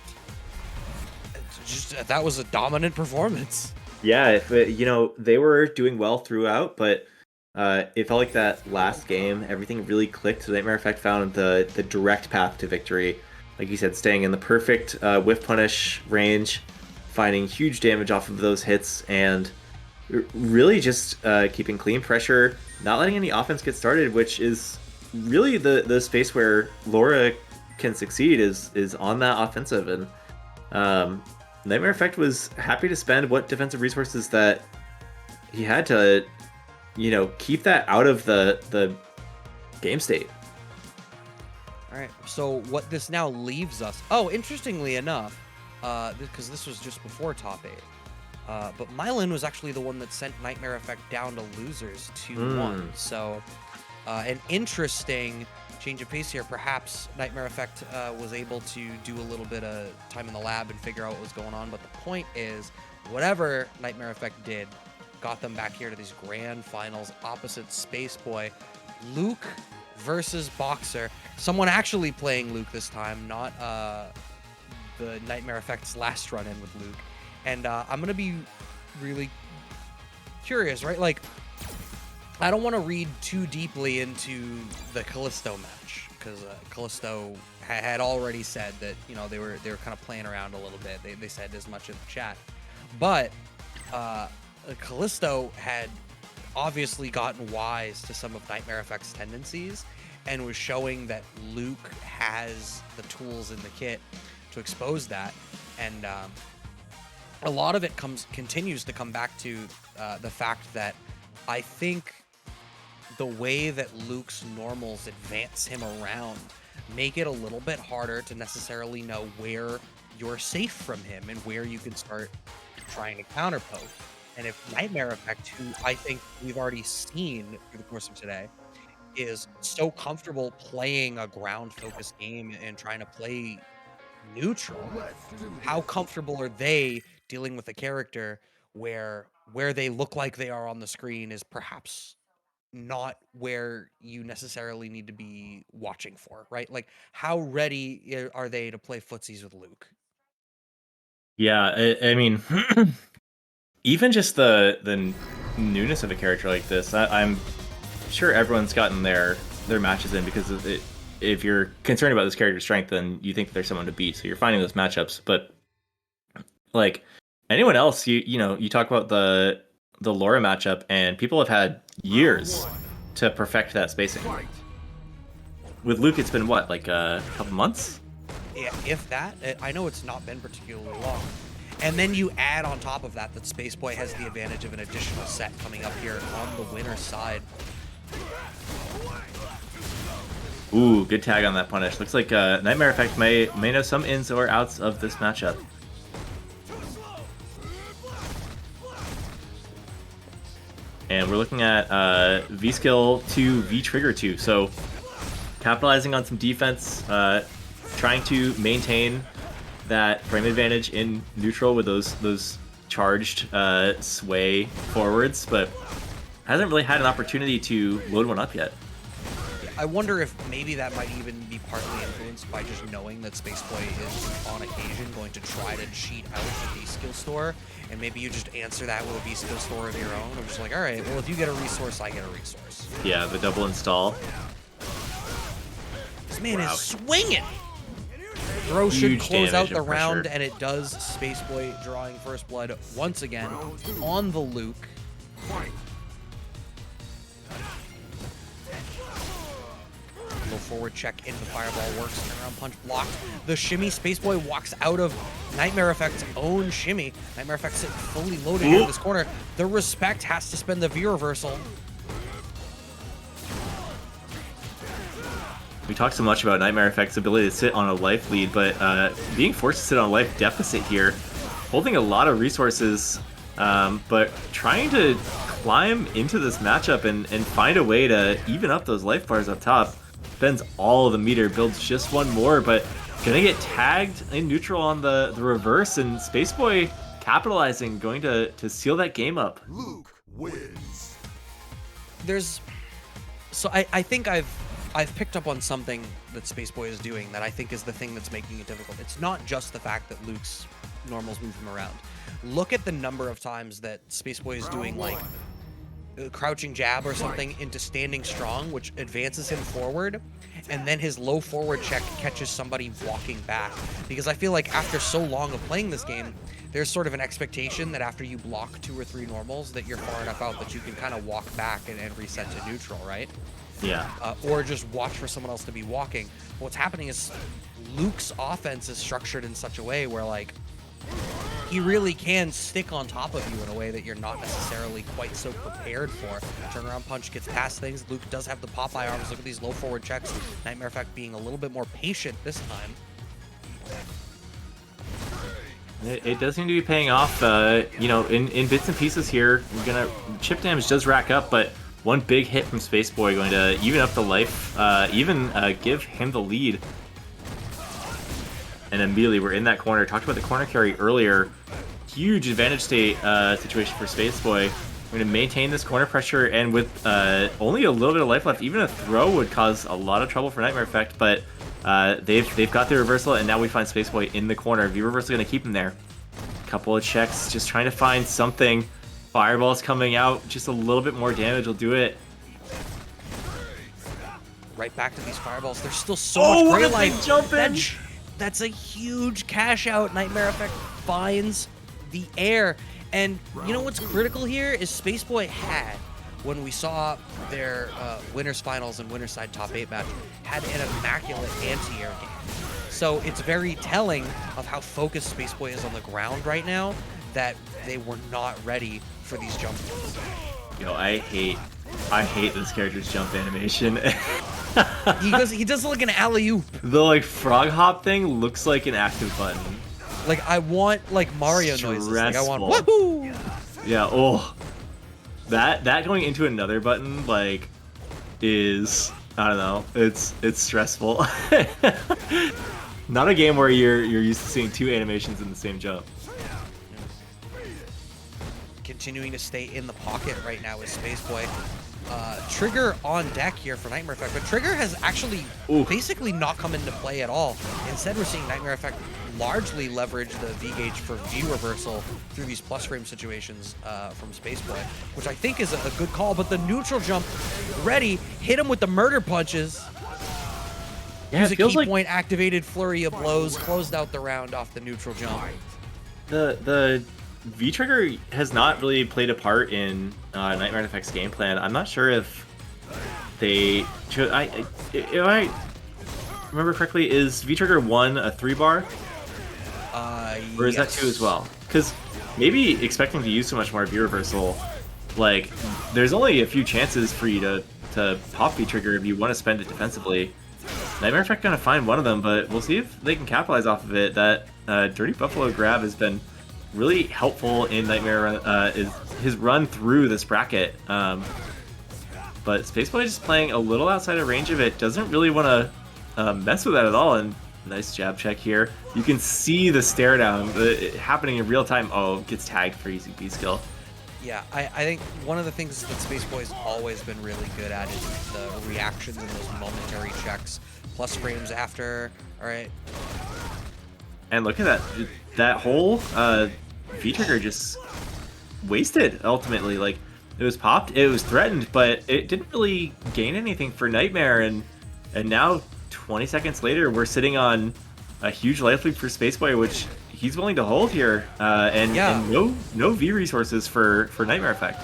Just, that was a dominant performance. Yeah, you know, they were doing well throughout, but it felt like that last game, everything really clicked. So Nightmare Effect found the direct path to victory. Like you said, staying in the perfect whiff punish range, finding huge damage off of those hits, and really just keeping clean pressure, not letting any offense get started, which is really the space where Laura can succeed is on that offensive. And Nightmare Effect was happy to spend what defensive resources that he had to, you know, keep that out of the game state. All right, so what this now leaves us... Oh, interestingly enough, because this was just before top 8, but Mailyn was actually the one that sent Nightmare Effect down to losers 2-1. So an interesting change of pace here. Perhaps Nightmare Effect was able to do a little bit of time in the lab and figure out what was going on. But the point is, whatever Nightmare Effect did got them back here to these grand finals opposite SpaceBoy. Luke versus Boxer. Someone actually playing Luke this time, not the Nightmare Effect's last run-in with Luke. And I'm going to be really curious, right? Like, I don't want to read too deeply into the Callisto match, because Callisto had already said that, you know, they were kind of playing around a little bit. They said as much in the chat. But Callisto had obviously gotten wise to some of Nightmare Effect's tendencies and was showing that Luke has the tools in the kit to expose that. And a lot of it continues to come back to the fact that I think the way that Luke's normals advance him around make it a little bit harder to necessarily know where you're safe from him and where you can start trying to counterpoke. And if Nightmare Effect, who I think we've already seen through the course of today, is so comfortable playing a ground-focused game and trying to play neutral, how comfortable are they dealing with a character where they look like they are on the screen is perhaps not where you necessarily need to be watching for, right? Like, how ready are they to play footsies with Luke? Yeah, I mean, even just the newness of a character like this, I'm sure everyone's gotten their matches in because of it. If you're concerned about this character's strength, then you think there's someone to beat, so you're finding those matchups. But like anyone else, you talk about the Laura matchup, and people have had years to perfect that spacing. With Luke, it's been what, like a couple months? Yeah, if that. I know it's not been particularly long. And then you add on top of that SpaceBoy has the advantage of an additional set coming up here on the winner's side. Ooh, good tag on that punish. Looks like Nightmare Effect may know some ins or outs of this matchup. And we're looking at V-Skill 2, V-Trigger 2. So capitalizing on some defense, trying to maintain that frame advantage in neutral with those charged sway forwards, but hasn't really had an opportunity to load one up yet. I wonder if maybe that might even be partly influenced by just knowing that SpaceBoy is on occasion going to try to cheat out the V-Skill store, and maybe you just answer that with a V-Skill store of your own. I'm just like, all right, well, if you get a resource, I get a resource. Yeah, the double install. This man is swinging! Throw should close out the round, and it does. SpaceBoy drawing first blood once again on the Luke. Go forward check into the fireball works. Turnaround punch blocked. The shimmy. SpaceBoy walks out of Nightmare Effect's own shimmy. Nightmare Effect sitting fully loaded in this corner. The respect has to spend the V reversal. We talk so much about Nightmare Effect's ability to sit on a life lead, but being forced to sit on a life deficit here, holding a lot of resources, but trying to climb into this matchup and find a way to even up those life bars up top. Spends all of the meter, builds just one more, but gonna get tagged in neutral on the reverse, and SpaceBoy capitalizing, going to seal that game up. Luke wins. So I think I've picked up on something that SpaceBoy is doing that I think is the thing that's making it difficult. It's not just the fact that Luke's normals move him around. Look at the number of times that SpaceBoy is doing like a crouching jab or something into standing strong, which advances him forward, and then his low forward check catches somebody walking back. Because I feel like after so long of playing this game, there's sort of an expectation that after you block 2 or 3 normals that you're far enough out that you can kind of walk back and reset to neutral, right? Yeah. Or just watch for someone else to be walking. What's happening is Luke's offense is structured in such a way where, like, he really can stick on top of you in a way that you're not necessarily quite so prepared for. Turnaround punch gets past things. Luke does have the Popeye arms. Look at these low forward checks. Nightmare Effect being a little bit more patient this time. It does seem to be paying off, in bits and pieces here. Chip damage does rack up, but one big hit from SpaceBoy going to even up the life, give him the lead. And immediately we're in that corner. Talked about the corner carry earlier. Huge advantage state situation for SpaceBoy. We're going to maintain this corner pressure, and with only a little bit of life left, even a throw would cause a lot of trouble for Nightmare Effect, but they've got the reversal, and now we find SpaceBoy in the corner. V-reversal going to keep him there. Couple of checks, just trying to find something. Fireball's coming out, just a little bit more damage will do it. Right back to these fireballs. There's still so much gray life. Jump in. That's a huge cash out. Nightmare Effect finds the air. And you know what's critical here is SpaceBoy had, when we saw their winners finals and winners side top 8 match, had an immaculate anti-air game. So it's very telling of how focused SpaceBoy is on the ground right now that they were not ready for these jump balls. I hate I hate this character's jump animation. He does like an alley-oop. The like frog hop thing looks like an active button. Like I want like Mario noises. Like I want Stressful. woohoo. Yeah, oh. That going into another button like is, I don't know, it's stressful. Not a game where you're used to seeing two animations in the same jump. Continuing to stay in the pocket right now is SpaceBoy. Trigger on deck here for Nightmare Effect, but Trigger has actually basically not come into play at all. Instead, we're seeing Nightmare Effect largely leverage the V-gauge for view reversal through these plus frame situations from SpaceBoy, which I think is a good call, but the neutral jump ready, hit him with the murder punches. Yeah, Use it a feels key like point activated flurry of blows, closed out the round off the neutral jump. the V-Trigger has not really played a part in Nightmare Effect's game plan. I'm not sure if they should. If I remember correctly, is V-Trigger 1 a 3-bar? Or is that 2 as well? Because maybe expecting to use so much more V-Reversal, like, there's only a few chances for you to pop V-Trigger if you want to spend it defensively. Nightmare Effect gonna find one of them, but we'll see if they can capitalize off of it. That Dirty Buffalo grab has been really helpful in Nightmare, his run through this bracket. But SpaceBoy just playing a little outside of range of it, doesn't really want to mess with that at all. And nice jab check here. You can see the stare down happening in real time. Oh, gets tagged for easy B skill. Yeah, I think one of the things that SpaceBoy's always been really good at is the reactions and those momentary checks. Plus frames after, all right. And look at that. That whole V-Trigger just wasted, ultimately. Like, it was popped, it was threatened, but it didn't really gain anything for Nightmare. And now, 20 seconds later, we're sitting on a huge life lead for SpaceBoy, which he's willing to hold here. And no V resources for Nightmare Effect.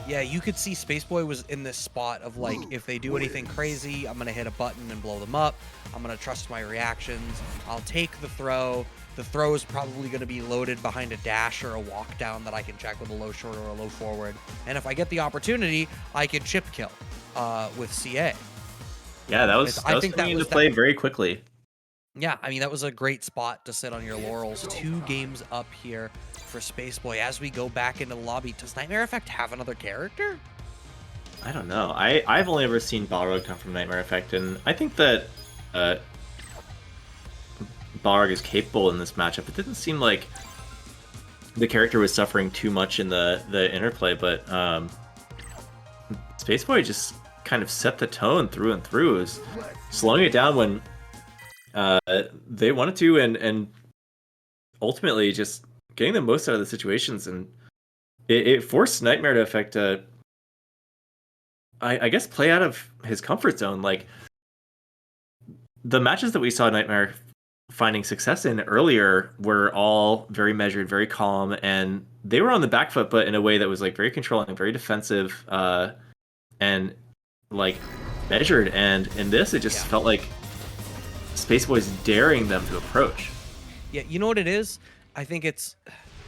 Yeah, you could see SpaceBoy was in this spot of like, if they do anything crazy, I'm going to hit a button and blow them up. I'm going to trust my reactions. I'll take the throw. The throw is probably going to be loaded behind a dash or a walk down that I can check with a low short or a low forward. And if I get the opportunity, I can chip kill with CA. Yeah, that was coming into play very quickly. Yeah, I mean, that was a great spot to sit on your laurels. 2 games up here for SpaceBoy. As we go back into the lobby, does Nightmare Effect have another character? I don't know. I've only ever seen Balrog come from Nightmare Effect, and I think that Balrog is capable in this matchup. It didn't seem like the character was suffering too much in the interplay, but SpaceBoy just kind of set the tone through and through. It was slowing it down when they wanted to, and ultimately just getting the most out of the situations, and it forced Nightmare Effect to, I guess, play out of his comfort zone. Like, the matches that we saw Nightmare finding success in earlier were all very measured, very calm, and they were on the back foot, but in a way that was like very controlling, very defensive, and like measured. And in this, it just felt like SpaceBoy's daring them to approach. Yeah, you know what it is? I think it's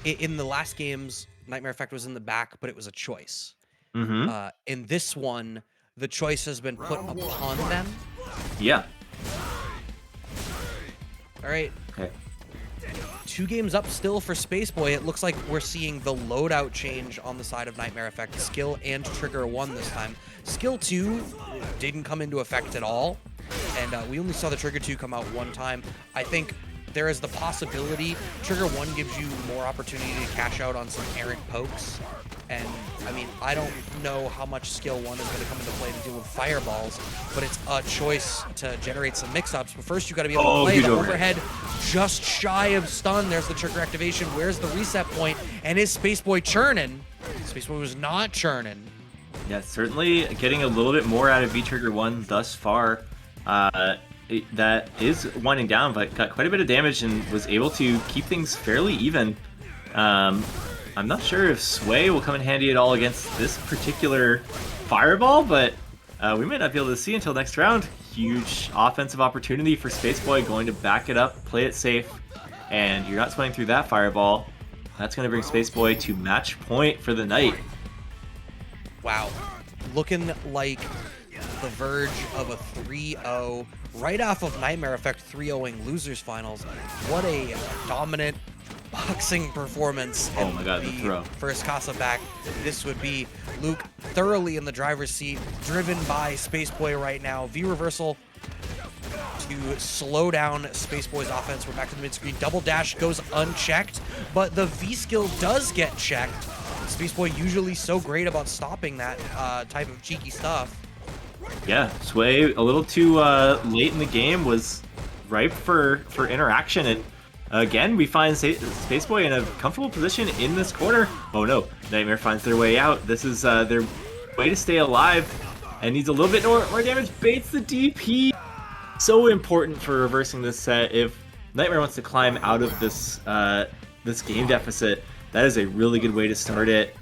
in the last games, Nightmare Effect was in the back, but it was a choice. Mm-hmm. In this one, the choice has been put upon them. Yeah. All right. Okay. 2 games up still for SpaceBoy. It looks like we're seeing the loadout change on the side of Nightmare Effect. Skill and Trigger 1 this time. Skill 2 didn't come into effect at all. And we only saw the Trigger 2 come out one time. I think there is the possibility Trigger 1 gives you more opportunity to cash out on some errant pokes. And, I mean, I don't know how much Skill 1 is going to come into play to deal with fireballs, but it's a choice to generate some mix-ups. But first, you got to be able to play the overhead just shy of stun. There's the trigger activation. Where's the reset point? And is SpaceBoy churning? SpaceBoy was not churning. Yeah, certainly getting a little bit more out of V-Trigger 1 thus far. That is winding down, but got quite a bit of damage and was able to keep things fairly even. I'm not sure if Sway will come in handy at all against this particular fireball, but we might not be able to see until next round. Huge offensive opportunity for SpaceBoy, going to back it up, play it safe, and you're not sweating through that fireball. That's going to bring SpaceBoy to match point for the night. Wow. looking like the verge of a 3-0 right off of Nightmare Effect 3-0ing losers finals. What a dominant boxing performance. Oh my god, the throw. First Casa back. This would be Luke thoroughly in the driver's seat, driven by SpaceBoy right now. V reversal to slow down SpaceBoy's offense. We're back to the mid screen. Double dash goes unchecked, but the V skill does get checked. SpaceBoy usually so great about stopping that type of cheeky stuff. Yeah, Sway a little too late in the game, was ripe for interaction, and again we find SpaceBoy in a comfortable position in this corner. Oh no, Nightmare finds their way out. This is their way to stay alive, and needs a little bit more damage. Baits the DP. So important for reversing this set. If Nightmare wants to climb out of this this game deficit, that is a really good way to start it.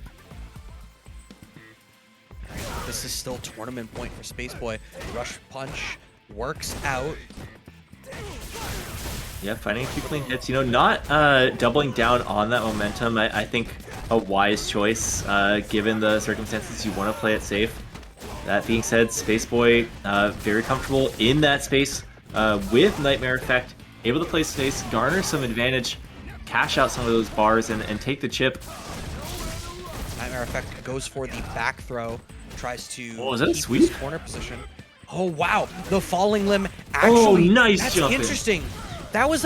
This is still tournament point for SpaceBoy. Rush punch works out. Yeah, finding a few clean hits. You know, not doubling down on that momentum. I think a wise choice given the circumstances. You want to play it safe. That being said, SpaceBoy very comfortable in that space with Nightmare Effect, able to play space, garner some advantage, cash out some of those bars, and take the chip. Nightmare Effect goes for the back throw, tries to is that a keep sweep? his corner position. Oh wow, the falling limb actually. Oh, nice that's jumping. Interesting. That was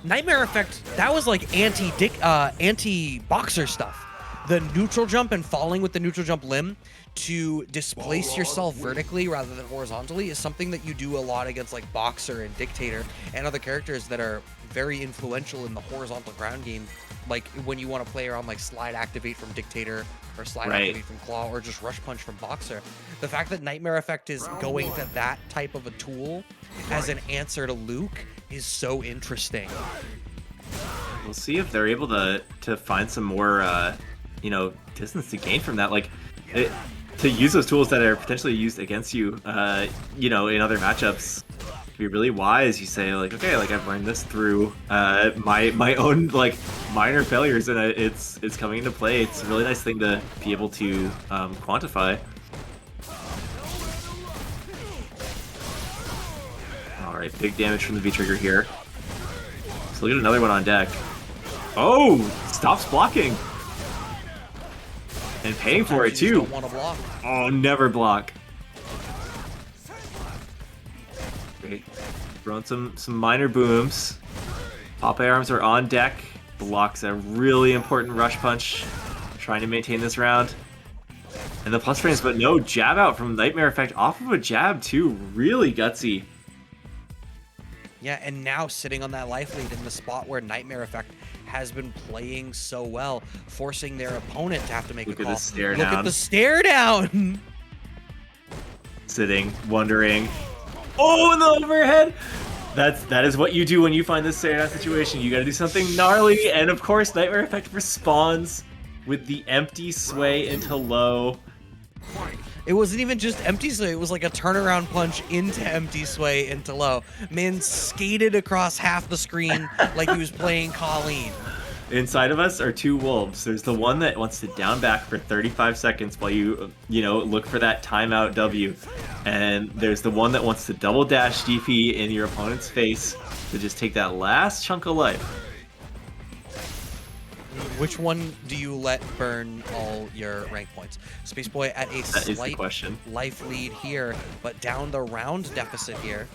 Nightmare Effect. That was like anti-boxer stuff. The neutral jump and falling with the neutral jump limb to displace yourself vertically rather than horizontally is something that you do a lot against like Boxer and Dictator and other characters that are very influential in the horizontal ground game. Like when you want to play around like slide activate from Dictator or slide activate from Claw or just rush punch from Boxer. The fact that Nightmare Effect is going to that type of a tool as an answer to Luke is so interesting. We'll see if they're able to find some more you know, distance to gain from that. Like to use those tools that are potentially used against you, you know, in other matchups. To be really wise, you say like, okay, like I've learned this through my own like minor failures, and it's coming into play. It's a really nice thing to be able to quantify. All right, big damage from the V trigger here. So look at another one on deck. Oh, stops blocking. And paying for it too. Don't want to block. Oh, never block. Great. Throwing some minor booms. Popeye arms are on deck. Blocks a really important rush punch. Trying to maintain this round. And the plus frames, but no jab out from Nightmare Effect off of a jab too. Really gutsy. Yeah, and now sitting on that life lead in the spot where Nightmare Effect has been playing so well, forcing their opponent to have to make a call. Look at the stare Look down. at the stare down. Sitting, wondering. Oh, in the overhead! That is what you do when you find this stare down situation. You gotta do something gnarly, and of course, Nightmare Effect responds with the empty sway into low. It wasn't even just empty sway, it was like a turnaround punch into empty sway into low. Man skated across half the screen like he was playing Kolin. Inside of us are two wolves. There's the one that wants to down back for 35 seconds while you know, look for that timeout W. And there's the one that wants to double dash DP in your opponent's face to just take that last chunk of life. Which one do you let burn all your rank points? SpaceBoy at a slight life lead here, but down the round deficit here.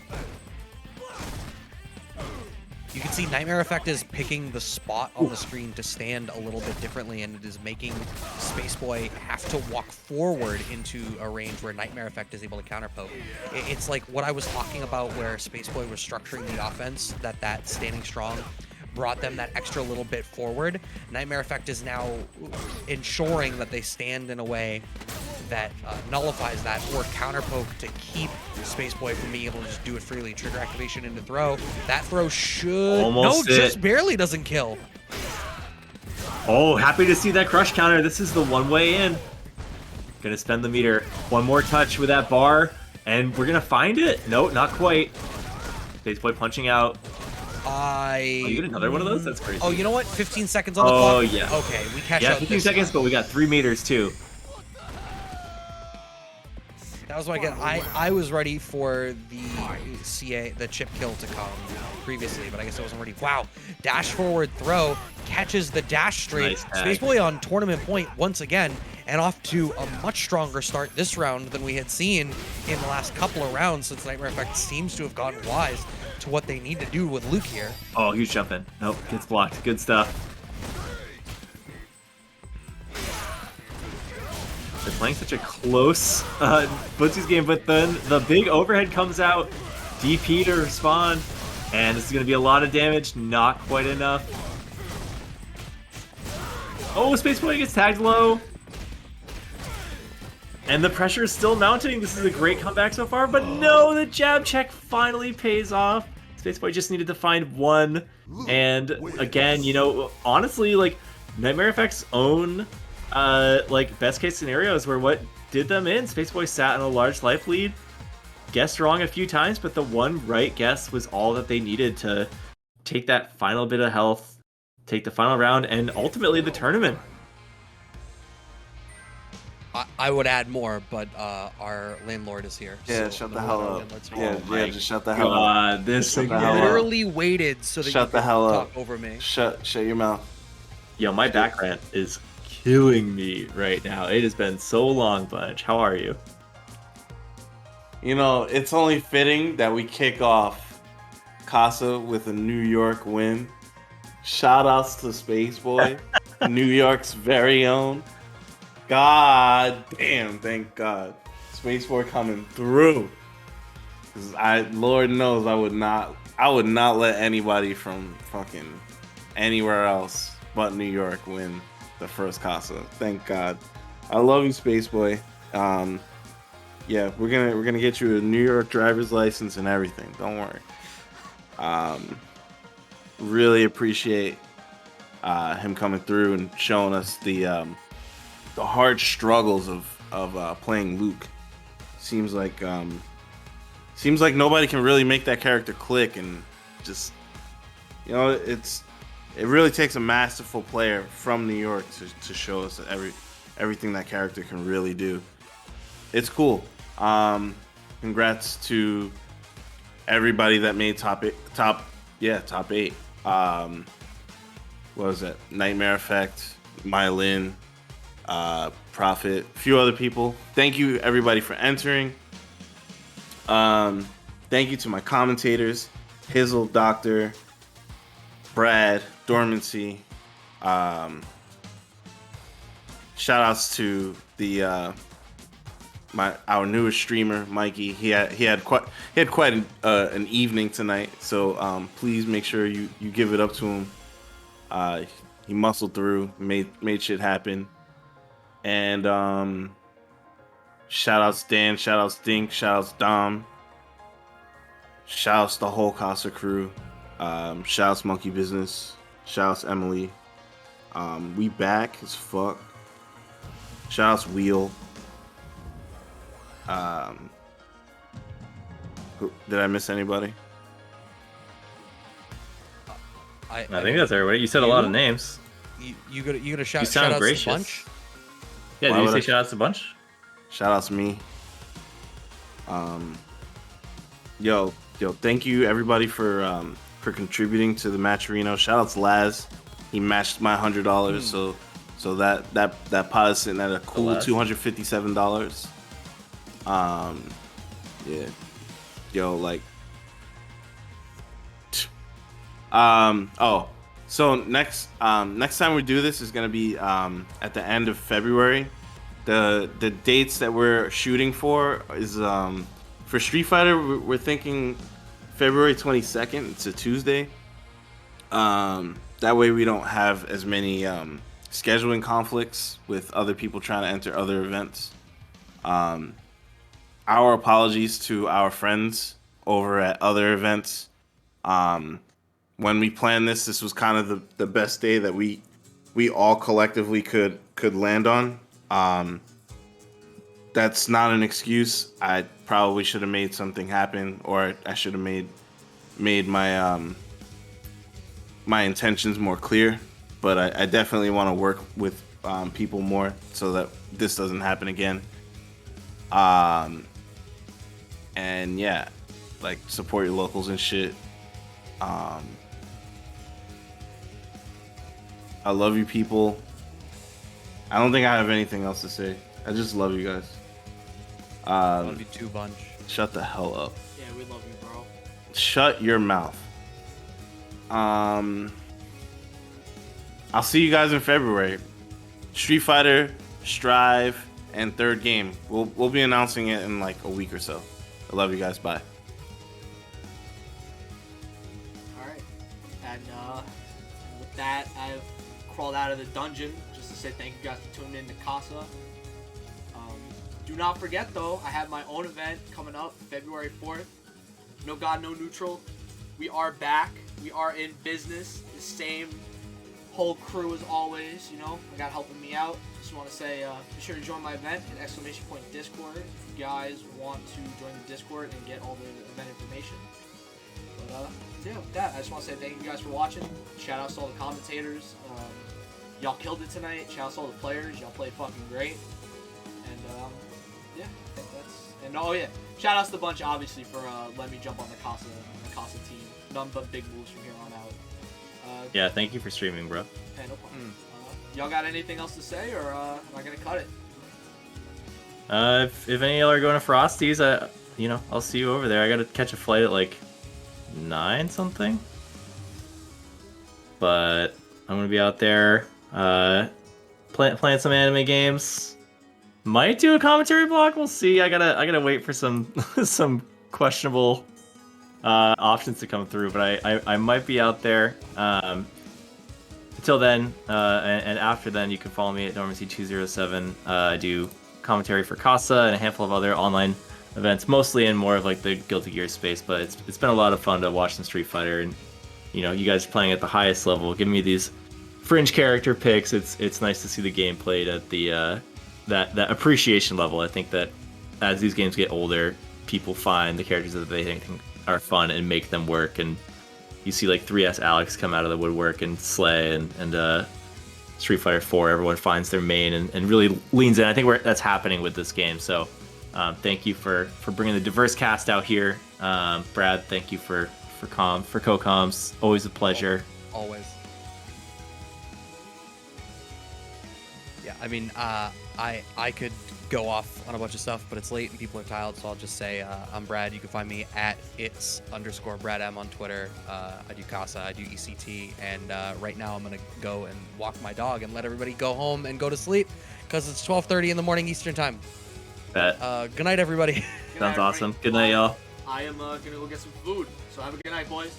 You can see Nightmare Effect is picking the spot on the screen to stand a little bit differently, and it is making SpaceBoy have to walk forward into a range where Nightmare Effect is able to counterpoke. It's like what I was talking about where SpaceBoy was structuring the offense, that standing strong brought them that extra little bit forward. Nightmare Effect is now ensuring that they stand in a way that nullifies that or counterpoke to keep SpaceBoy from being able to just do it freely. Trigger activation into throw. That throw should... Almost no, just barely doesn't kill. Oh, happy to see that crush counter. This is the one way in. Gonna spend the meter. One more touch with that bar, and we're gonna find it. No, not quite. SpaceBoy punching out. Oh, you get another one of those? That's crazy. Oh, you know what? 15 seconds on the clock. Oh, yeah. Okay, we catch yeah, out 15 seconds, but we got 3 meters, too. That was my gut. I was ready for the chip kill to come previously, but I guess I wasn't ready. Wow, dash forward throw, catches the dash straight. Nice tag. SpaceBoy on tournament point once again, and off to a much stronger start this round than we had seen in the last couple of rounds, since Nightmare Effect seems to have gotten wise to what they need to do with Luke here. Oh, huge jump in. Nope, gets blocked. Good stuff. They're playing such a close Footsies game, but then the big overhead comes out. DP to respond, and this is going to be a lot of damage. Not quite enough. Oh, SpaceBoy gets tagged low. And the pressure is still mounting. This is a great comeback so far, but no, the jab check finally pays off. SpaceBoy just needed to find one. And again, you know, honestly, like, Nightmare Effect's own like best case scenarios were what did them in. SpaceBoy sat in a large life lead, guessed wrong a few times, but the one right guess was all that they needed to take that final bit of health, take the final round, and ultimately the tournament. I would add more, but our landlord is here. Yeah, so shut the hell up. Yeah, Just shut the hell up. This Shut the hell up. literally waited so that Shut you the could hell talk up. over me. Shut your mouth. Yo, my back rant is killing me right now. It has been so long, Budge. How are you? You know, it's only fitting that we kick off Casa with a New York win. Shout outs to SpaceBoy, New York's very own. God damn, thank God. SpaceBoy coming through. 'Cause Lord knows I would not let anybody from fucking anywhere else but New York win the first Casa. Thank God. I love you, SpaceBoy. Yeah, we're gonna get you a New York driver's license and everything. Don't worry. Really appreciate him coming through and showing us the hard struggles of playing Luke. Seems like nobody can really make that character click, and just, you know, it really takes a masterful player from New York to show us everything that character can really do. It's cool. Congrats to everybody that made top 8. What was it? Nightmare Effect, Mailyn, Prophet, a few other people. Thank you everybody for entering. Thank you to my commentators, Hizzle, Doctor, Brad, Dormancy. Shout outs to our newest streamer, Mikey. He had quite an evening tonight, so please make sure you give it up to him. He muscled through, made shit happen. And shout outs Dan, shout outs Dink, shout outs Dom, shout outs the whole Casa crew, shout outs Monkey Business, shout outs Emily. We back as fuck. Shout outs Wheel. Did I miss anybody? I think that's everybody. You said a lot of names. You gonna shout You sound outs gracious. to bunch? Yeah, Why did you would say I- shout outs to bunch? Shout outs me. Yo, thank you everybody for contributing to the matcherino. Shout outs Laz. He matched my $100, so that pot is sitting at a cool Laz. $257. Yeah. Yo, like so next time we do this is gonna be at the end of February. The dates that we're shooting for is for Street Fighter we're thinking February 22nd. It's a Tuesday. That way we don't have as many scheduling conflicts with other people trying to enter other events. Our apologies to our friends over at other events. When we planned this was kind of the best day that we all collectively could land on. That's not an excuse. I probably should have made something happen, or I should have made my my intentions more clear. But I definitely want to work with people more so that this doesn't happen again. And yeah, like support your locals and shit. I love you people. I don't think I have anything else to say. I just love you guys. Love you too, bunch. Shut the hell up. Yeah, we love you, bro. Shut your mouth. I'll see you guys in February. Street Fighter, Strive, and third game. We'll be announcing it in like a week or so. I love you guys. Bye. All right. And with that, I've crawled out of the dungeon just to say thank you guys for tuning in to Casa. Do not forget, though, I have my own event coming up February 4th. No God, no neutral. We are back. We are in business. The same whole crew as always, you know. I got helping me out. Just want to say, be sure to join my event at !Discord if you guys want to join the Discord and get all the event information. But yeah, with that, I just want to say thank you guys for watching. Shout outs to all the commentators. Y'all killed it tonight. Shout outs to all the players. Y'all played fucking great. And yeah, I think that's. And oh yeah, shout outs to the bunch obviously for letting me jump on the Casa team. None but big moves from here on out. Yeah, thank you for streaming, bro. Hey, no problem. Y'all got anything else to say, or am I gonna cut it? If any of y'all are going to Frosty's, I'll see you over there. I gotta catch a flight at like 9 something. But I'm gonna be out there playing some anime games. Might do a commentary block. We'll see. I gotta wait for some some questionable options to come through, but I might be out there. Until then, and after then, you can follow me at Normancy207. I do commentary for Casa and a handful of other online events, mostly in more of like the Guilty Gear space. But it's been a lot of fun to watch some Street Fighter, and you guys playing at the highest level, giving me these fringe character picks. It's nice to see the game played at the that appreciation level. I think that as these games get older, people find the characters that they think are fun and make them work, and you see like 3S Alex come out of the woodwork, and Slay and Street Fighter 4, everyone finds their main and really leans in. I think that's happening with this game. So thank you for bringing the diverse cast out here. Brad, thank you for co-coms. Always a pleasure. Always. Yeah, I mean, I could go off on a bunch of stuff, but it's late and people are tired, so I'll just say I'm Brad. You can find me at its_BradM on Twitter. I do Casa, I do ECT, and right now I'm gonna go and walk my dog and let everybody go home and go to sleep because it's 12:30 in the morning Eastern time. Bet. Good night, everybody. Sounds awesome. Good night, y'all. I am gonna go get some food. So have a good night, boys.